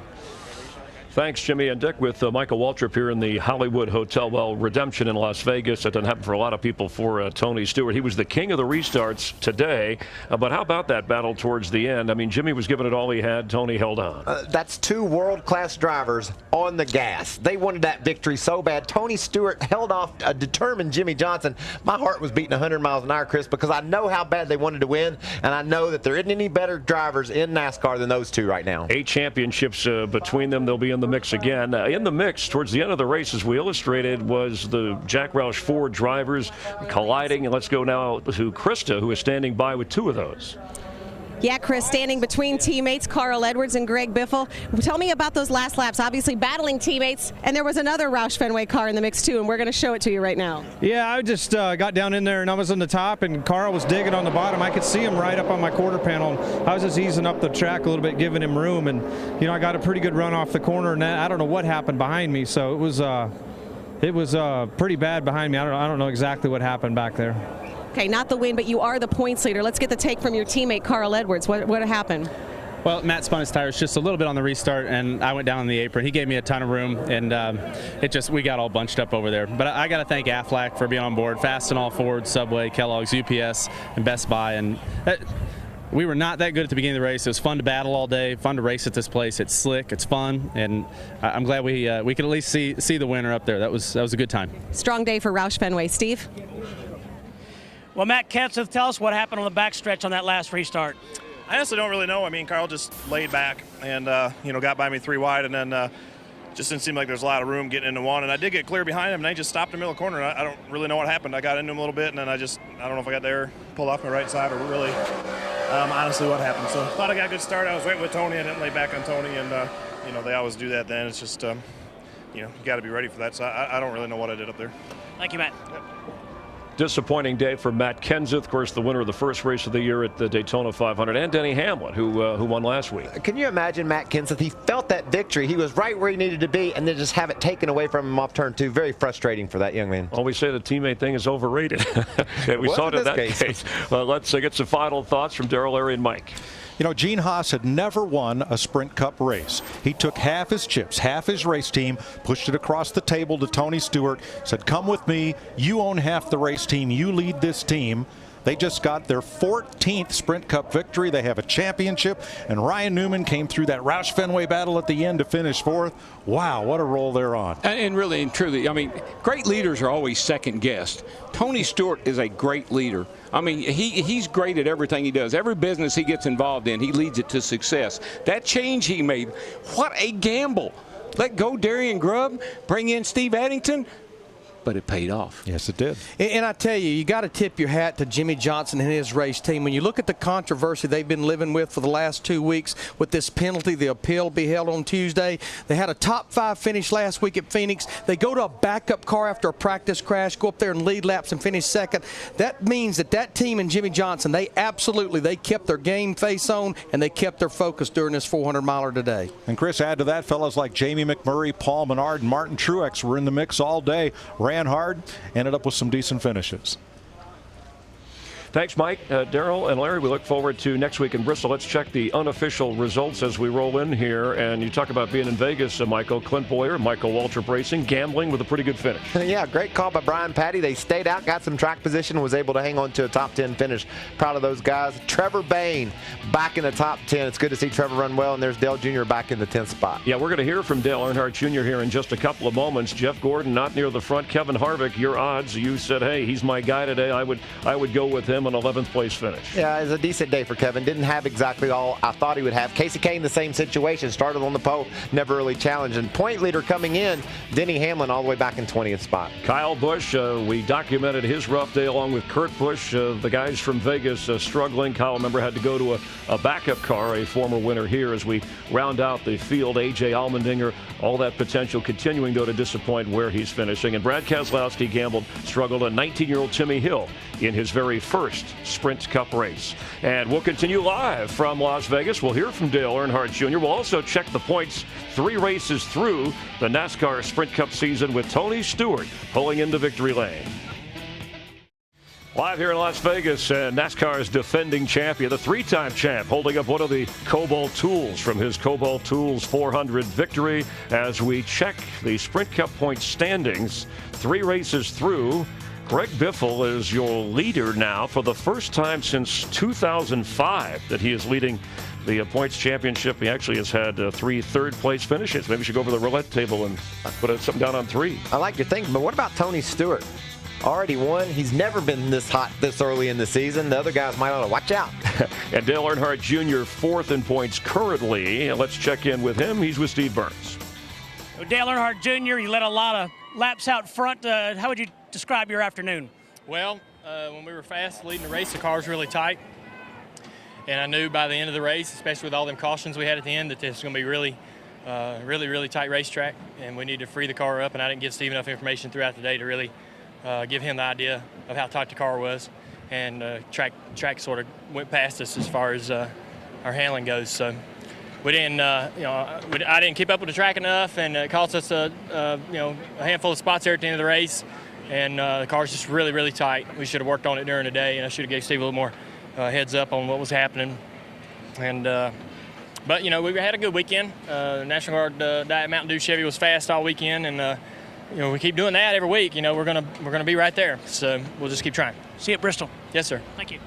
Thanks, Jimmy and Dick, with Michael Waltrip here in the Hollywood Hotel. Well, redemption in Las Vegas. That doesn't happen for a lot of people. For Tony Stewart, he was the king of the restarts today. But how about that battle towards the end? I mean, Jimmy was giving it all he had. Tony held on. That's 2 world-class drivers on the gas. They wanted that victory so bad. Tony Stewart held off a determined Jimmy Johnson. My heart was beating 100 miles an hour, Chris, because I know how bad they wanted to win, and I know that there isn't any better drivers in NASCAR than those 2 right now. 8 championships between them. They'll be in the mix again. In the mix towards the end of the race, as we illustrated, was the Jack Roush Ford drivers colliding. And let's go now to Krista, who is standing by with 2 of those. Yeah, Chris, standing between teammates Carl Edwards and Greg Biffle. Tell me about those last laps. Obviously battling teammates, and there was another Roush Fenway car in the mix too, and we're going to show it to you right now. Yeah, I just got down in there and I was on the top, and Carl was digging on the bottom. I could see him right up on my quarter panel. I was just easing up the track a little bit, giving him room, and I got a pretty good run off the corner, and I don't know what happened behind me, so it was pretty bad behind me. I don't know exactly what happened back there. Okay, not the win, but you are the points leader. Let's get the take from your teammate Carl Edwards. What happened? Well, Matt spun his tires just a little bit on the restart, and I went down on the apron. He gave me a ton of room, and we got all bunched up over there. But I got to thank Aflac for being on board. Fastenal, Ford, Subway, Kellogg's, UPS, and Best Buy. And we were not that good at the beginning of the race. It was fun to battle all day, fun to race at this place. It's slick, it's fun, and I'm glad we could at least see the winner up there. That was a good time. Strong day for Roush Fenway. Steve? Well, Matt Kenseth, tell us what happened on the backstretch on that last restart. I honestly don't really know. I mean, Carl just laid back and, got by me 3 wide, and then just didn't seem like there's a lot of room getting into one. And I did get clear behind him, and I just stopped in the middle of the corner. I don't really know what happened. I got into him a little bit, and then I don't know if I got there, pulled off my right side, or really honestly what happened. So thought I got a good start. I was waiting with Tony. I didn't lay back on Tony, and, they always do that then. It's just, you got to be ready for that. So I don't really know what I did up there. Thank you, Matt. Yep. Disappointing day for Matt Kenseth, of course, the winner of the first race of the year at the Daytona 500, and Denny Hamlin, who won last week. Can you imagine Matt Kenseth? He felt that victory. He was right where he needed to be, and then just have it taken away from him off turn 2. Very frustrating for that young man. Well, we say the teammate thing is overrated. We saw it in that case. Well, let's get some final thoughts from Darrell, Larry, and Mike. Gene Haas had never won a Sprint Cup race. He took half his chips, half his race team, pushed it across the table to Tony Stewart, said, come with me. You own half the race team. You lead this team. They just got their 14th Sprint Cup victory. They have a championship, and Ryan Newman came through that Roush Fenway battle at the end to finish 4th. Wow, what a roll they're on. And really and truly, I mean, great leaders are always second guessed. Tony Stewart is a great leader. I mean, he's great at everything he does. Every business he gets involved in, he leads it to success. That change he made, what a gamble. Let go Darian Grubb, bring in Steve Addington. But it paid off. Yes, it did. And I tell you got to tip your hat to Jimmy Johnson and his race team. When you look at the controversy they've been living with for the last 2 weeks with this penalty, the appeal be held on Tuesday. They had a top 5 finish last week at Phoenix. They go to a backup car after a practice crash, go up there and lead laps and finish 2nd. That means that team and Jimmy Johnson, they kept their game face on, and they kept their focus during this 400-miler today. And Chris, add to that, fellas like Jamie McMurray, Paul Menard, and Martin Truex were in the mix all day. Ran hard, ended up with some decent finishes. Thanks, Mike, Darrell, and Larry. We look forward to next week in Bristol. Let's check the unofficial results as we roll in here. And you talk about being in Vegas, Michael. Clint Boyer, Michael Waltrip Racing, gambling with a pretty good finish. Yeah, great call by Brian Patty. They stayed out, got some track position, was able to hang on to a top 10 finish. Proud of those guys. Trevor Bayne back in the top 10. It's good to see Trevor run well, and there's Dale Jr. back in the 10th spot. Yeah, we're going to hear from Dale Earnhardt Jr. here in just a couple of moments. Jeff Gordon not near the front. Kevin Harvick, your odds. You said, hey, he's my guy today. I would go with him, an 11th place finish. Yeah, it was a decent day for Kevin. Didn't have exactly all I thought he would have. Casey Kane, the same situation. Started on the pole, never really challenged. And point leader coming in, Denny Hamlin all the way back in 20th spot. Kyle Busch, we documented his rough day along with Kurt Busch. The guys from Vegas struggling. Kyle, remember, had to go to a backup car, a former winner here as we round out the field. A.J. Allmendinger, all that potential continuing, though, to disappoint where he's finishing. And Brad Keselowski gambled, struggled. And 19-year-old Timmy Hill in his very first Sprint Cup race. And we'll continue live from Las Vegas. We'll hear from Dale Earnhardt Jr. We'll also check the points 3 races through the NASCAR Sprint Cup season with Tony Stewart pulling into victory lane. Live here in Las Vegas, NASCAR's defending champion, the 3-time champ, holding up one of the Kobalt Tools from his Kobalt Tools 400 victory as we check the Sprint Cup point standings 3 races through. Greg Biffle is your leader now for the first time since 2005 that he is leading the points championship. He actually has had 3 third-place finishes. Maybe we should go over the roulette table and put something down on 3. I like your thinking, but what about Tony Stewart? Already won. He's never been this hot this early in the season. The other guys might want to watch out. And Dale Earnhardt Jr. 4th in points currently. Let's check in with him. He's with Steve Burns. Dale Earnhardt Jr., you led a lot of laps out front. How would you describe your afternoon? Well, when we were fast leading the race, the car was really tight. And I knew by the end of the race, especially with all them cautions we had at the end, that this was going to be really tight racetrack, and we needed to free the car up. And I didn't give Steve enough information throughout the day to really give him the idea of how tight the car was. And track sort of went past us as far as our handling goes. So we didn't, I didn't keep up with the track enough, and it cost us a handful of spots there at the end of the race. And the car's just really tight. We should have worked on it during the day, and I should have gave Steve a little more heads up on what was happening. And but we had a good weekend. National Guard Diet Mountain Dew Chevy was fast all weekend, and we keep doing that every week. We're gonna be right there. So we'll just keep trying. See you at Bristol. Yes, sir. Thank you.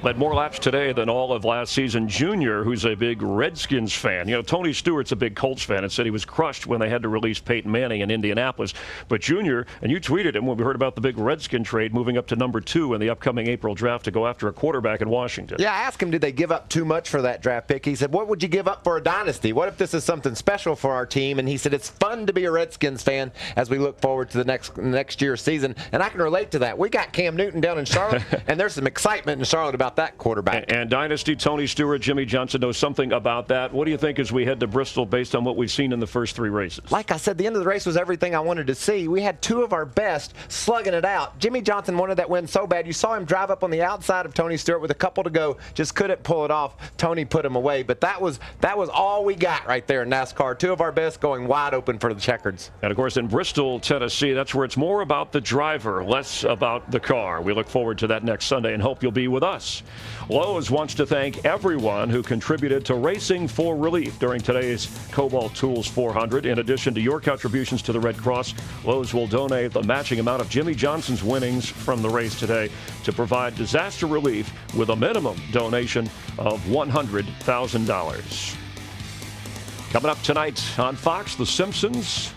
Led more laps today than all of last season. Junior, who's a big Redskins fan. Tony Stewart's a big Colts fan and said he was crushed when they had to release Peyton Manning in Indianapolis. But Junior, and you tweeted him when we heard about the big Redskin trade moving up to number 2 in the upcoming April draft to go after a quarterback in Washington. Yeah, I asked him, did they give up too much for that draft pick? He said, what would you give up for a dynasty? What if this is something special for our team? And he said, it's fun to be a Redskins fan as we look forward to the next year's season. And I can relate to that. We got Cam Newton down in Charlotte, and there's some excitement in Charlotte about that quarterback. And Dynasty, Tony Stewart, Jimmy Johnson knows something about that. What do you think as we head to Bristol based on what we've seen in the first 3 races? Like I said, the end of the race was everything I wanted to see. We had 2 of our best slugging it out. Jimmy Johnson wanted that win so bad. You saw him drive up on the outside of Tony Stewart with a couple to go. Just couldn't pull it off. Tony put him away. But that was all we got right there in NASCAR. 2 of our best going wide open for the checkers. And, of course, in Bristol, Tennessee, that's where it's more about the driver, less about the car. We look forward to that next Sunday and hope you'll be with us. Lowe's wants to thank everyone who contributed to Racing for Relief during today's Kobalt Tools 400. In addition to your contributions to the Red Cross, Lowe's will donate the matching amount of Jimmy Johnson's winnings from the race today to provide disaster relief with a minimum donation of $100,000. Coming up tonight on Fox, The Simpsons,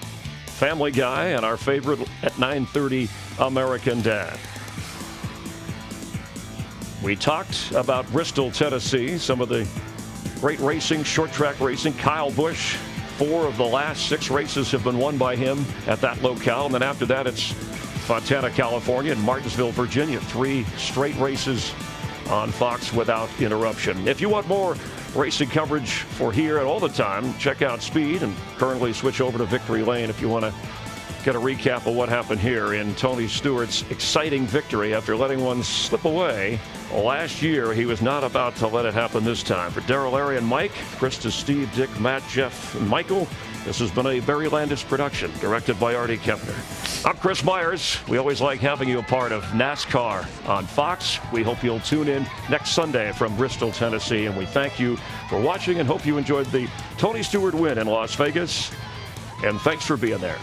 Family Guy, and our favorite at 9:30, American Dad. We talked about Bristol, Tennessee, some of the great racing, short track racing. Kyle Busch, 4 of the last 6 races have been won by him at that locale. And then after that, it's Fontana, California, and Martinsville, Virginia. 3 straight races on Fox without interruption. If you want more racing coverage for here and all the time, check out Speed and currently switch over to Victory Lane if you want to get a recap of what happened here in Tony Stewart's exciting victory after letting one slip away last year. He was not about to let it happen this time. For Daryl, Larry, and Mike, Krista, Steve, Dick, Matt, Jeff, and Michael, this has been a Barry Landis production, directed by Artie Kepner. I'm Chris Myers. We always like having you a part of NASCAR on Fox. We hope you'll tune in next Sunday from Bristol, Tennessee, and we thank you for watching and hope you enjoyed the Tony Stewart win in Las Vegas. And thanks for being there.